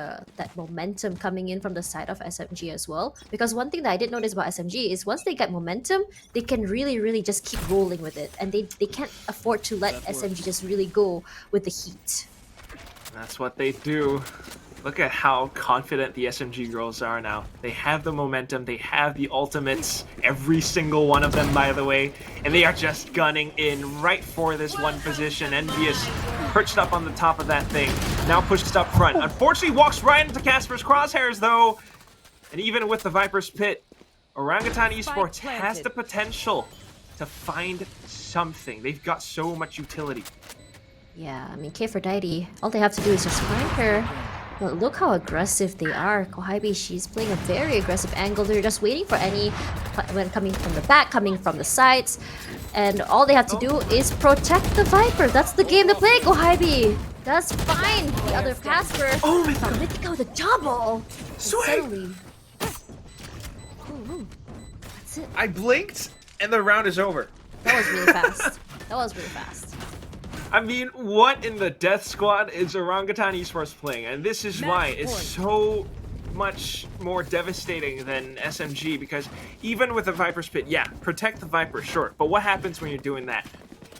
momentum coming in from the side of SMG as well. Because one thing that I did notice about SMG is once they get momentum, they can really just keep rolling with it. And they can't afford to let SMG just really go with the heat. That's what they do. Look at how confident the SMG girls are now. They have the momentum, they have the ultimates, every single one of them, by the way, and they are just gunning in right for this one position. Envious perched up on the top of that thing, now pushes up front. Unfortunately, walks right into Casper's crosshairs, though. And even with the Viper's Pit, Orangutan Esports has the potential to find something. They've got so much utility. Yeah, I mean, Aphrodite, all they have to do is just find her. But look how aggressive they are. Gohaibi, she's playing a very aggressive angle. They're just waiting for any when coming from the back, coming from the sides. And all they have to do is protect the Viper. That's the game to play, Gohaibi. That's fine. The other Casper. Oh, Mythica with a double. Sweet. Suddenly. Ooh, that's it. I blinked, and the round is over. That was really fast. That was really fast. I mean, what in the death squad is Orangutan Esports playing? And this is why it's so much more devastating than SMG, because even with the Viper's Pit, yeah, protect the Viper, sure, but what happens when you're doing that?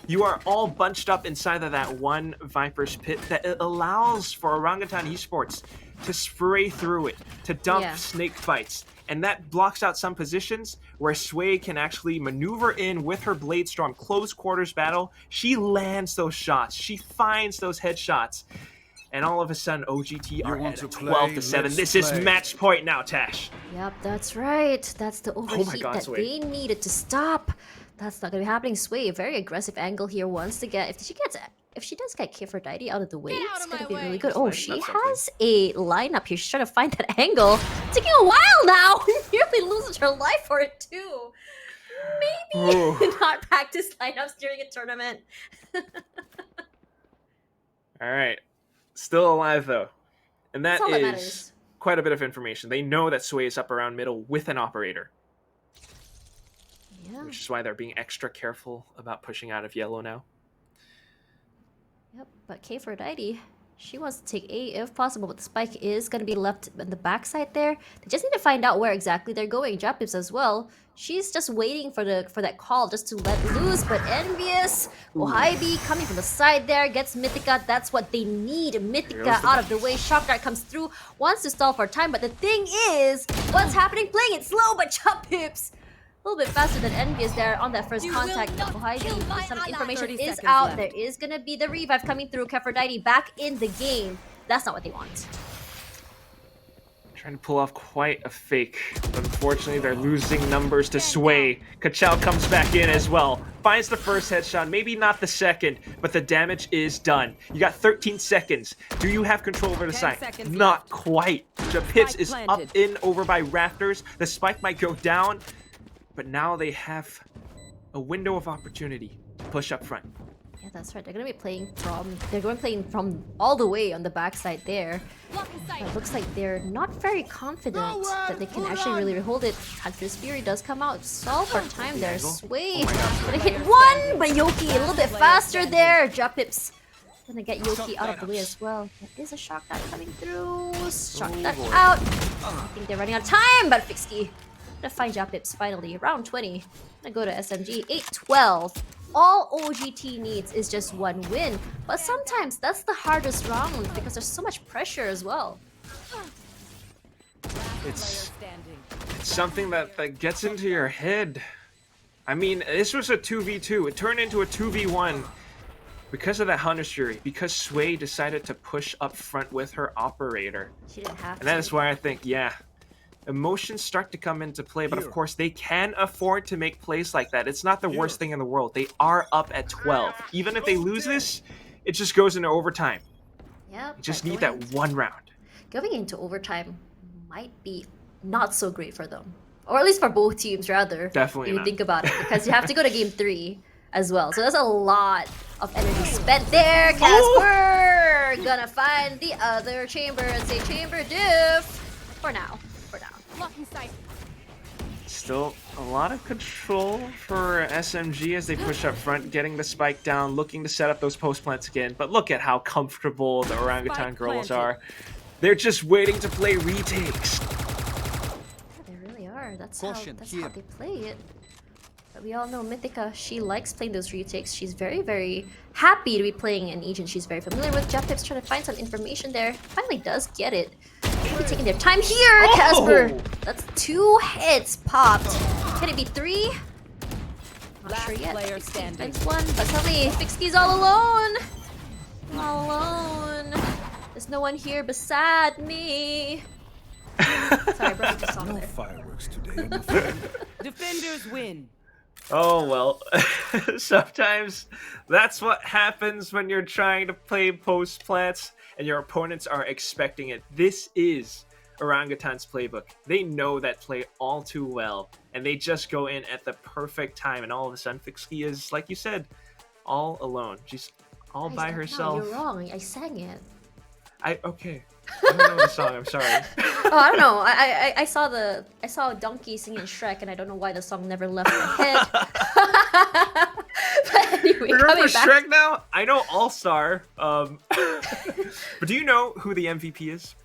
You are all bunched up inside of that one Viper's Pit that it allows for Orangutan Esports to spray through it, to dump snake fights. And that blocks out some positions where Sway can actually maneuver in with her Blade Storm, close quarters battle. She lands those shots. She finds those headshots. And all of a sudden, OGT are at 12-7. This is match point now, Tash. Yep, that's right. That's the overheat that Sway. they needed to stop. That's not gonna be happening. Sway, a very aggressive angle here, wants to get if she does get Kifrodite out of the way, it's gonna be really good. Oh, she has a lineup here. She's trying to find that angle. It's taking a while now. Nearly loses her life for it too. Maybe not practice lineups during a tournament. All right. Still alive, though. And that all that is matters. quite a bit of information. They know that Sway is up around middle with an operator. Yeah. Which is why they're being extra careful about pushing out of yellow now. Yep, but Kfrodite, she wants to take A if possible, but the spike is going to be left on the backside there. They just need to find out where exactly they're going. Japips as well. She's just waiting for that call just to let loose, but Envious, Ohaibi coming from the side there, gets Mythica. That's what they need. Mythica out of the way. Shock Dart comes through, wants to stall for time, but the thing is, what's happening? Playing it slow, but Japips a little bit faster than Envious there on that first contact. Ohaibi, some information is out. There is gonna be the revive coming through. Kefrodite back in the game. That's not what they want. Trying to pull off quite a fake. Unfortunately, they're losing numbers to Sway. Kachal comes back in as well. Finds the first headshot, maybe not the second, but the damage is done. You got 13 seconds. Do you have control over the site? Not quite. Japips is up in over by Rafters. The spike might go down, but now they have a window of opportunity to push up front. Yeah, that's right. They're going to be playing from all the way on the backside there. It looks like they're not very confident that they can actually really hold it. Hunter's Fury does come out. Solve for time there. Sway gonna hit one, but Yoki a little bit faster there. Japips gonna get Yoki out of the way as well. There is a shock dart coming through. Shock dart out. I think they're running out of time, but Fixky gonna find Japips finally. Round 20. Gonna go to SMG. 8-12. All OGT needs is just one win, but sometimes that's the hardest round because there's so much pressure as well. It's something that gets into your head. I mean, this was a 2v2. It turned into a 2v1 because of that Hunter's Fury, because Sway decided to push up front with her operator. She didn't have to. And that is why I think, yeah, emotions start to come into play, but of course they can afford to make plays like that. It's not the worst thing in the world. They are up at 12. Even if they lose this, it just goes into overtime. Yeah, You just need that one round. going into overtime might be not so great for them, or at least for both teams, rather. Definitely If you not. think about it, because you have to go to game 3 as well. So that's a lot of energy spent there. Casper gonna find the other chamber and say chamber diff for now. Still a lot of control for SMG as they push up front, getting the spike down, looking to set up those post plants again. But look at how comfortable the Orangutan girls are. They're just waiting to play retakes. Yeah, they really are. That's how they play it. But we all know Mythica, she likes playing those retakes. She's very, very happy to be playing an agent she's very familiar with. Japips trying to find some information there. Finally does get it. They'll be taking their time here, Casper. That's 2 hits popped. Can it be 3? Not sure yet. Fixky finds 1, but suddenly Fixky's all alone. All alone. There's no one here beside me. Sorry, bro. Just on No there. fireworks today, my friend. Defenders win. Oh, well, sometimes that's what happens when you're trying to play post plants and your opponents are expecting it. This is Orangutan's playbook. They know that play all too well, and they just go in at the perfect time, and all of a sudden Fixie is, like you said, all alone. She's all by herself. No, you're wrong. I sang it. Okay. I don't know the song. I'm sorry. Oh, I don't know. I saw a donkey singing Shrek, and I don't know why the song never left my head. But anyway, Remember coming back. Shrek now? I know All Star. But do you know who the MVP is?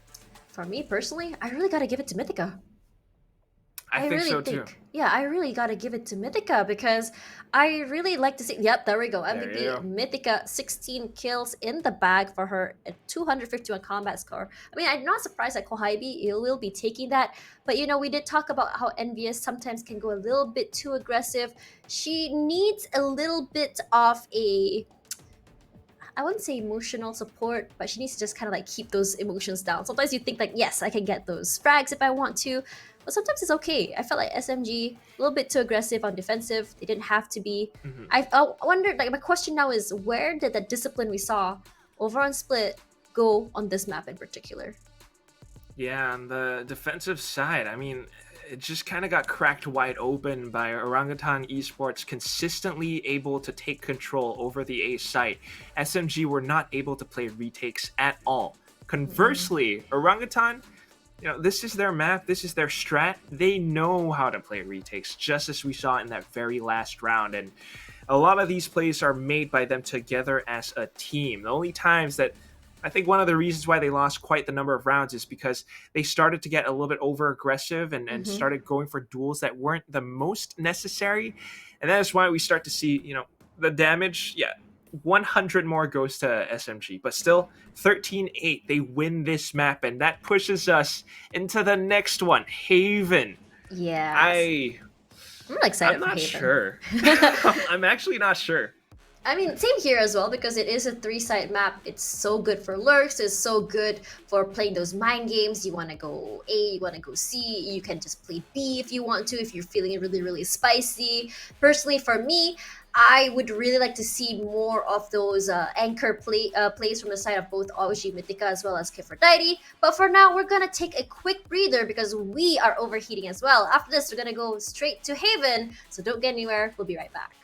For me personally, I really gotta give it to Mythica. I think really so too. Yeah, I really gotta give it to Mythica because I really like to see. Yep, there we go. There you MVP go. Mythica, 16 kills in the bag for her, a 251 combat score. I mean, I'm not surprised that Kohaibi will be taking that. But you know, we did talk about how Envious sometimes can go a little bit too aggressive. She needs a little bit of a, I wouldn't say emotional support, but she needs to just kind of like keep those emotions down. Sometimes you think like, yes, I can get those frags if I want to, but sometimes it's okay. I felt like SMG a little bit too aggressive on defensive. They didn't have to be. I wondered, like, my question now is, where did the discipline we saw over on Split go on this map in particular? Yeah, on the defensive side, I mean, it just kind of got cracked wide open by Orangutan Esports consistently able to take control over the A site. SMG were not able to play retakes at all. Conversely, Orangutan, you know, this is their map, this is their strat. They know how to play retakes, just as we saw in that very last round. And a lot of these plays are made by them together as a team. The only times that I think one of the reasons why they lost quite the number of rounds is because they started to get a little bit over aggressive and started going for duels that weren't the most necessary. And that is why we start to see, you know, the damage. Yeah, 100 more goes to SMG, but still 13-8. They win this map, and that pushes us into the next one, Haven. Yeah. I'm really excited not for Haven. sure. I'm actually not sure. I mean, same here as well, because it is a 3-side map. It's so good for lurks. It's so good for playing those mind games. You want to go A, you want to go C. You can just play B if you want to, if you're feeling really, really spicy. Personally, for me, I would really like to see more of those anchor plays from the side of both OG Mythica as well as Kifrodite. But for now, we're going to take a quick breather because we are overheating as well. After this, we're going to go straight to Haven. So don't get anywhere. We'll be right back.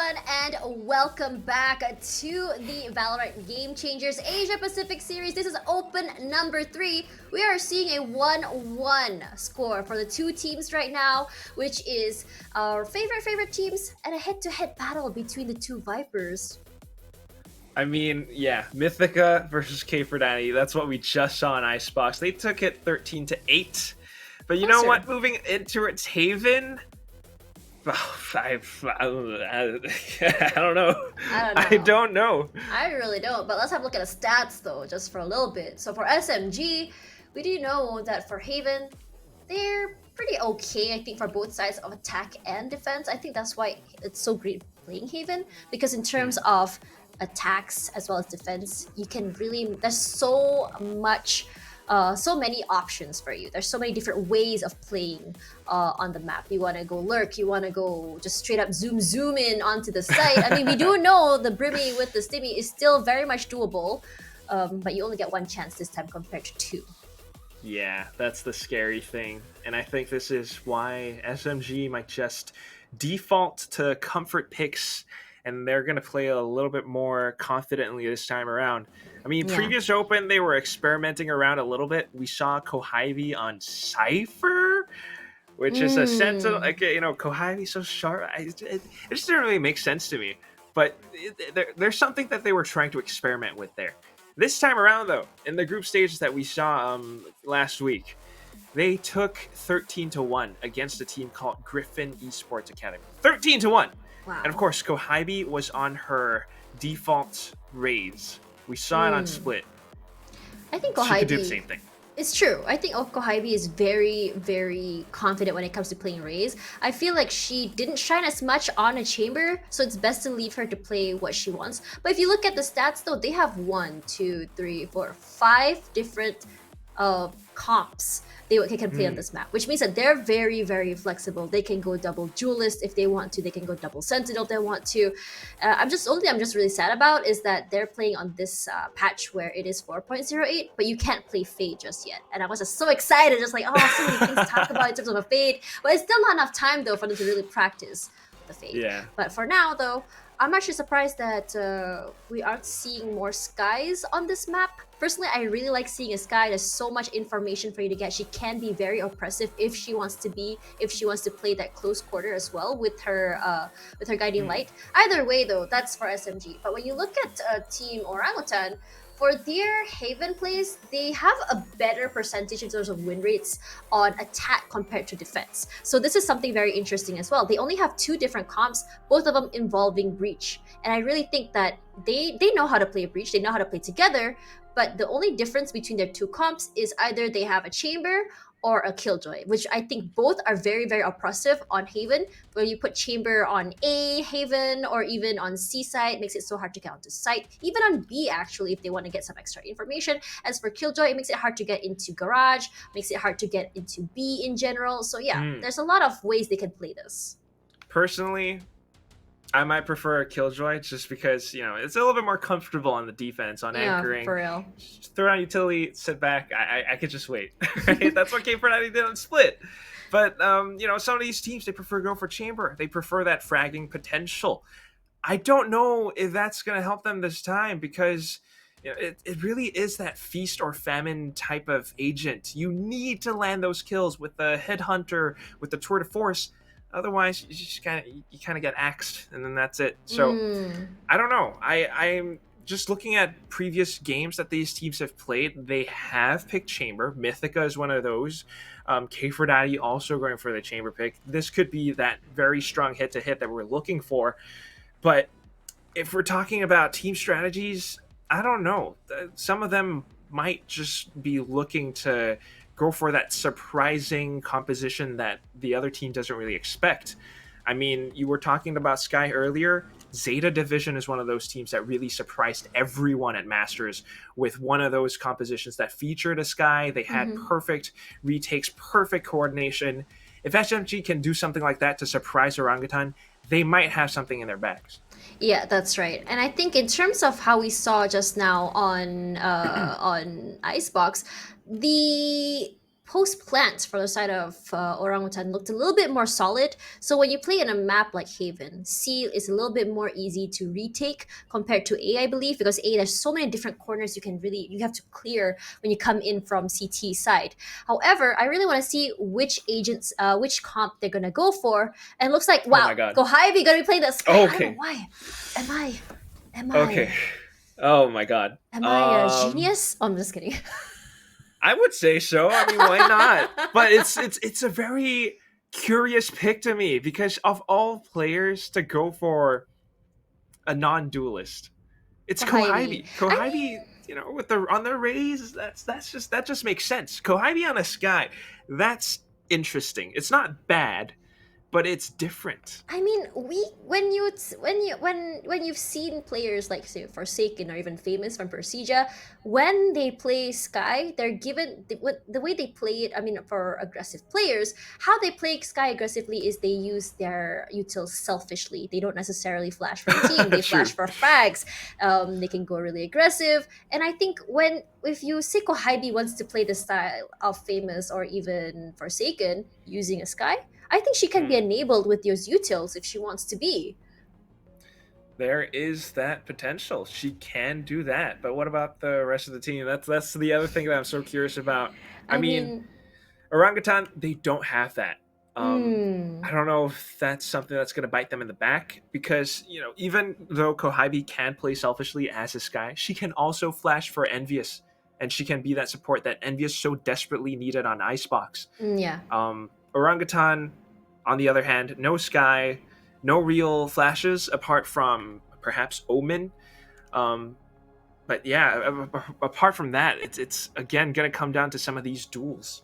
everyone, and welcome back to the Valorant Game Changers Asia Pacific Series. This is open number 3. We are seeing a 1-1 score for the two teams right now, which is our favorite teams, and a head-to-head battle between the two Vipers. I mean, yeah, Mythica versus K4Daddy. That's what we just saw in Icebox. They took it 13-8. But you know what? Moving into its Haven, I don't know. I don't know. I really don't. But let's have a look at the stats though, just for a little bit. So for SMG, we do know that for Haven, they're pretty okay, I think, for both sides of attack and defense. I think that's why it's so great playing Haven, because in terms of attacks as well as defense, you can really, there's so many options for you. There's so many different ways of playing on the map. You want to go lurk, you want to go just straight up zoom in onto the site. I mean, we do know the Brimmy with the Stimmy is still very much doable, but you only get one chance this time compared to 2. Yeah, that's the scary thing. And I think this is why SMG might just default to comfort picks, and they're going to play a little bit more confidently this time around. I mean, previous Open, they were experimenting around a little bit. We saw Kohibi on Cypher, which is a sentinel. Like, you know, Kohibi so sharp. It just didn't really make sense to me. But there's something that they were trying to experiment with there. This time around, though, in the group stages that we saw last week, they took 13-1 against a team called Griffin Esports Academy. 13-1! Wow. And of course, Kohibi was on her default Raze. We saw it on Split. I think Kohibi, she could do the same thing. It's true. I think Kohibi is very, very confident when it comes to playing Raze. I feel like she didn't shine as much on a chamber, so it's best to leave her to play what she wants. But if you look at the stats, though, they have 5 different comps they can play on this map, which means that they're very, very flexible. They can go double duelist if they want to. They can go double sentinel if they want to. I'm just really sad about is that they're playing on this patch where it is 4.08, but you can't play Fade just yet. And I was just so excited, just like, oh, so many things to talk about in terms of a Fade. But it's still not enough time though for them to really practice the Fade. Yeah. But for now though, I'm actually surprised that we aren't seeing more Skies on this map. Personally, I really like seeing a Sky. There's so much information for you to get. She can be very oppressive if she wants to play that close quarter as well with her guiding light. Either way though, that's for SMG. But when you look at Team Orangutan, for their Haven plays, they have a better percentage in terms of win rates on attack compared to defense. So this is something very interesting as well. They only have 2 different comps, both of them involving Breach. And I really think that they know how to play a Breach, they know how to play together, but the only difference between their 2 comps is either they have a Chamber or a Killjoy, which I think both are very, very oppressive on Haven. When you put Chamber on A Haven or even on C side, it makes it so hard to get onto site. Even on B, actually, if they want to get some extra information. As for Killjoy, it makes it hard to get into Garage, makes it hard to get into B in general. So yeah, there's a lot of ways they can play this. Personally, I might prefer a Killjoy just because, you know, it's a little bit more comfortable on the defense, on anchoring. For real. Just throw out utility, sit back. I could just wait. Right? That's what K4Daddy did on Split. But, you know, some of these teams, they prefer going for Chamber. They prefer that fragging potential. I don't know if that's going to help them this time because, you know, it really is that feast or famine type of agent. You need to land those kills with the Headhunter, with the Tour de Force. Otherwise, you just kind of get axed, and then that's it. So I don't know. I'm just looking at previous games that these teams have played. They have picked Chamber. Mythica is one of those. K4Daddy also going for the Chamber pick. This could be that very strong hit-to-hit that we're looking for. But if we're talking about team strategies, I don't know. Some of them might just be looking to go for that surprising composition that the other team doesn't really expect. I mean, you were talking about Sky earlier. Zeta Division is one of those teams that really surprised everyone at Masters with one of those compositions that featured a Sky. They had perfect retakes, perfect coordination. If SMG can do something like that to surprise Orangutan, they might have something in their bags. Yeah, that's right. And I think in terms of how we saw just now on Icebox, the post plants for the side of Orangutan looked a little bit more solid. So when you play in a map like Haven, C is a little bit more easy to retake compared to A, I believe, because A, there's so many different corners you have to clear when you come in from CT side. However, I really want to see which agents, which comp they're gonna go for, and it looks like wow, my God. Kohibi gonna be playing the Sky. I don't Okay. know why. Am Okay. Oh my God. Am I a genius? Oh, I'm just kidding. I would say so. I mean, why not? But it's a very curious pick to me because of all players to go for a non-duelist, it's Kohibi. Kohibi, you know, with the on the rays, that just makes sense. Kohibi on a Sky, that's interesting. It's not bad, but it's different. I mean, when you've seen players like say Forsaken or even Famous from Persija, when they play Sky, they're given the way they play it. I mean, for aggressive players, how they play Sky aggressively is they use their utils selfishly. They don't necessarily flash for the team. They flash for frags. They can go really aggressive, and I think if you say Kohibi wants to play the style of Famous or even Forsaken using a Sky, I think she can be enabled with those utils if she wants to be. There is that potential. She can do that. But what about the rest of the team? That's the other thing that I'm so curious about. I mean, Orangutan, they don't have that. I don't know if that's something that's going to bite them in the back because, you know, even though Kohibi can play selfishly as a Sky, she can also flash for Envious, and she can be that support that Envious so desperately needed on Icebox. Yeah. Orangutan, on the other hand, no Sky, no real flashes apart from perhaps Omen. But yeah, apart from that, it's again going to come down to some of these duels.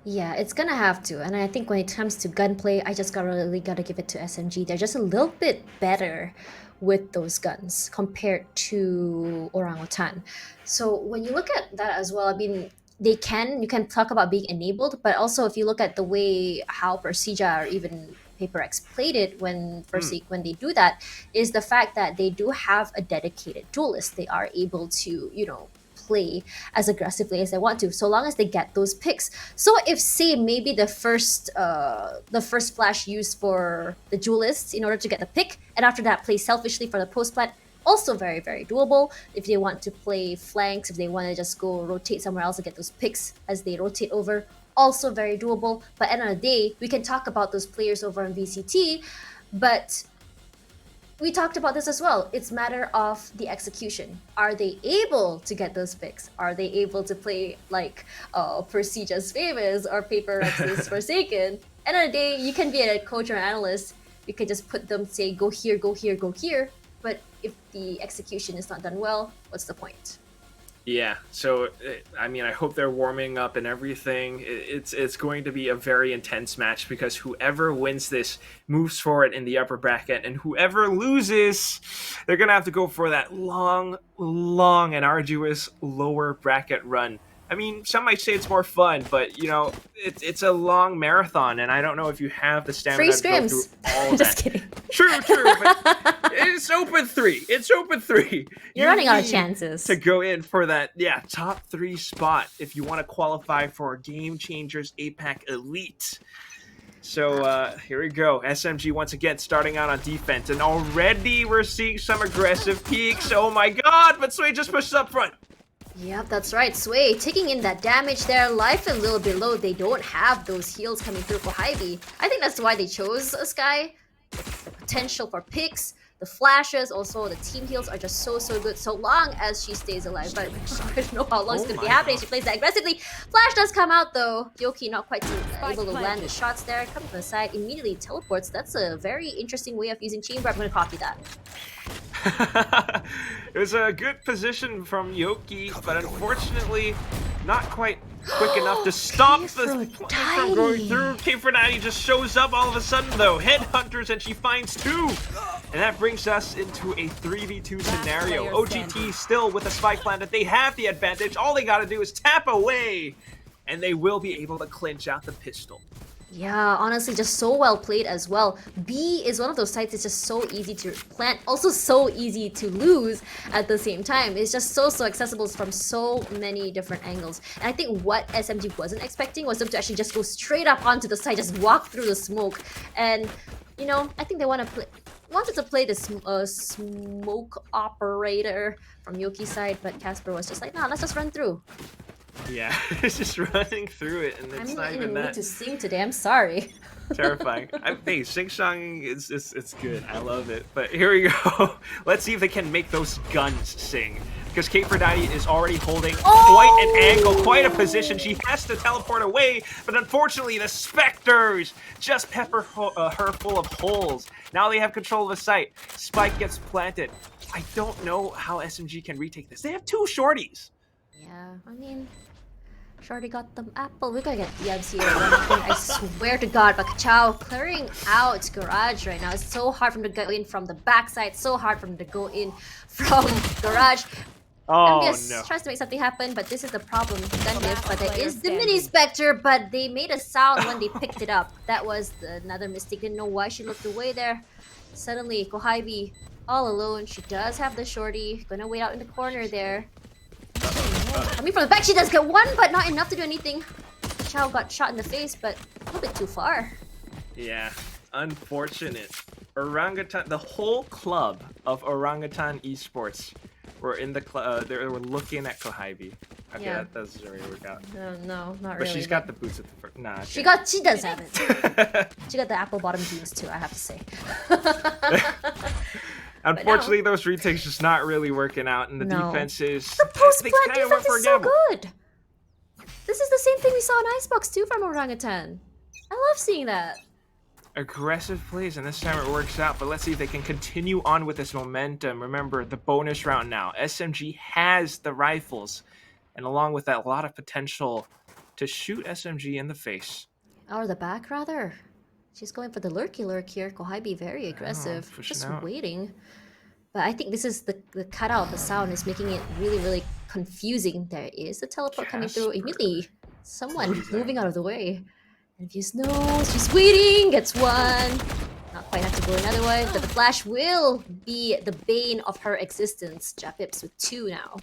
Yeah, it's gonna have to. And I think when it comes to gunplay, I just really gotta give it to SMG. They're just a little bit better with those guns compared to Orangutan. So when you look at that as well, I mean, you can talk about being enabled, but also if you look at the way how Persija or even PaperX played it when when they do that, is the fact that they do have a dedicated duelist. They are able to, you know, play as aggressively as they want to, so long as they get those picks. So if say maybe the first flash used for the duelists in order to get the pick, and after that play selfishly for the post plant, also very, very doable. If they want to play flanks, if they want to just go rotate somewhere else and get those picks as they rotate over, also very doable. But at the end of the day, we can talk about those players over in VCT, but we talked about this as well. It's a matter of the execution. Are they able to get those picks? Are they able to play like Persija's Famous or PaperX's Forsaken? At the end of the day, you can be a coach or an analyst. You can just put them, say, go here, go here, go here. But if the execution is not done well, what's the point? Yeah, so I mean, I hope they're warming up and everything. It's going to be a very intense match because whoever wins this moves forward in the upper bracket, and whoever loses, they're gonna have to go for that long and arduous lower bracket run. I mean, some might say it's more fun, but you know, it's a long marathon, and I don't know if you have the stamina to go through all of that. Just kidding. True, but it's open 3. It's open 3. You're running out of chances to go in for that, top 3 spot if you want to qualify for Game Changers APAC Elite. So here we go. SMG once again starting out on defense, and already we're seeing some aggressive peaks. Oh my god, but Sway just pushes up front. Yep, that's right. Sway taking in that damage there. Life a little bit low. They don't have those heals coming through for Hybe. I think that's why they chose a Sky. The potential for picks, the flashes, also the team heals are just so good so long as she stays alive. But I don't know how long it's going to be happening. She plays that aggressively. Flash does come out though. Yoki not quite able to land the shots there. Coming from the side, immediately teleports. That's a very interesting way of using chamber. I'm going to copy that. It was a good position from Yoki, but unfortunately not quite quick enough to stop the from going through. K490 just shows up all of a sudden though. Headhunters, and she finds 2. And that brings us into a 3v2 scenario. OGT still with a spike planted. They have the advantage. All they gotta do is tap away, and they will be able to clinch out the pistol. Yeah, honestly, just so well played as well. B is one of those sites that's just so easy to plant, also so easy to lose at the same time. It's just so accessible from so many different angles. And I think what SMG wasn't expecting was them to actually just go straight up onto the site, just walk through the smoke. And, you know, I think they wanted to play the smoke operator from Yoki's side, but Casper was just like, nah, let's just run through. Yeah, it's just running through it, and it's I'm not not in the even mood that to sing today, I'm sorry. terrifying. Hey, sing-songing is it's good. I love it. But here we go. Let's see if they can make those guns sing. Because Kate Verdati is already holding quite an angle, quite a position. She has to teleport away, but unfortunately the Spectres just pepper her full of holes. Now they have control of the site. Spike gets planted. I don't know how SMG can retake this. They have two shorties. Yeah, I mean, Shorty got them apple. We're gonna get DMs here. I swear to God, but Kachao clearing out Garage right now. It's so hard for him to go in from the backside. So hard for him to go in from Garage. Oh Envious no. tries to make something happen, but this is the problem with Envious. But there player is the mini standing. Spectre, but they made a sound when they picked it up. That was another mistake. Didn't know why she looked away there. Suddenly, Kohaibi all alone. She does have the Shorty. Gonna wait out in the corner there. Coming from the back, she does get one, but not enough to do anything. Chao got shot in the face, but a little bit too far. Yeah, unfortunate. Orangutan, the whole club of Orangutan Esports were in the they were looking at Kohaibi. Okay, Yeah. that doesn't really work out. No, not But really. she's got the boots at the first. Nah. She does have it. She got the apple bottom jeans too, I have to say. Unfortunately, those retakes just not really working out, and the No. defense is. The post they plant kinda went defense for a is so gamble. good. This is the same thing we saw in Icebox too from Orangutan. I love seeing that. Aggressive plays, and this time it works out. But let's see if they can continue on with this momentum. Remember, the bonus round now. SMG has the rifles, and along with that, a lot of potential to shoot SMG in the face. Or the back, rather. She's going for the lurky lurk here. Kohaibi very aggressive. pushing Just out. waiting. But I think this is the cutout of the sound is making it really confusing. There is a teleport coming through. Casper. Immediately, someone Freezing. moving out of the way. And Fuse knows she's waiting. Gets one. Not quite have to go another one. But the flash will be the bane of her existence. Japips with two now.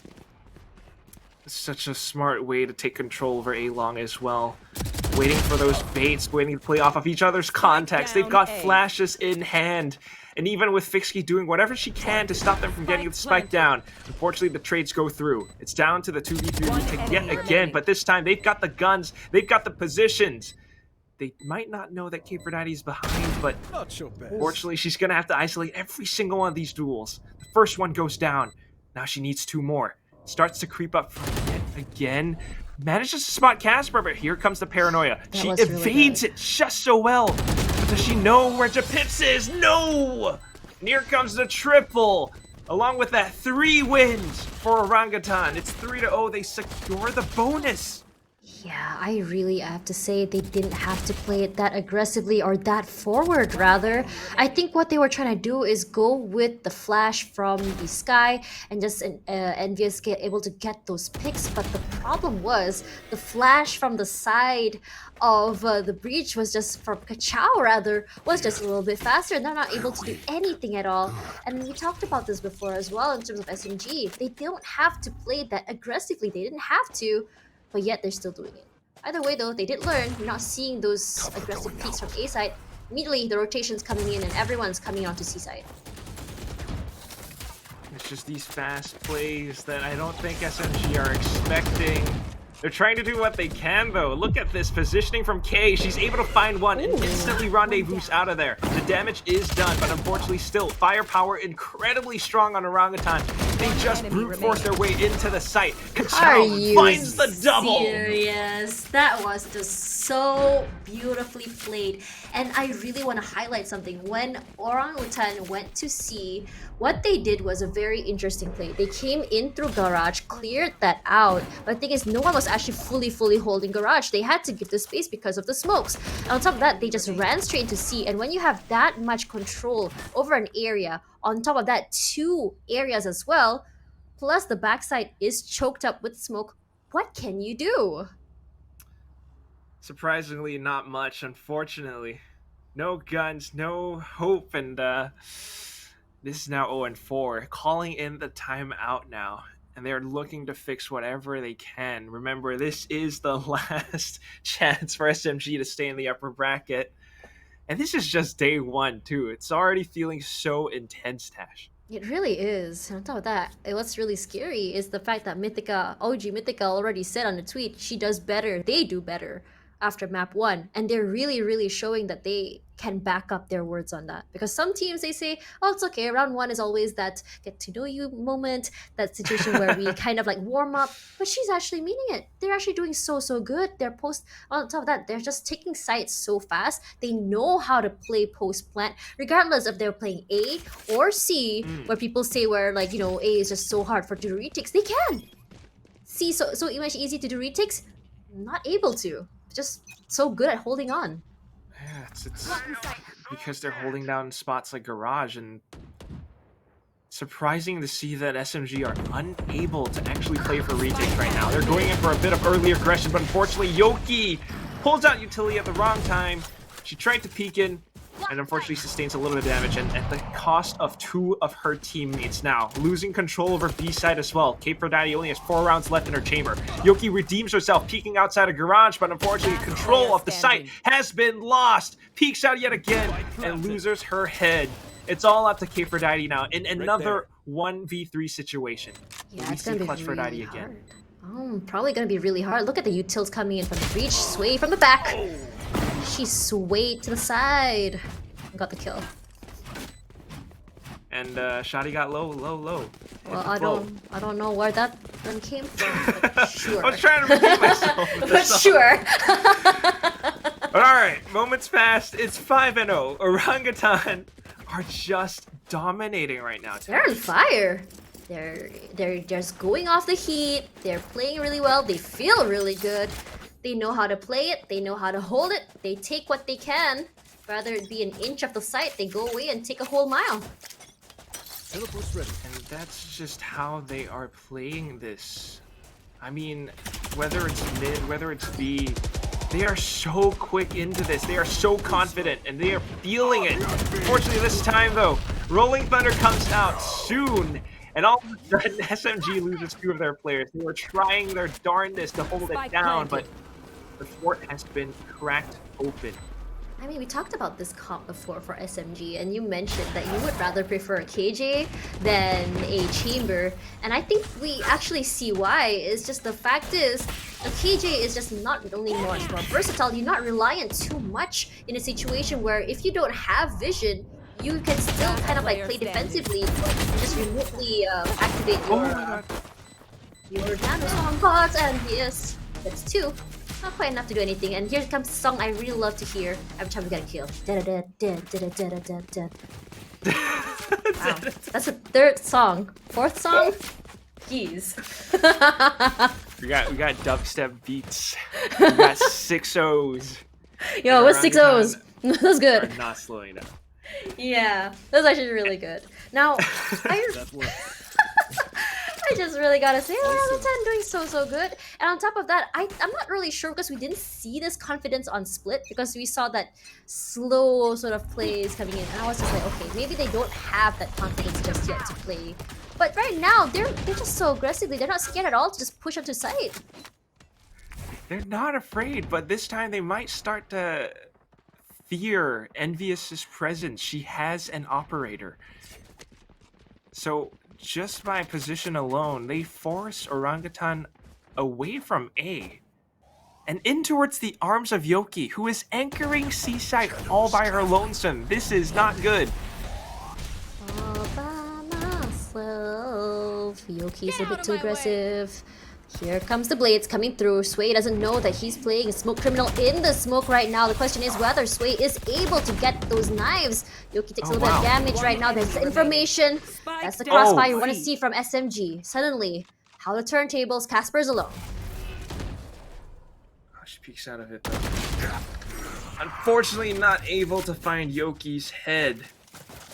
Such a smart way to take control over A-Long as well. Waiting for those baits, waiting to play off of each other's contacts. They've got down A. flashes in hand. And even with Fixky doing whatever she can to stop them from getting the spike down, unfortunately the trades go through. It's down to the 2v3 retake yet again, but this time they've got the guns, they've got the positions. They might not know that Cape Verdati's behind, but Not your best. fortunately she's gonna have to isolate every single one of these duels. The first one goes down. Now she needs two more. Starts to creep up yet again. Manages to spot Casper, but here comes the paranoia. She was really evades good. it just so well. But does she know where Japips is? No! And here comes the triple. Along with that, 3 wins for Orangutan. It's 3-0. They secure the bonus. Yeah, I really have to say they didn't have to play it that aggressively or that forward, rather. I think what they were trying to do is go with the flash from the sky and just Envious get able to get those picks. But the problem was the flash from the side of the breach was just from Kachao, rather, was just a little bit faster. And they're not able to do anything at all. And we talked about this before as well in terms of SMG. They don't have to play that aggressively. They didn't have to. But yet they're still doing it. Either way though, they did learn. We're not seeing those aggressive peaks from A side. Immediately the rotation's coming in and everyone's coming onto C side. It's just these fast plays that I don't think SMG are expecting. They're trying to do what they can, though. Look at this positioning from Kay. She's able to find one and instantly rendezvous out of there. The damage is done, but unfortunately still, firepower incredibly strong on Orangutan. They just brute force their way into the site. Are Kachao you finds the double. serious? That was just so beautifully played. And I really want to highlight something. When Orangutan went to C, what they did was a very interesting play. They came in through Garage, cleared that out. But the thing is, no one was actually fully holding Garage. They had to give the space because of the smokes. And on top of that, they just ran straight into C. And when you have that much control over an area, on top of that, 2 areas as well, plus the backside is choked up with smoke, what can you do? Surprisingly, not much, unfortunately. No guns, no hope, and this is now 0-4, calling in the timeout now. And they're looking to fix whatever they can. Remember, this is the last chance for SMG to stay in the upper bracket. And this is just day one, too. It's already feeling so intense, Tash. It really is. On top of that, what's really scary is the fact that Mythica, OG Mythica already said on the tweet, she does better, they do better after map 1. And they're really, really showing that they can back up their words on that. Because some teams, they say, oh, it's okay, round 1 is always that get to know you moment, that situation where we kind of like warm up. But she's actually meaning it. They're actually doing so, so good. They're on top of that, they're just taking sites so fast. They know how to play post-plant, regardless if they're playing A or C, where people say where like, you know, A is just so hard for to do retakes. They can. C, so much easy to do retakes, not able to. Just so good at holding on. Yeah, it's because they're holding down spots like Garage, and surprising to see that SMG are unable to actually play for retakes right now. They're going in for a bit of early aggression, but unfortunately Yoki pulls out utility at the wrong time. She tried to peek in, and unfortunately sustains a little bit of damage, and at the cost of 2 of her teammates now. Losing control over B side as well. Caper Daddy only has 4 rounds left in her chamber. Yoki redeems herself, peeking outside of Garage, but unfortunately control of the site has been lost. Peeks out yet again, and loses her head. It's all up to Caper Daddy now in another 1v3 situation. Yeah, it's gonna be clutch for Daddy really again. hard. Oh, probably gonna be really hard. Look at the utils coming in from the breach. Sway from the back. She swayed to the side. Got the kill. And Shadi got low. Well, I don't know where that one came from, but sure. I was trying to redeem myself. But sure. But alright, moments passed. It's 5-0. Orangutan are just dominating right now. They're on fire. They're just going off the heat. They're playing really well. They feel really good. They know how to play it. They know how to hold it. They take what they can. Rather it be an inch of the site, they go away and take a whole mile. Teleport's ready. And that's just how they are playing this. I mean, whether it's mid, whether it's B, they are so quick into this. They are so confident, and they are feeling it. Unfortunately, this time, though, Rolling Thunder comes out soon, and all of a sudden, SMG loses 2 of their players. They were trying their darndest to hold it down, but the fort has been cracked open. I mean, we talked about this comp before for SMG, and you mentioned that you would rather prefer a KJ than a chamber, and I think we actually see why. It's just the fact is, a KJ is just not only more versatile, you're not reliant too much in a situation where if you don't have vision, you can still kind of like play defensively, and just remotely activate your nano song pods, and yes, that's 2. Not quite enough to do anything, and here comes a song I really love to hear every time we get a kill. Wow, that's a 3rd song. 4th song? Jeez. We got dubstep beats. We got 6 O's. Yo, what's 6 O's? That's good. Are not slowing down. Yeah, that's actually really good. Now, I just really gotta say, Orangutan doing so good. And on top of that, I'm not really sure because we didn't see this confidence on Split because we saw that slow sort of plays coming in. And I was just like, okay, maybe they don't have that confidence just yet to play. But right now, they're just so aggressively. They're not scared at all to just push onto site. They're not afraid, but this time they might start to fear Envious's presence. She has an operator. So just by position alone, they force Orangutan away from A and in towards the arms of Yoki, who is anchoring Seaside all by her lonesome. This is not good. All by myself. Yoki's a bit too aggressive. Here comes the blades coming through. Sway doesn't know that he's playing a smoke criminal in the smoke right now. The question is whether Sway is able to get those knives. Yoki takes a little bit of damage right now. There's information. That's the crossfire you want to see from SMG. Suddenly, how the turntables, Casper's alone. Oh, she peeks out of it though. Unfortunately not able to find Yoki's head.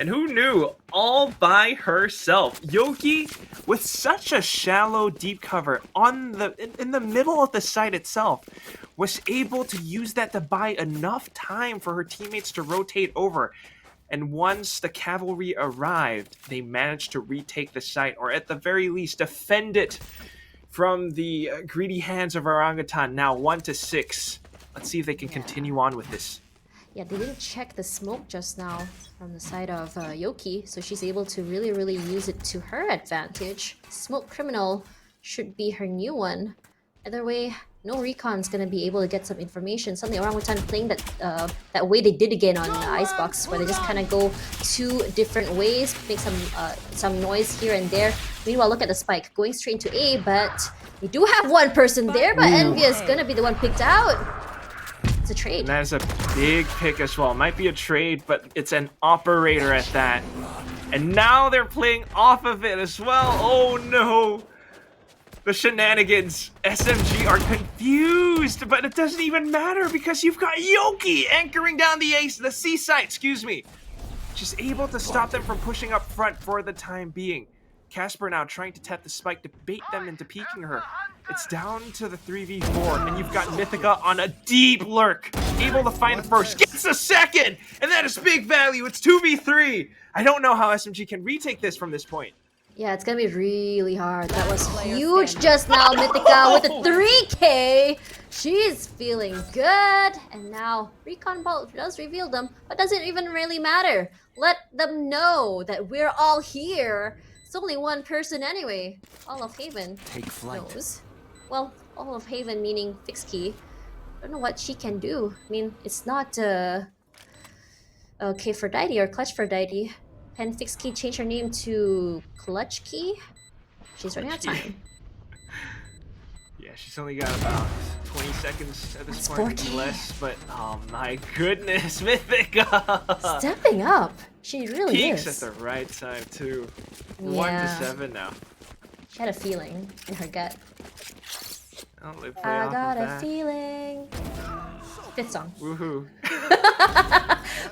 And who knew? All by herself. Yoki, with such a shallow, deep cover on in the middle of the site itself, was able to use that to buy enough time for her teammates to rotate over. And once the cavalry arrived, they managed to retake the site, or at the very least, defend it from the greedy hands of Orangutan. Now 1-6. Let's see if they can continue on with this. Yeah, they didn't check the smoke just now from the side of Yoki, so she's able to really use it to her advantage. Smoke Criminal should be her new one. Either way, no Recon's gonna be able to get some information. Suddenly Orangutan playing that way they did again on Icebox, where they just kind of go 2 different ways, make some noise here and there. Meanwhile, look at the spike, going straight into A, but they do have one person there, but Envious gonna be the one picked out. It's a trade. And that is a big pick as well. Might be a trade, but it's an operator at that. And now they're playing off of it as well. Oh no! The shenanigans. SMG are confused, but it doesn't even matter because you've got Yoki anchoring down the C site, excuse me. She's able to stop them from pushing up front for the time being. Casper now trying to tap the spike to bait them into peeking her. It's down to the 3v4, and you've got Mythica on a deep lurk. Able to find the first, gets the second, and that is big value. It's 2v3. I don't know how SMG can retake this from this point. Yeah, it's gonna be really hard. That was huge just now, Mythica with a 3K. She's feeling good. And now Recon Bolt does reveal them, but doesn't even really matter. Let them know that we're all here. It's only one person anyway. All of Haven knows. Well, all of Haven meaning Fixed Key. I don't know what she can do. I mean, it's not K4Dity or Clutch for Dity. Can Fixed Key change her name to Clutch Key? She's running out of time. Yeah, she's only got about 20 seconds at this That's point, 4K. less, but oh my goodness, Mythica! Stepping up. She really Peaks is. at the right time too. Yeah. 1-7 now. She had a feeling in her gut. Oh, they play I off got of a that. feeling. 5th song. Woohoo.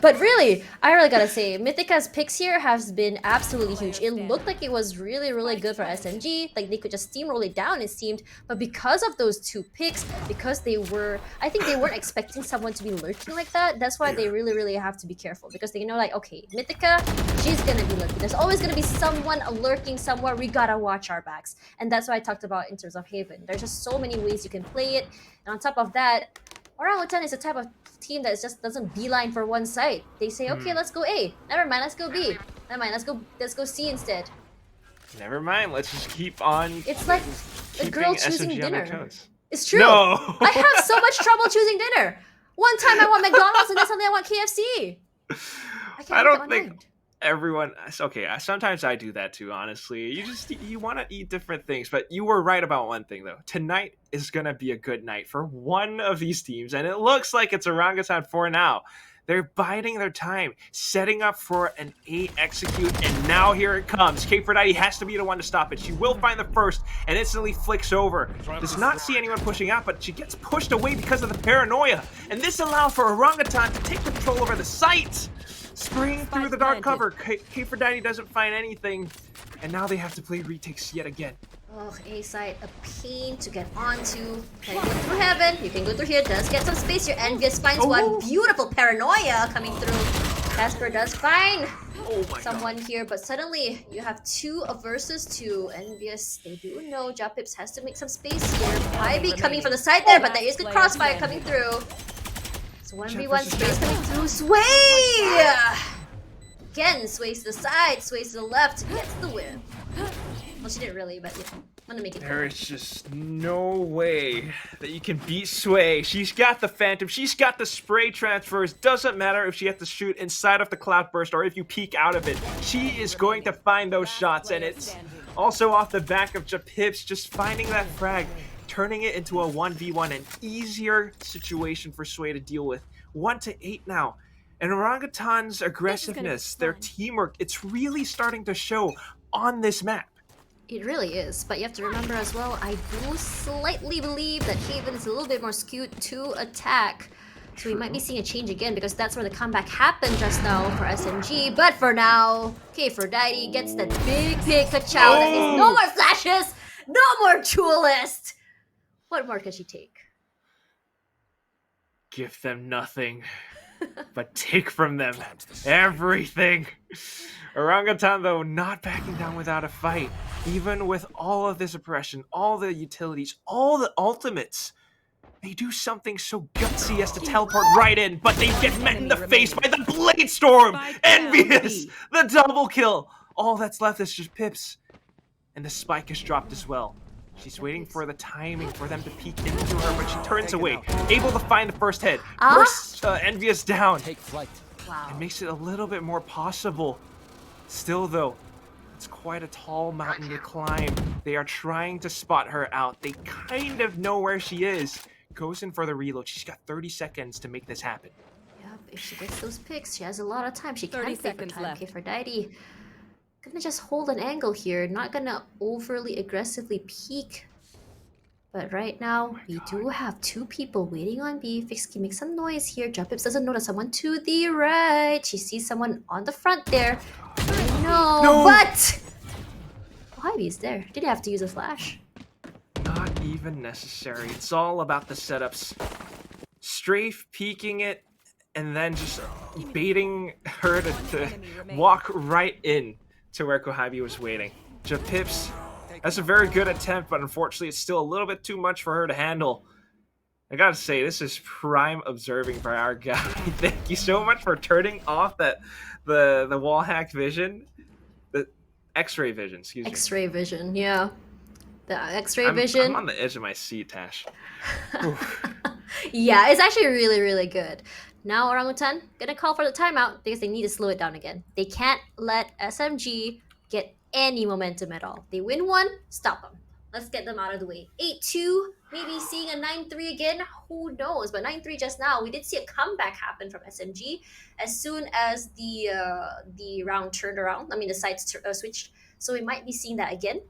But really, I really gotta say, Mythica's picks here has been absolutely huge. It looked like it was really good for SMG. Like they could just steamroll it down, it seemed. But because of those 2 picks, because I think they weren't expecting someone to be lurking like that. That's why they really have to be careful. Because they know like, okay, Mythica, she's gonna be lurking. There's always gonna be someone lurking somewhere. We gotta watch our backs. And that's what I talked about in terms of Haven. There's just so many ways you can play it. And on top of that, Orangutan is a type of team that just doesn't beeline for one side. They say, okay, let's go A. Never mind, let's go B. Never mind, let's go C instead. Never mind, let's just keep on. It's like a keeping girl choosing SMG on their dinner. toes. It's true. No. I have so much trouble choosing dinner. One time I want McDonald's and then suddenly I want KFC. I can't I make don't up my think mind. everyone. Okay, sometimes I do that too. Honestly, you want to eat different things, but you were right about one thing though. Tonight is gonna be a good night for one of these teams, and it looks like it's Orangutan for now. They're biding their time, setting up for an A execute, and now here it comes. K4Dity has to be the one to stop it. She will find the first and instantly flicks over. Does not see anyone pushing out, but she gets pushed away because of the paranoia. And this allows for Orangutan to take control over the site. Spraying through the dark cover. K4Dity doesn't find anything, and now they have to play retakes yet again. Oh, A side, a pain to get onto. Can go through Heaven. You can go through here. Does get some space here. Envious finds one. Beautiful paranoia coming through. Casper does find someone here, but suddenly you have 2 versus 2. Envious, they do know Japips has to make some space here. Ivy coming from the side there, but there is good crossfire coming through. So 1v1 space coming through. Sway! Again, sways to the side, sways to the left, gets the win. Well, she didn't really, but yeah, I'm gonna make it. There is just no way that you can beat Sway. She's got the Phantom. She's got the spray transfers. Doesn't matter if she has to shoot inside of the Cloudburst or if you peek out of it. She is going to find those shots, and it's also off the back of Japips just finding that frag, turning it into a 1v1, an easier situation for Sway to deal with. 1-8 now. And Orangutan's aggressiveness, their teamwork, it's really starting to show on this map. It really is, but you have to remember as well, I do slightly believe that Haven is a little bit more skewed to attack. So we might be seeing a change again because that's where the comeback happened just now for SMG. But for now, Aphrodite gets that big ka-chow. That means no more flashes, no more duelist. What more can she take? Give them nothing, but take from them everything. Orangutan, though, not backing down without a fight. Even with all of this oppression, all the utilities, all the ultimates, they do something so gutsy as to teleport right in, but they get met in the face by the Blade Storm! Envious! The double kill! All that's left is just Pips. And the spike is dropped as well. She's waiting for the timing for them to peek into her, but she turns away, able to find the first hit. Bursts Envious down. Take flight. Wow. It makes it a little bit more possible. Still, though, it's quite a tall mountain to climb. They are trying to spot her out. They kind of know where she is. Goes in for the reload. She's got 30 seconds to make this happen. Yep, if she gets those picks, she has a lot of time. She 30 can play for seconds time. left. Aphrodite gonna just hold an angle here, not gonna overly aggressively peek. But right now, we do have two people waiting on B. Fix can make some noise here. Jupips doesn't notice someone to the right. She sees someone on the front there. No, but Ivy is there. Didn't have to use a flash. Not even necessary. It's all about the setups. Strafe peeking it, and then just baiting her to walk right in to where Kohabi was waiting. Japips, that's a very good attempt, but unfortunately it's still a little bit too much for her to handle. I gotta say, this is prime observing for our guy. Thank you so much for turning off the wall hack vision. The X-ray vision, excuse me. X-ray vision, yeah. The X-ray vision. I'm on the edge of my seat, Tash. Yeah, it's actually really, really good. Now Orangutan gonna call for the timeout because they need to slow it down again. They can't let SMG get any momentum at all. They win one, stop them. Let's get them out of the way. 8-2, maybe seeing a 9-3 again. Who knows? But 9-3 just now, we did see a comeback happen from SMG as soon as the round turned around. I mean, the sides switched. So we might be seeing that again.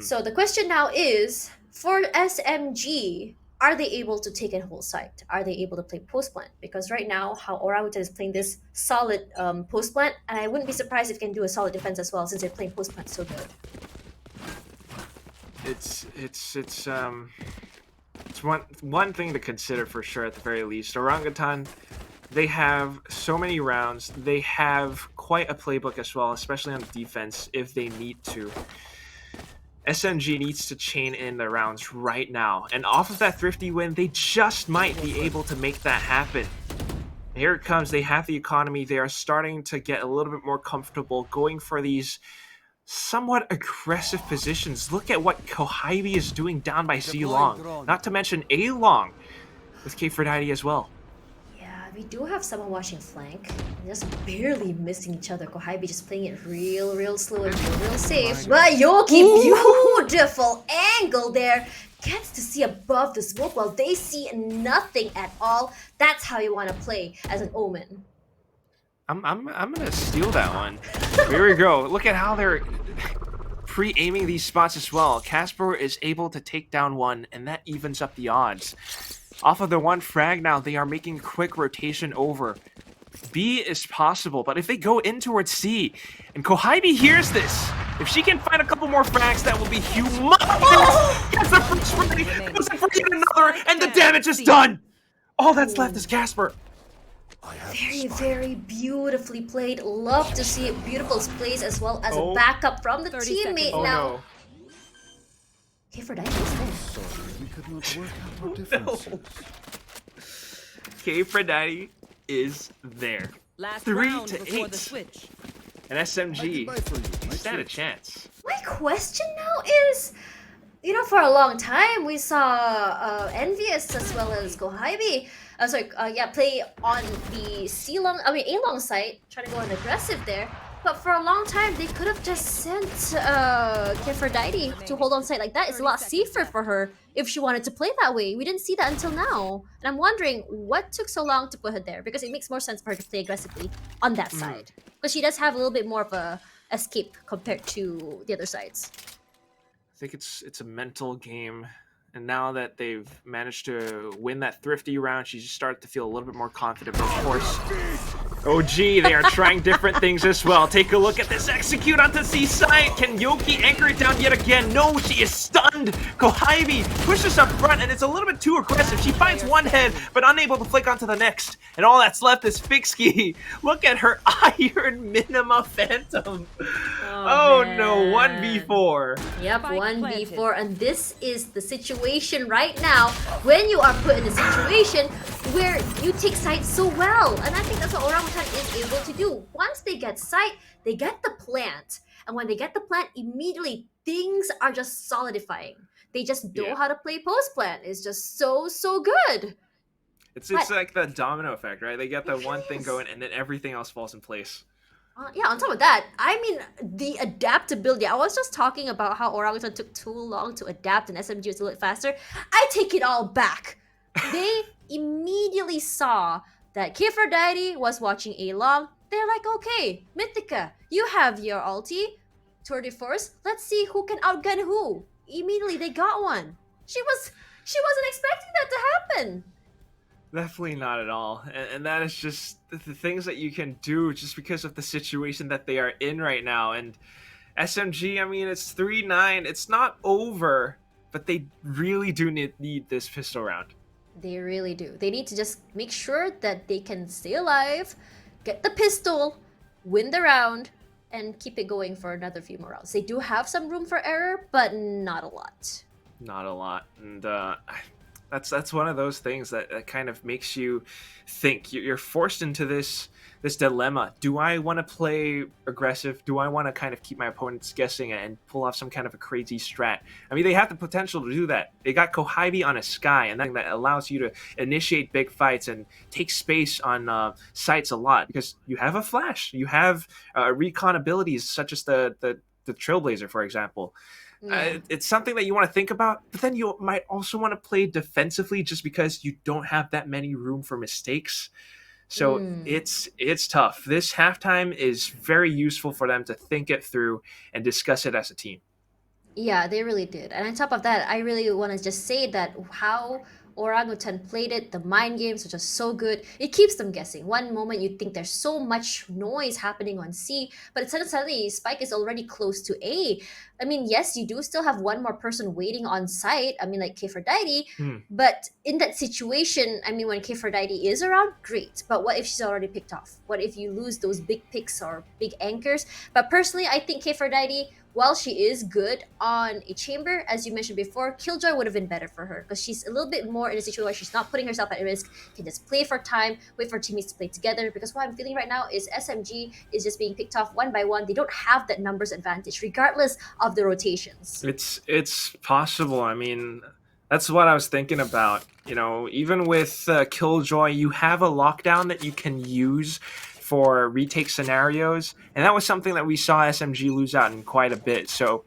So the question now is, for SMG, are they able to take and hold site? Are they able to play post plant? Because right now, how Orangutan is playing this solid post plant, and I wouldn't be surprised if they can do a solid defense as well, since they're playing post plant so good. It's one thing to consider for sure at the very least. Orangutan, they have so many rounds. They have quite a playbook as well, especially on defense if they need to. SMG needs to chain in the rounds right now, and off of that thrifty win, they just might be able to make that happen. Here it comes. They have the economy. They are starting to get a little bit more comfortable going for these somewhat aggressive positions. Look at what Kohabi is doing down by C Long, not to mention A Long with Aphrodite as well. Yeah, we do have someone watching flank. Just barely missing each other. Kohabi just playing it real slow and real safe. But Yoki, beautiful angle there. Gets to see above the smoke while they see nothing at all. That's how you want to play as an Omen. I'm gonna steal that one. Here we go. Look at how they're pre-aiming these spots as well. Casper is able to take down one, and that evens up the odds. Off of the one frag now, they are making quick rotation over. B is possible, but if they go in towards C, and Kohabi hears this, if she can find a couple more frags, that will be humongous! Gets the first frag, goes in for yet another, and the damage is done! All that's left is Casper. Very beautifully played. Love to see it. Beautiful plays as well as a backup from the 30 teammate seconds. now. Aphrodite is there. Sorry, we could not work out our differences. Aphrodite is there. Last 3 round to before 8. the switch. And SMG Buy for you. My stand a trip. chance. My question now is, for a long time we saw Envious as well as Kohabi. Play on the A-long side, trying to go on aggressive there. But for a long time, they could have just sent Aphrodite to hold on site like that. It's a lot safer for her if she wanted to play that way. We didn't see that until now. And I'm wondering what took so long to put her there, because it makes more sense for her to play aggressively on that side. Because she does have a little bit more of a escape compared to the other sides. I think it's a mental game And now that they've managed to win that thrifty round, she's just started to feel a little bit more confident. But of course, OG, they are trying different things as well. Take a look at this. Execute onto C side. Can Yoki anchor it down yet again? No, she is stunned. Kohibi pushes up front, and it's a little bit too aggressive. She finds one head, but unable to flick onto the next. And all that's left is Fixky. Look at her Iron Minima Phantom. Oh no, 1v4. Yep, 1v4, and this is the situation right now when you are put in a situation where you take sight so well. And I think that's what Orangutan is able to do. Once they get sight, they get the plant. And when they get the plant, immediately things are just solidifying. They just know how to play post-plant. It's just so good. It's like the domino effect, right? They get the one thing going, and then everything else falls in place. Yeah, on top of that, I mean, the adaptability. I was just talking about how Orangutan took too long to adapt and SMG was a little faster. I take it all back. They immediately saw that Kifradite was watching A long. They're like, okay, Mythica, you have your ulti. Tour de Force, let's see who can outgun who. Immediately they got one. She wasn't expecting that to happen. Definitely not at all. And that is just the things that you can do just because of the situation that they are in right now. And SMG, I mean, it's 3-9. It's not over, but they really do need this pistol round. They really do. They need to just make sure that they can stay alive, get the pistol, win the round, and keep it going for another few more rounds. They do have some room for error, but not a lot. Not a lot. And that's one of those things that kind of makes you think. You're forced into this dilemma. Do I want to play aggressive? Do I want to kind of keep my opponents guessing and pull off some kind of a crazy strat? I mean, they have the potential to do that. They got Kohibi on a Sky, and that allows you to initiate big fights and take space on sites a lot because you have a flash. You have recon abilities such as the Trailblazer, for example. It's something that you want to think about, but then you might also want to play defensively just because you don't have that many room for mistakes. So it's tough. This halftime is very useful for them to think it through and discuss it as a team. Yeah, they really did. And on top of that, I really want to just say that how Orangutan played it, the mind games, which are so good, it keeps them guessing. One moment you think there's so much noise happening on C, but suddenly Spike is already close to A. I mean, yes, you do still have one more person waiting on site. I mean, like Kifradite, but in that situation, I mean, when Kifradite is around, great. But what if she's already picked off? What if you lose those big picks or big anchors? But personally, I think Kifradite, while she is good on a chamber, as you mentioned before, Killjoy would have been better for her because she's a little bit more in a situation where she's not putting herself at risk, can just play for time, wait for teammates to play together. Because what I'm feeling right now is SMG is just being picked off one by one. They don't have that numbers advantage, regardless of the rotations. It's possible. I mean, that's what I was thinking about. You know, even with Killjoy, you have a lockdown that you can use for retake scenarios, and that was something that we saw SMG lose out in quite a bit. So,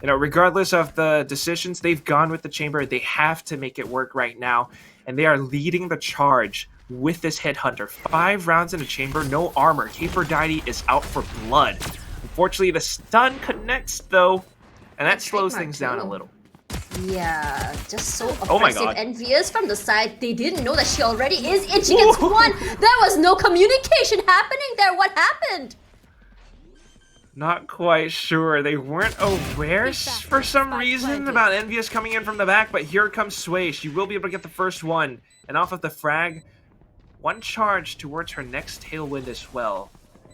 you know, regardless of the decisions, they've gone with the chamber. They have to make it work right now, and they are leading the charge with this Headhunter. 5 rounds in a chamber, no armor. Kifradite is out for blood. Unfortunately, the stun connects though, and that slows things down a little. Yeah, just so Oh my aggressive, God. envious from the side. They didn't know that she already is itching against one. There was no communication happening there. What happened? Not quite sure. They weren't aware for some reason about Envious coming in from the back, but here comes Sway. She will be able to get the first one. And off of the frag, one charge towards her next Tailwind as well.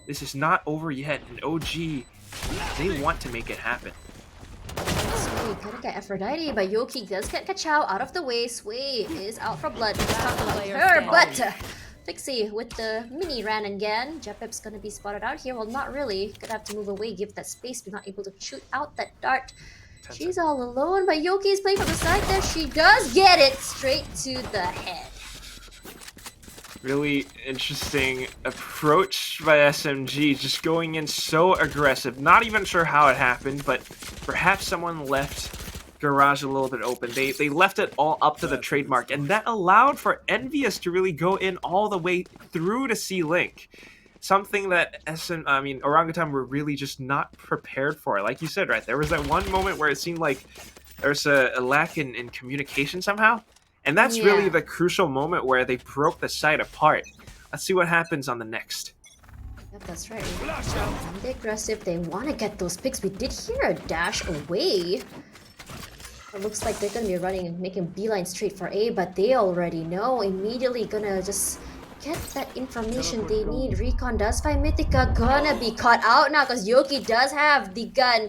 This is not over yet, and OG, they want to make it happen. Sway gonna get Aphrodite, but Yoki does get Kachao out of the way. Sway is out for blood. Let's talk about her, but Fixie with the mini ran again. Jepep's gonna be spotted out here. Well, not really. Gonna have to move away, give that space, but not able to shoot out that dart. She's all alone, but Yoki is playing from the side there. She does get it straight to the head. Really interesting approach by SMG, just going in so aggressive. Not even sure how it happened, but perhaps someone left garage a little bit open. They left it all up to the trademark, and that allowed for Envious to really go in all the way through to C-Link. Something that Orangutan were really just not prepared for. Like you said, right, there was that one moment where it seemed like there's a lack in communication somehow. And that's really Yeah. the crucial moment where they broke the side apart. Let's see what happens on the next. Yep, that's right. They're aggressive. They want to get those picks. We did hear a dash away. It looks like they're gonna be running and making beeline straight for A, but they already know. Immediately gonna just get that information they need. Recon does find Mythica. Gonna be caught out now because Yoki does have the gun.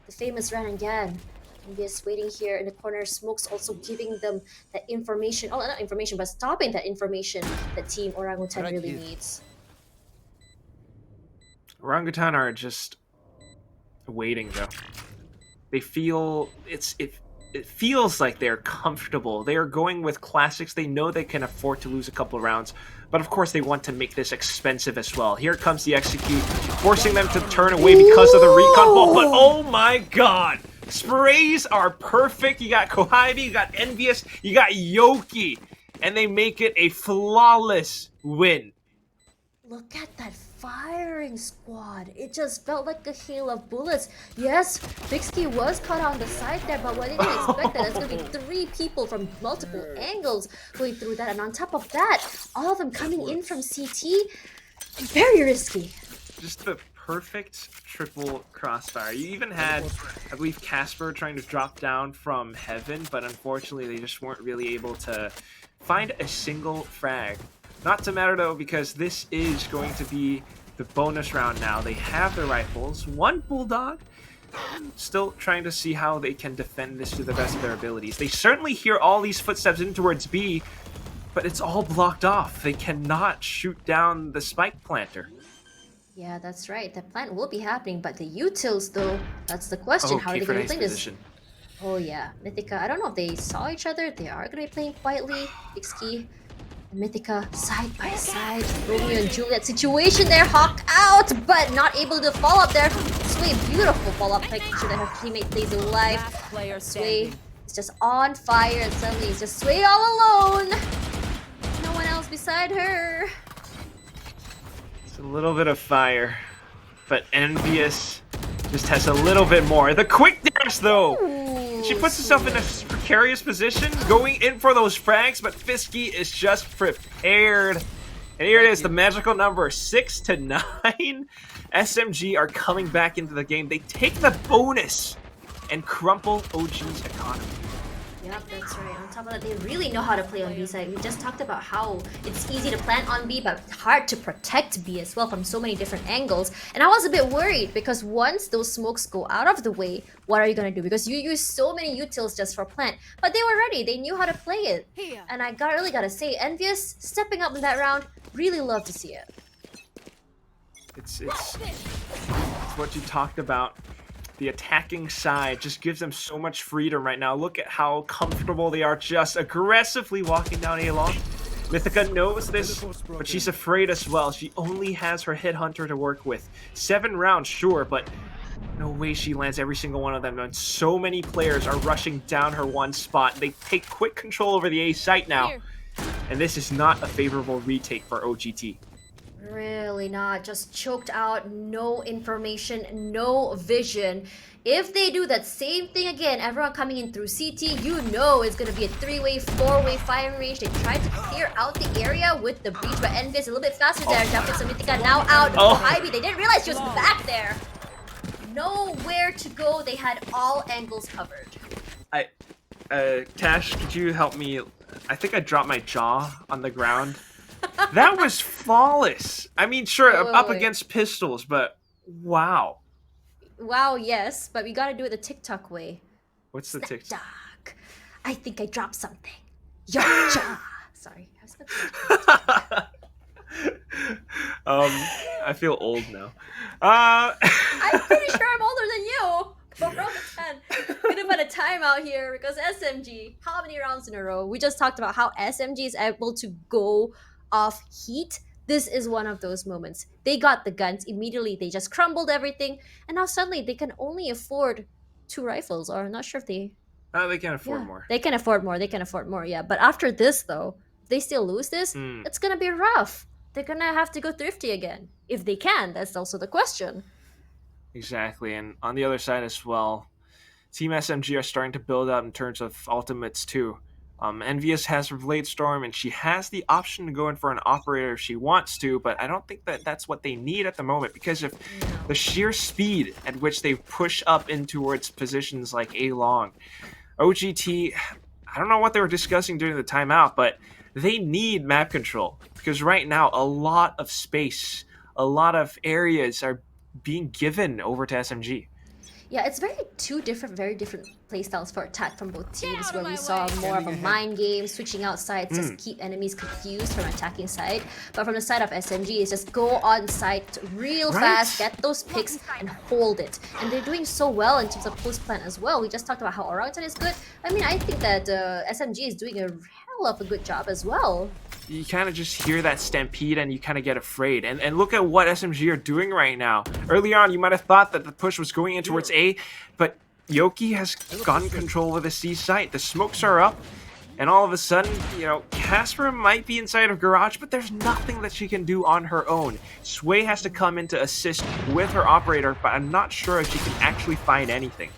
The famous run again. Envious waiting here in the corner. Smoke's also giving them that information. Oh, not information, but stopping that information that Team Orangutan really needs. Orangutan are just waiting though. They feel it feels like they're comfortable. They are going with classics. They know they can afford to lose a couple of rounds, but of course they want to make this expensive as well. Here comes the execute, forcing them to turn away because of the recon ball. But oh my god, sprays are perfect. You got Kohibi, you got Envious, you got Yoki, and they make it a flawless win. Look at that firing squad. It just felt like a hail of bullets. Yes, Bixky was caught on the side there, but what did you expect that it's going to be 3 people from multiple angles going through that. And on top of that, all of them coming in from CT. Very risky. Just the perfect triple crossfire. You even had, I believe, Casper trying to drop down from heaven, but unfortunately they just weren't really able to find a single frag. Not to matter though, because this is going to be the bonus round now. They have their rifles, 1 Bulldog, still trying to see how they can defend this to the best of their abilities. They certainly hear all these footsteps in towards B, but it's all blocked off. They cannot shoot down the spike planter. Yeah, that's right. The plant will be happening, but the utils though, that's the question. How are they going to play this? Oh yeah, Mythica, I don't know if they saw each other. They are going to be playing quietly. Bixky. Mythica side by side. Romeo and Juliet situation there. Hawk out, but not able to follow up there. Sway, beautiful follow up, making sure that her teammate stays alive. Sway is just on fire, and suddenly it's just Sway all alone. No one else beside her. It's a little bit of fire, but Envious just has a little bit more. The quick dash though! Ooh, She puts herself in a precarious position, going in for those frags, but Fisky is just prepared. And here it is, the magical number 6 to 9. SMG are coming back into the game. They take the bonus and crumple OG's economy. Yep, that's right. On top of that, they really know how to play on B side. We just talked about how it's easy to plant on B, but hard to protect B as well from so many different angles. And I was a bit worried because once those smokes go out of the way, what are you gonna do? Because you use so many utils just for plant. But they were ready. They knew how to play it. And I really gotta say, Envious stepping up in that round. Really love to see it. It's what you talked about. The attacking side just gives them so much freedom right now. Look at how comfortable they are just aggressively walking down A long. Mythica knows this, but she's afraid as well. She only has her hit hunter to work with. 7 rounds, sure, but no way she lands every single one of them. And so many players are rushing down her one spot. They take quick control over the A site now. And this is not a favorable retake for OGT. Really not. Just choked out, no information, no vision. If they do that same thing again, everyone coming in through CT, you know it's going to be a 3-way, 4-way firing range. They tried to clear out the area with the breach, but Envious a little bit faster there. Jumping some Mythica now out. Ivy, they didn't realize she was back there. Nowhere to go. They had all angles covered. Tash, could you help me? I think I dropped my jaw on the ground. That was flawless. I mean, sure, up against pistols, but wow. Wow, yes, but we gotta do it the TikTok way. What's the TikTok? I think I dropped something. Your jaw. Sorry, I was gonna I feel old now. I'm pretty sure I'm older than you. Orangutan could have had a timeout here because SMG, how many rounds in a row? We just talked about how SMG is able to go off heat. This is one of those moments. They got the guns immediately. They just crumbled everything, and now suddenly they can only afford 2 rifles. Or I'm not sure if they. They can afford more. They can afford more. They can afford more. Yeah, but after this though, if they still lose this, it's gonna be rough. They're gonna have to go thrifty again. If they can, that's also the question. Exactly, and on the other side as well, Team SMG are starting to build up in terms of ultimates too. Envious has her Blade Storm, and she has the option to go in for an operator if she wants to, but I don't think that that's what they need at the moment, because of the sheer speed at which they push up in towards positions like A long. OGT, I don't know what they were discussing during the timeout, but they need map control, because right now a lot of space, a lot of areas are being given over to SMG. Yeah, it's very different playstyles for attack from both teams, where we saw more of a mind game, switching out sides, just keep enemies confused from attacking side. But from the side of SMG, it's just go on site real fast, get those picks, and hold it. And they're doing so well in terms of post-plant as well. We just talked about how Orangutan is good. I mean, I think that SMG is doing a hell of a good job as well. You kind of just hear that stampede and you kind of get afraid. And look at what SMG are doing right now. Early on, you might have thought that the push was going in towards A, but Yoki has gotten control of the C site. The smokes are up, and all of a sudden, you know, Casper might be inside of Garage, but there's nothing that she can do on her own. Sway has to come in to assist with her operator, but I'm not sure if she can actually find anything.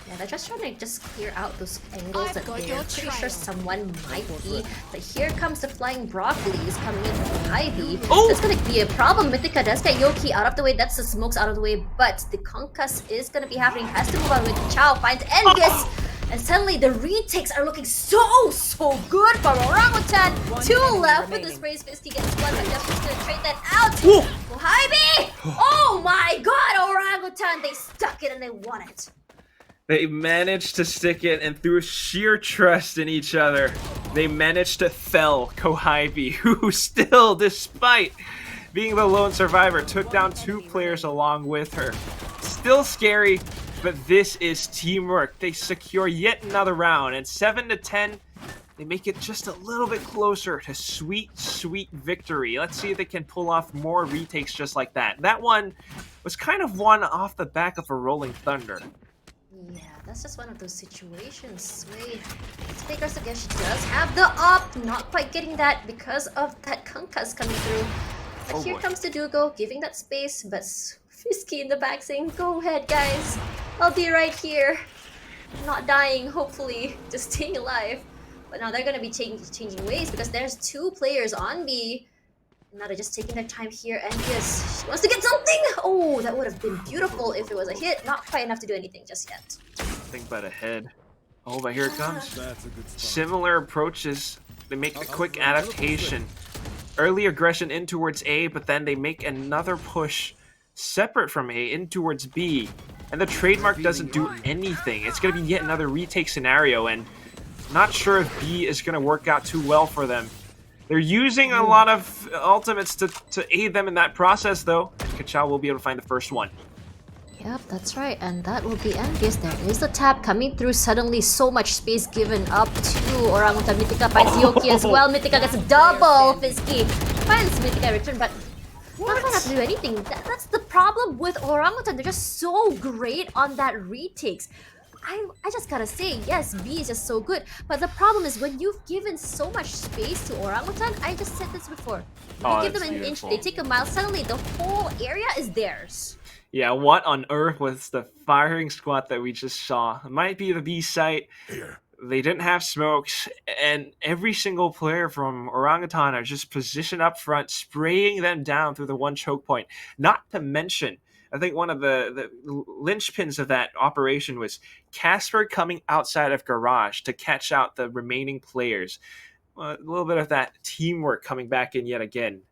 Yeah, they're just trying to clear out those angles that they're pretty sure someone might be. But here comes the flying broccolis coming in from Ivy. Oh! That's gonna be a problem. Mythica does get Yoki out of the way. That's the smokes out of the way. But the concuss is gonna be happening. Has to move out with Chow. Finds Envious. And suddenly the retakes are looking so good for Orangutan. 2 left with the sprays. Fisky gets one, but just gonna trade that out. Ivy! Oh my god, Orangutan! They stuck it and they won it. They managed to stick it, and through sheer trust in each other, they managed to fell Kohibi, who still, despite being the lone survivor, took down 2 players along with her. Still scary, but this is teamwork. They secure yet another round, and 7-10, they make it just a little bit closer to sweet, sweet victory. Let's see if they can pull off more retakes just like that. That one was kind of won off the back of a Rolling Thunder. Yeah, that's just one of those situations. Wait, Fakers again, she does have the up, not quite getting that because of that concuss coming through. But here comes the Dugo, giving that space, but Frisky in the back saying, go ahead guys, I'll be right here. Not dying, hopefully, just staying alive. But now they're gonna be changing ways because there's 2 players on B. Now they're just taking their time here, and yes, she wants to get something! Oh, that would have been beautiful if it was a hit. Not quite enough to do anything just yet. Think about a head. Oh, but here it comes. That's a good spot. Similar approaches. They make a quick adaptation. Early aggression in towards A, but then they make another push separate from A in towards B. And the trademark doesn't do anything. It's going to be yet another retake scenario, and not sure if B is going to work out too well for them. They're using a lot of ultimates to aid them in that process, though. Kachao will be able to find the first one. Yep, that's right, and that will be Envious. There is the tap coming through. Suddenly, so much space given up to Orangutan. Mythica finds Yoki as well. Mythica gets a double. Fisky finds Mythica return, but not gonna have to do anything. That's the problem with Orangutan. They're just so great on that retakes. I just gotta say, yes, B is just so good. But the problem is when you've given so much space to Orangutan, I just said this before. You give them an inch, they take a mile, suddenly the whole area is theirs. Yeah, what on earth was the firing squad that we just saw? It might be the B site. They didn't have smokes, and every single player from Orangutan are just positioned up front, spraying them down through the one choke point. Not to mention, I think one of the linchpins of that operation was Casper coming outside of Garage to catch out the remaining players. A little bit of that teamwork coming back in yet again.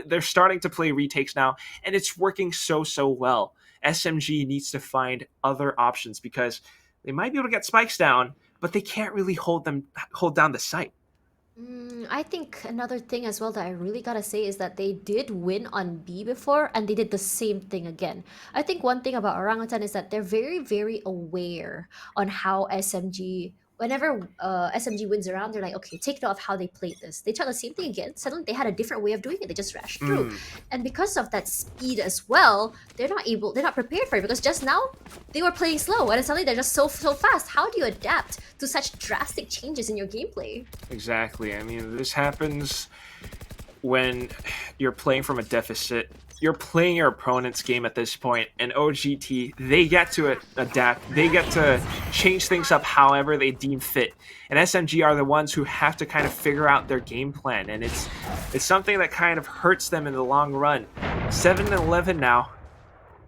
They're starting to play retakes now, and it's working so well. SMG needs to find other options because they might be able to get spikes down, but they can't really hold down the site. I think another thing as well that I really gotta say is that they did win on B before, and they did the same thing again. I think one thing about Orangutan is that they're very aware on how SMG, whenever SMG wins around, they're like, okay, take note of how they played this. They tried the same thing again. Suddenly they had a different way of doing it. They just rushed through. And because of that speed as well, they're not prepared for it, because just now they were playing slow and suddenly they're just so fast. How do you adapt to such drastic changes in your gameplay? Exactly. I mean, this happens when you're playing from a deficit. you're playing your opponent's game at this point, and OGT, they get to adapt. They get to change things up however they deem fit. And SMG are the ones who have to kind of figure out their game plan, and it's something that kind of hurts them in the long run. 7-11 now,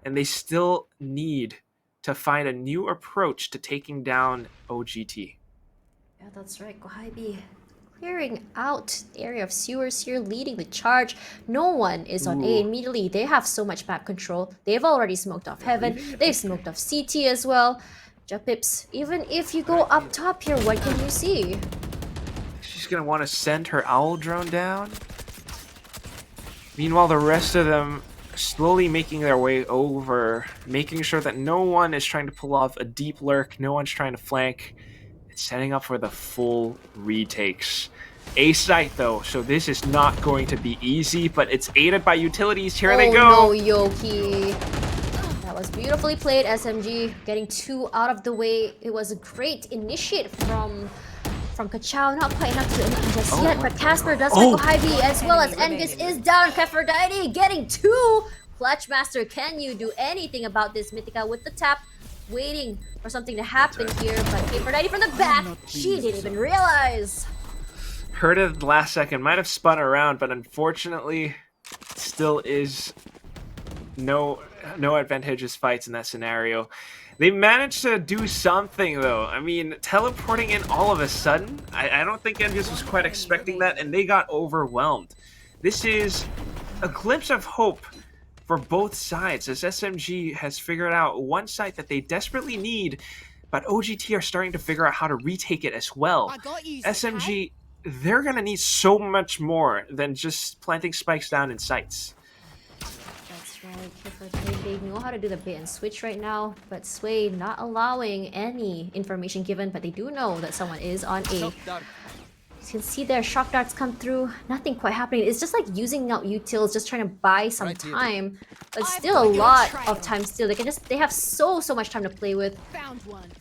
and they still need to find a new approach to taking down OGT. Yeah, that's right. Kohibi clearing out the area of sewers here, leading the charge. No one is on A immediately. They have so much map control. They've already smoked off Heaven. They've smoked off CT as well. Japips, even if you go up top here, what can you see? She's going to want to send her owl drone down. Meanwhile, the rest of them slowly making their way over, making sure that no one is trying to pull off a deep lurk, no one's trying to flank. Setting up for the full retakes. A site though, so this is not going to be easy, but it's aided by utilities. Here they go. Oh no, Yoki. That was beautifully played, SMG. Getting 2 out of the way. It was a great initiate from Kachao. Not quite enough to anything just yet, but Casper does make Kohibi as well as Engus is down. Keferdite getting 2. Clutchmaster, can you do anything about this? Mythica with the tap. Waiting for something to happen here, but Keferdite from the back, she didn't even realize. Heard it last second, might have spun around, but unfortunately, still is no advantageous fights in that scenario. They managed to do something though. I mean, teleporting in all of a sudden, I don't think Envious was quite expecting that, and they got overwhelmed. This is a glimpse of hope for both sides, as SMG has figured out one site that they desperately need, but OGT are starting to figure out how to retake it as well. SMG, they're going to need so much more than just planting spikes down in sites. That's right, they know how to do the bait and switch right now, but Sway not allowing any information given, but they do know that someone is on A. You can see their shock darts come through. Nothing quite happening. It's just like using out utils, just trying to buy some time. But still a lot of time still. They have so much time to play with.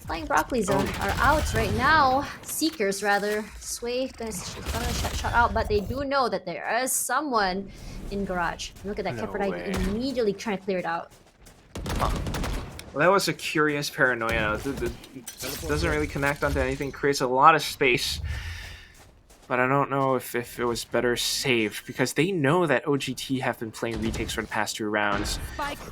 Flying broccolis are out right now. Seekers rather. Sway gonna shut out, but they do know that there is someone in garage. Look at that, Keferdite immediately trying to clear it out. Well, that was a curious paranoia. It doesn't really connect onto anything, creates a lot of space. But I don't know if it was better saved, because they know that OGT have been playing retakes for the past 2 rounds.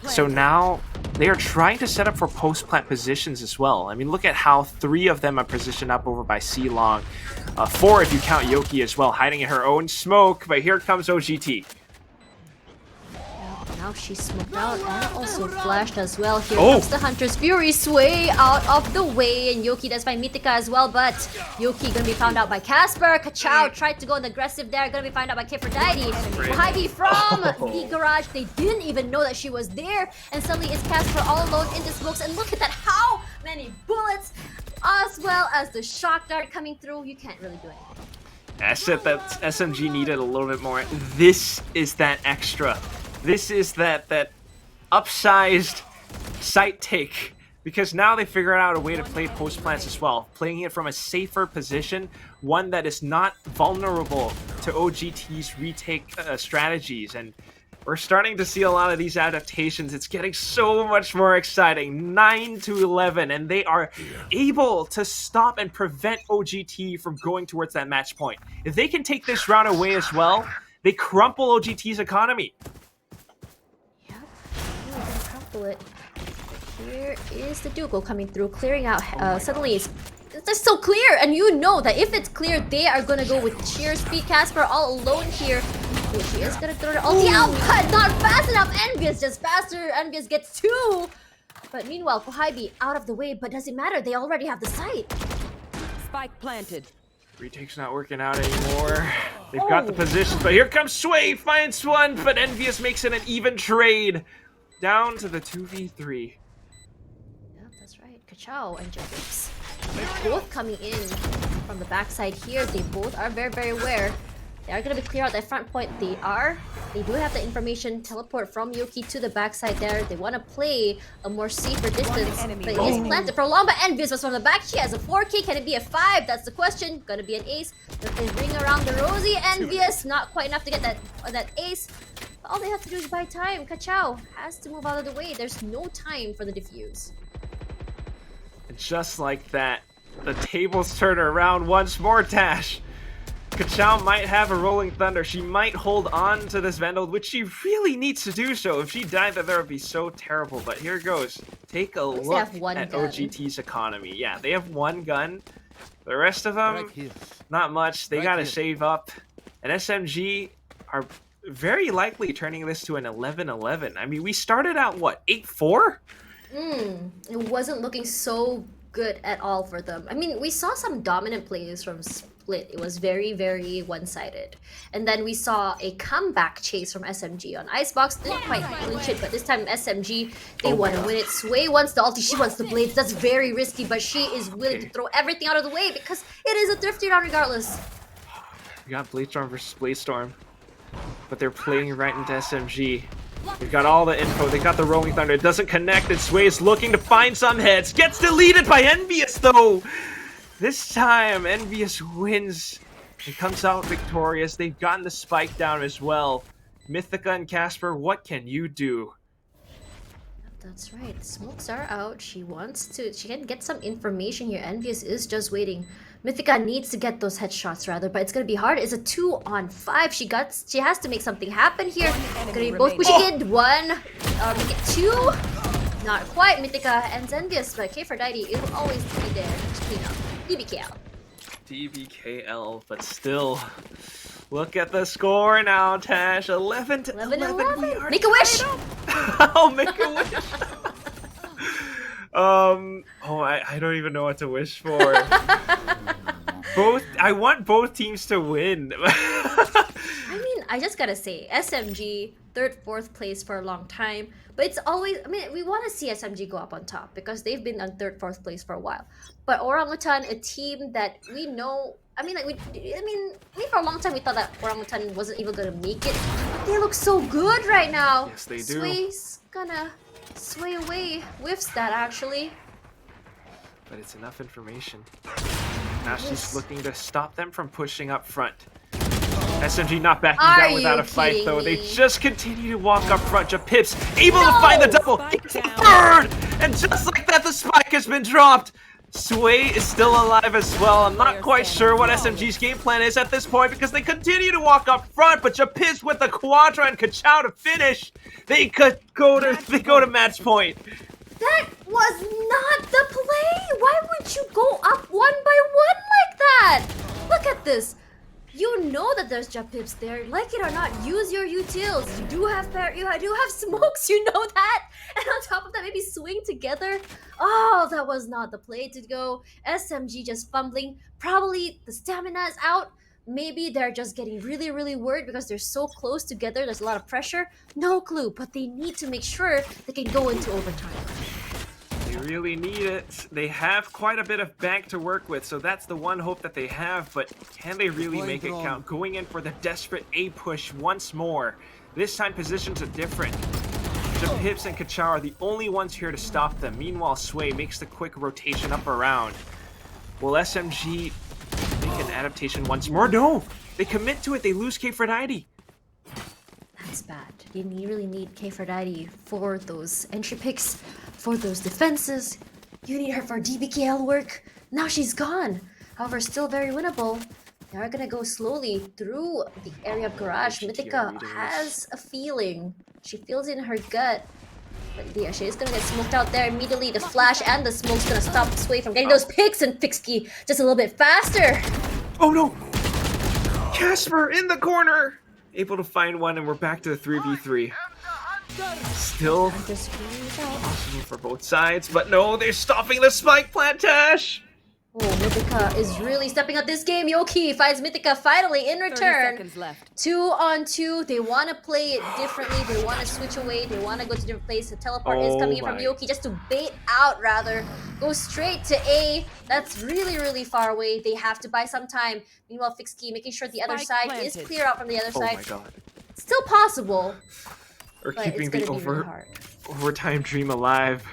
So now they are trying to set up for post-plant positions as well. I mean, look at how 3 of them are positioned up over by C-Long. 4 if you count Yoki as well, hiding in her own smoke. But here comes OGT. Now she's smoked out and also flashed as well. Here comes the Hunter's Fury. Sway out of the way, and Yoki does find Mythica as well, but Yoki gonna be found out by Casper. Kachao tried to go in aggressive there, gonna be found out by Keferdite. Kohibi from the garage. They didn't even know that she was there, and suddenly it's Casper all alone in the smokes, and look at that, how many bullets, as well as the shock dart coming through. You can't really do anything. I said that SMG needed a little bit more. This is that extra. This is that upsized site take, because now they figured out a way to play post plants as well, playing it from a safer position, one that is not vulnerable to OGT's retake strategies. And we're starting to see a lot of these adaptations. It's getting so much more exciting. 9-11, and they are able to stop and prevent OGT from going towards that match point. If they can take this round away as well, they crumple OGT's economy. It. Here is the Dougal coming through, clearing out. Suddenly, it's just so clear, and you know that if it's clear, they are gonna go with sheer speed. Casper all alone here. She is gonna throw her ulti out, but not fast enough. Envious just faster. Envious gets 2. But meanwhile, Kohibi out of the way, but does it matter? They already have the site. Spike planted. Retake's not working out anymore. They've got the positions, but here comes Sway, finds one, but Envious makes it an even trade. Down to the 2v3. Yep, that's right. Kachao and Japips. They're both coming in from the backside here. They both are very aware. They are going to be clear out that front point. They are. They do have the information. Teleport from Yoki to the backside there. They want to play a more safer distance. enemy But it is planted for long, but Envious was from the back. She has a 4K. Can it be a 5? That's the question. Gonna be an ace. If they ring around the Rosie, Envious, not quite enough to get that ace. But all they have to do is buy time. Kachao has to move out of the way. There's no time for the defuse. And just like that, the tables turn around once more, Tash. Kachao might have a Rolling Thunder. She might hold on to this Vandal, which she really needs to do so. If she died, that would be so terrible. But here goes. Take a look at gun. OGT's economy. Yeah, they have one gun. The rest of them, Right here. not much. They Right gotta here. save up. And SMG are very likely turning this to an 11-11. I mean, we started out, what, 8-4? It wasn't looking so good at all for them. I mean, we saw some dominant plays from Split. It was very, very one-sided. And then we saw a comeback chase from SMG on Icebox. Didn't quite clinch it, but this time SMG, they want to win it. Sway wants the ulti, she wants the blades. That's very risky, but she is willing to throw everything out of the way because it is a thrifty round regardless. We got Bladestorm versus Bladestorm, but they're playing right into SMG. They've got all the info. They got the Rolling Thunder. It doesn't connect, and Sway is looking to find some heads. Gets deleted by Envious, though. This time, Envious wins and comes out victorious. They've gotten the spike down as well. Mythica and Casper, what can you do? That's right. Smokes are out. She can get some information here. Envious is just waiting. Mythica needs to get those headshots rather, but it's gonna be hard. It's a 2-on-5. She has to make something happen here. Gonna be both pushing in. One, make it 2. Not quite. Mythica and Envious, but K4Didi, it will always be there to clean up. DBKL. DBKL, but still. Look at the score now, Tash. 11-11. 11-11. Make a wish! I'll make a wish. I don't even know what to wish for. I want both teams to win. I mean, I just gotta say, SMG, 3rd, 4th place for a long time. But it's always, I mean, we want to see SMG go up on top because they've been on 3rd, 4th place for a while. But Orangutan, a team that we know, we for a long time we thought that Orangutan wasn't even gonna make it. But they look so good right now. Yes, they do. Sway's gonna sway away, whiffs that actually. But it's enough information. Now she's looking to stop them from pushing up front. SMG not backing down without a fight, though. They just continue to walk up front. Japips able to find the double. Gets the bird! And just like that, the spike has been dropped. Sway is still alive as well. I'm not quite sure what SMG's game plan is at this point because they continue to walk up front, but Japips with the Quadra and Kachao to finish. They could go to match point. That was not the play! Why would you go up 1 by 1 like that? Look at this. You know that there's Japips there. Like it or not, use your utils. You do have smokes, you know that. And on top of that, maybe swing together. Oh, that was not the play to go. SMG just fumbling. Probably the stamina is out. Maybe they're just getting really, really worried because they're so close together. There's a lot of pressure. No clue, but they need to make sure they can go into overtime. They really need it. They have quite a bit of bank to work with, so that's the one hope that they have, but can they really make it count? Going in for the desperate A push once more. This time positions are different. Japips and Kachao are the only ones here to stop them. Meanwhile, Sway makes the quick rotation up around. Will SMG make an adaptation once more? No! They commit to it. They lose K4Didi. That's bad. You really need K4Didi for those entry picks, for those defenses. You need her for DBKL work. Now she's gone. However, still very winnable. They are gonna go slowly through the area of garage. Mythica has a feeling. She feels it in her gut. But yeah, she is gonna get smoked out there immediately. The flash and the smoke's gonna stop Sway from getting those picks, and Fixkey just a little bit faster. Oh no! Casper in the corner! Able to find one, and we're back to the 3v3. Still possible for both sides, but no, they're stopping the spike plant, Tash! Oh, Mythica is really stepping up this game. Yoki finds Mythica finally in 30 return. seconds left. 2-on-2. They want to play it differently. They want to switch away. They want to go to different places. The teleport is coming in from Yoki just to bait out, rather. Go straight to A. That's really, really far away. They have to buy some time. Meanwhile, Fix Key making sure the other Spike side is planted. clear out from the other Oh side. my god. Still possible, We're but it's keeping going the to be really hard. overtime dream alive.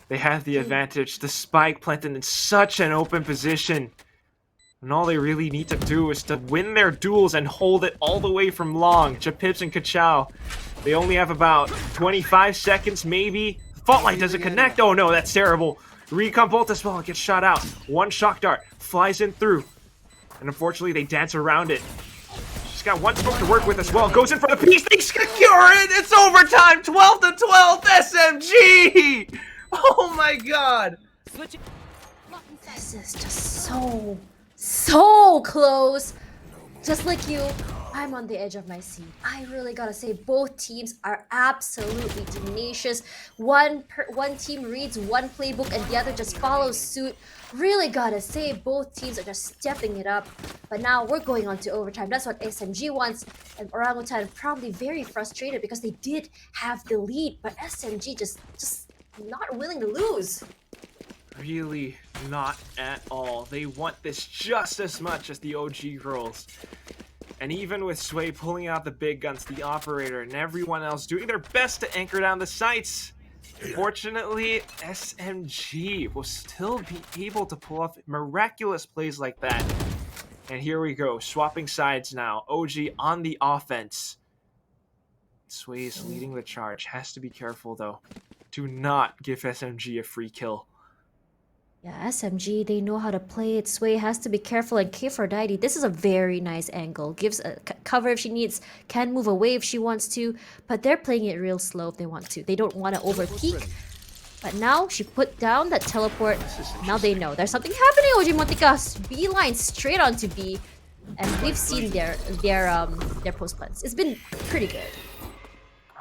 They have the advantage. The spike planted in such an open position. And all they really need to do is to win their duels and hold it all the way from long. Japips and Kachao. They only have about 25 seconds, maybe. Fault line doesn't connect. Oh no, that's terrible. Recon bolt as well. It gets shot out. One shock dart flies in through. And unfortunately, they dance around it. She's got one smoke to work with as well. Goes in for the piece. They secure it. It's overtime. 12-12. SMG. Oh my god. Switching. This is just so close. Just like you, I'm on the edge of my seat. I really gotta say, both teams are absolutely tenacious. One team reads one playbook and the other just follows suit. Really gotta say, both teams are just stepping it up. But now we're going on to overtime. That's what SMG wants. And Orangutan probably very frustrated because they did have the lead, but SMG just not willing to lose. Really not at all. They want this just as much as the OG girls. And even with Sway pulling out the big guns, the operator and everyone else doing their best to anchor down the sights, fortunately, SMG will still be able to pull off miraculous plays like that. And here we go, swapping sides now. OG on the offense. Sway is leading the charge. Has to be careful though. Do not give SMG a free kill. Yeah, SMG, they know how to play it. Sway has to be careful, and K4Didi, this is a very nice angle. Gives a cover if she needs, can move away if she wants to, but they're playing it real slow if they want to. They don't want to overpeak. But now she put down that teleport. Now they know there's something happening. OG Montica beeline straight onto B, and we've seen their post plans. It's been pretty good.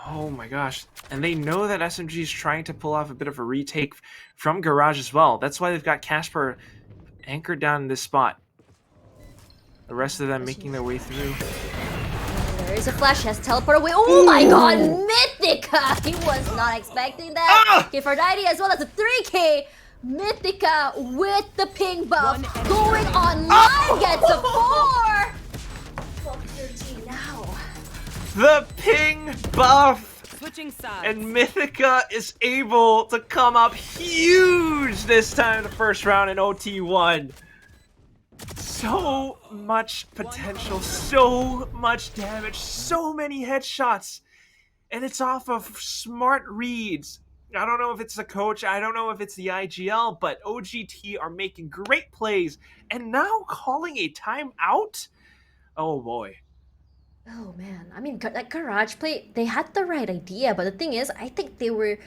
Oh my gosh. And they know that SMG is trying to pull off a bit of a retake from Garage as well. That's why they've got Casper anchored down in this spot. The rest of them making their way through. There is a flash. She has to teleport away. Oh my god, Mythica! He was not expecting that. K4Didi as well as a 3K. Mythica with the ping buff going online gets a 4. 12-13 now. The ping buff! Switching sides. And Mythica is able to come up huge this time in the first round in OT1. So much potential, so much damage, so many headshots. And it's off of smart reads. I don't know if it's the coach, I don't know if it's the IGL, but OGT are making great plays. And now calling a timeout? Oh boy. Oh man, I mean that garage play, they had the right idea, but the thing is, I think they were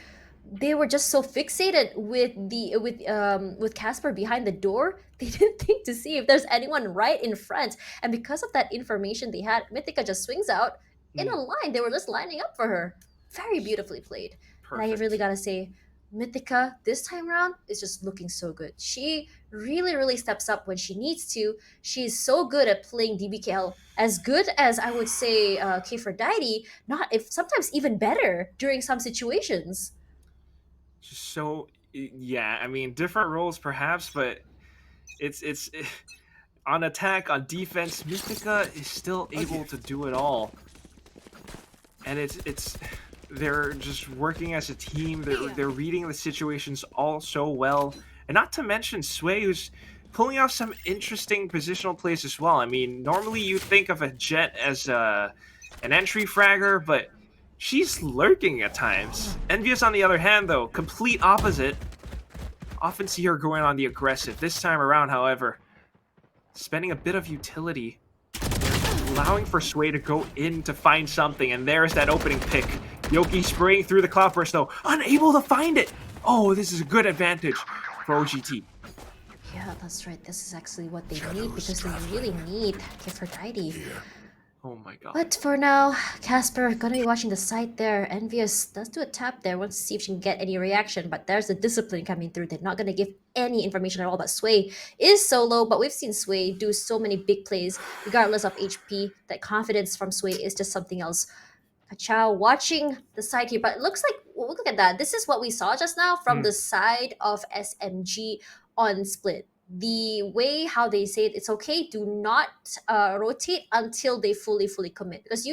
just so fixated with Casper behind the door, they didn't think to see if there's anyone right in front. And because of that information they had, Mythica just swings out in a line. They were just lining up for her. Very beautifully played. Perfect. And I really gotta say, Mythica this time around is just looking so good. She really steps up when she needs to. She's so good at playing DBKL, as good as I would say K4Didi, not if sometimes even better during some situations. So yeah, I mean different roles perhaps, but it's on attack, on defense, Mythica is still able to do it all. And it's they're just working as a team. They're reading the situations all so well. And not to mention Sway, who's pulling off some interesting positional plays as well. I mean, normally you think of a Jet as an entry fragger, but she's lurking at times. Envious, on the other hand, though, complete opposite. Often see her going on the aggressive. This time around, however, spending a bit of utility, allowing for Sway to go in to find something, and there's that opening pick. Yoki spraying through the Cloudburst, though, unable to find it. Oh, this is a good advantage for OGT. Yeah, that's right. This is actually what they need, because they really need K4Didi. Oh my god. But for now, Casper gonna be watching the side there. Envious does do a tap there, wants to see if she can get any reaction, but there's the discipline coming through. They're not gonna give any information at all. But Sway is solo, but we've seen Sway do so many big plays, regardless of HP. That confidence from Sway is just something else. Kachao watching the side here, but it looks like, well, look at that. This is what we saw just now from the side of SMG on split. The way how they say it, it's okay, do not rotate until they fully commit, because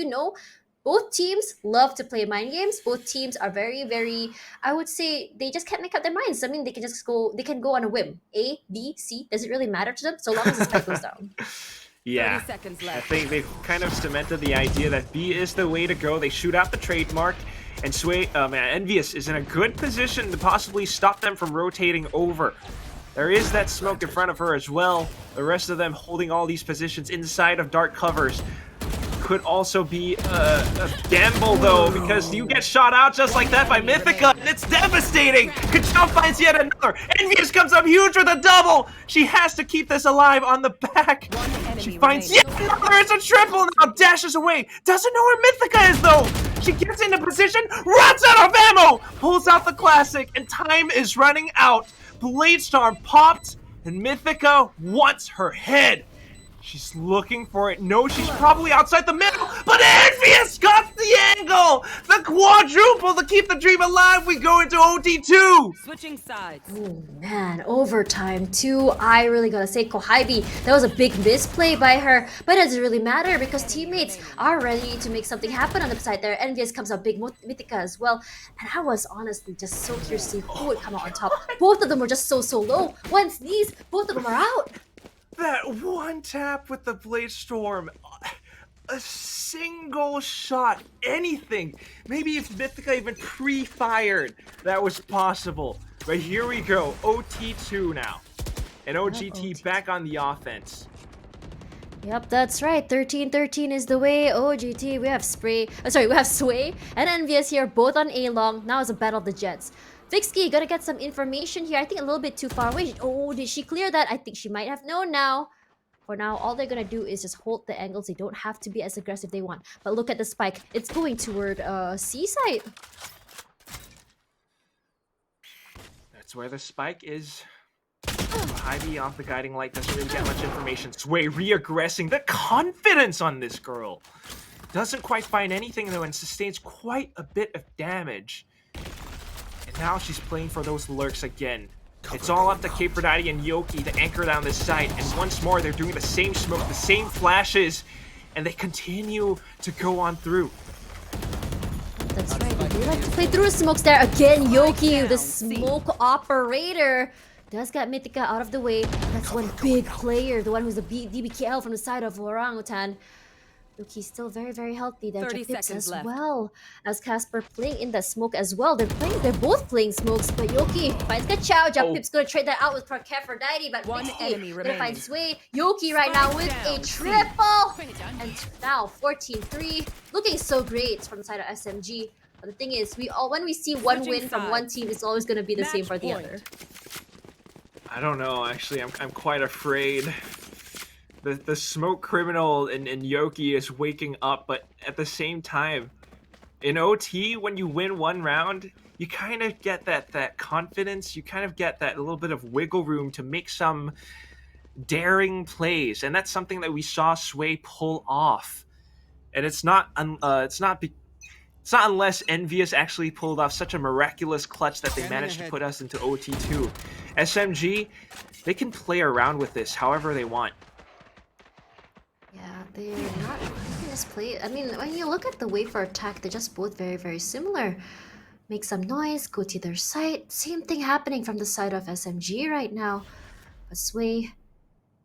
both teams love to play mind games. Both teams are very, I would say, they just can't make up their minds. I mean, they can go on a whim. A, B, C, does it really matter to them so long as the spike goes down? Yeah, 30 seconds I left. think they've kind of cemented the idea that B is the way to go. They shoot out the trademark, and Envious is in a good position to possibly stop them from rotating over. There is that smoke in front of her as well. The rest of them holding all these positions inside of dark covers. Could also be a gamble though, because you get shot out just like that by Mythica, and it's devastating! Kachao finds yet another! Envious comes up huge with a double! She has to keep this alive on the back! She finds yet another! It's a triple now! Dashes away! Doesn't know where Mythica is though! She gets into position, runs out of ammo! Pulls out the classic, and time is running out! Blade Storm popped, and Mythica wants her head! She's looking for it. No, she's probably outside the middle, but Envious got the angle! The quadruple to keep the dream alive. We go into OT2. Switching sides. Oh man, overtime too. I really gotta say, Kohaibi, that was a big misplay by her, but it doesn't really matter because teammates are ready to make something happen on the side there. Envious comes out big, Mythica as well, and I was honestly just so curious to see who would come out on top. Both of them were just so low. Once these, both of them are out. That one tap with the Blade Storm. A single shot, anything. Maybe if Mythica even pre-fired, that was possible. But here we go, OT2 now. And OGT back on the offense. Yep, that's right. 13-13 is the way. OGT, we have we have Sway and Envious here, both on A long. Now it's a battle of the Jets. Vixky, gotta get some information here. I think a little bit too far away. Oh, did she clear that? I think she might have known now. For now, all they're gonna do is just hold the angles. They don't have to be as aggressive they want. But look at the spike. It's going toward C side. That's where the spike is. Ivy off the guiding light doesn't really get much information. Sway re-aggressing. The confidence on this girl. Doesn't quite find anything though and sustains quite a bit of damage. And now she's playing for those lurks again. It's all up to Aphrodite and Yoki to anchor down this site. And once more, they're doing the same smoke, the same flashes. And they continue to go on through. That's right. They do like to play through the smokes there. Again, Yoki, the smoke operator, does get Mythica out of the way. That's one big player, the one who's the DBKL from the side of Orangutan. Yoki's still very healthy there. 30 Pips seconds as left. well as Casper playing in that smoke as well. They're both playing smokes, but Yoki finds Kachao. Pip's gonna trade that out with Aphrodite, but One enemy gonna remaining. find Sway. Yoki right now with a triple, and now 14-3, looking so great from the side of SMG. But the thing is, when we see one Switching win from one sides. team, it's always gonna be the same Match for the point. other. I don't know, actually. I'm quite afraid. The smoke criminal in Yoki is waking up, but at the same time, in OT, when you win one round, you kind of get that confidence, you kind of get that little bit of wiggle room to make some daring plays, and that's something that we saw Sway pull off. And it's not unless Envious actually pulled off such a miraculous clutch that they managed to put us into OT2. SMG, they can play around with this however they want. Yeah, they're not this play. I mean, when you look at the way for attack, they're just both very similar. Make some noise, go to their side. Same thing happening from the side of SMG right now. But Sway,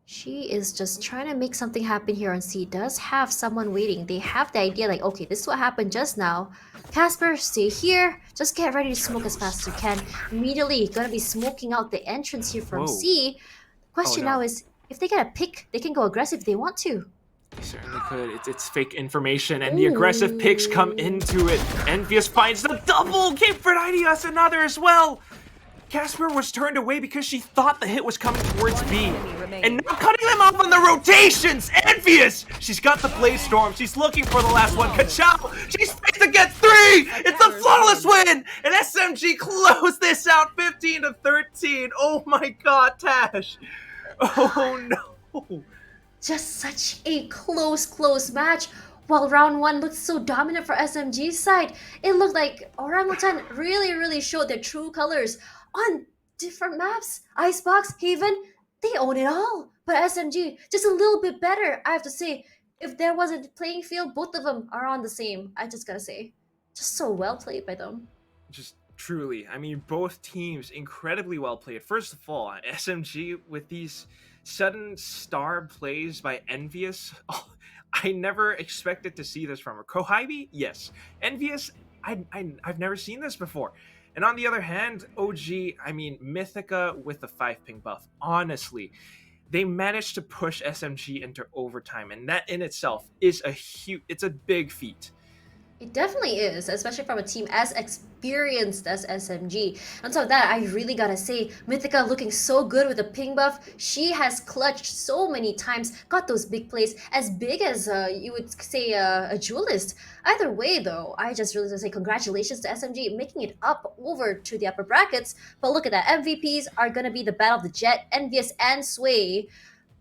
she is just trying to make something happen here on C. Does have someone waiting. They have the idea like, okay, this is what happened just now. Casper, stay here. Just get ready to smoke as fast as you can. Immediately, gonna be smoking out the entrance here from Whoa. C. The question Oh, no. now is, if they get a pick, they can go aggressive if they want to. They certainly could. It's fake information, and the aggressive picks come into it. Envious finds the double! Aphrodite us another as well! Casper was turned away because she thought the hit was coming towards B. and not cutting them off on the rotations. Envious. She's got the Blaze Storm. She's looking for the last one. Ka-chow. She's fit to get 3. It's a flawless win, and SMG close this out 15-13. Oh my God, Tash. Oh no. Just such a close match. While round 1 looked so dominant for SMG's side, it looked like Orangutan really showed their true colors on different maps. Icebox, Haven, they own it all. But SMG, just a little bit better, I have to say. If there was a playing field, both of them are on the same. I just gotta say. Just so well played by them. Just truly, I mean, both teams incredibly well played. First of all, SMG with these sudden star plays by Envious. Oh, I never expected to see this from her. Kohibi, yes. Envious, I've never seen this before. And on the other hand, OG, I mean, Mythica with the 5 ping buff. Honestly, they managed to push SMG into overtime, and that in itself is it's a big feat. It definitely is, especially from a team as experienced as SMG. On top of that, I really gotta say, Mythica looking so good with the ping buff. She has clutched so many times, got those big plays, as big as you would say a duelist. Either way though, I just really want to say congratulations to SMG making it up over to the upper brackets. But look at that, MVPs are gonna be the Battle of the Jet, Envious and Sway.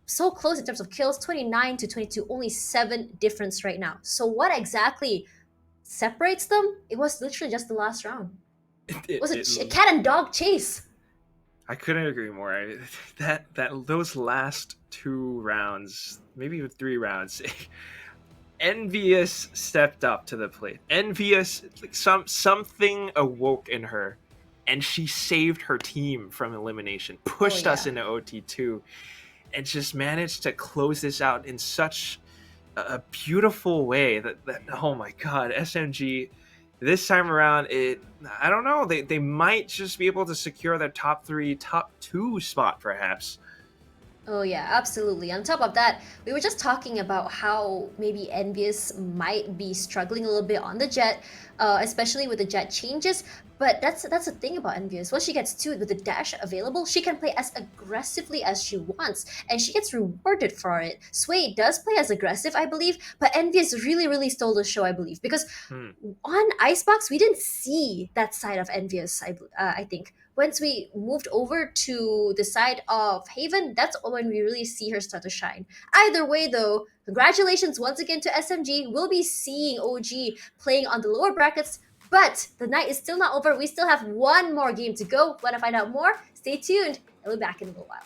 So close in terms of kills, 29-22, only 7 difference right now. So what exactly separates them? It was literally just the last round. It was a cat and dog chase. I couldn't agree more. Those last 2 rounds, maybe even 3 rounds, Envious stepped up to the plate. Envious, like something awoke in her, and she saved her team from elimination, pushed us into OT2, and just managed to close this out in such a beautiful way that oh my God, SMG this time around, I don't know, they might just be able to secure their top 3, top 2 spot perhaps. Oh yeah, absolutely. On top of that, we were just talking about how maybe Envious might be struggling a little bit on the Jet, especially with the Jet changes. But that's the thing about Envious. Once she gets to it with the dash available, she can play as aggressively as she wants, and she gets rewarded for it. Sway does play as aggressive, I believe, but Envious really stole the show, I believe, because on Icebox we didn't see that side of Envious. I think. Once we moved over to the side of Haven, that's when we really see her start to shine. Either way though, congratulations once again to SMG. We'll be seeing OG playing on the lower brackets, but the night is still not over. We still have 1 more game to go. Want to find out more? Stay tuned. I'll be back in a little while.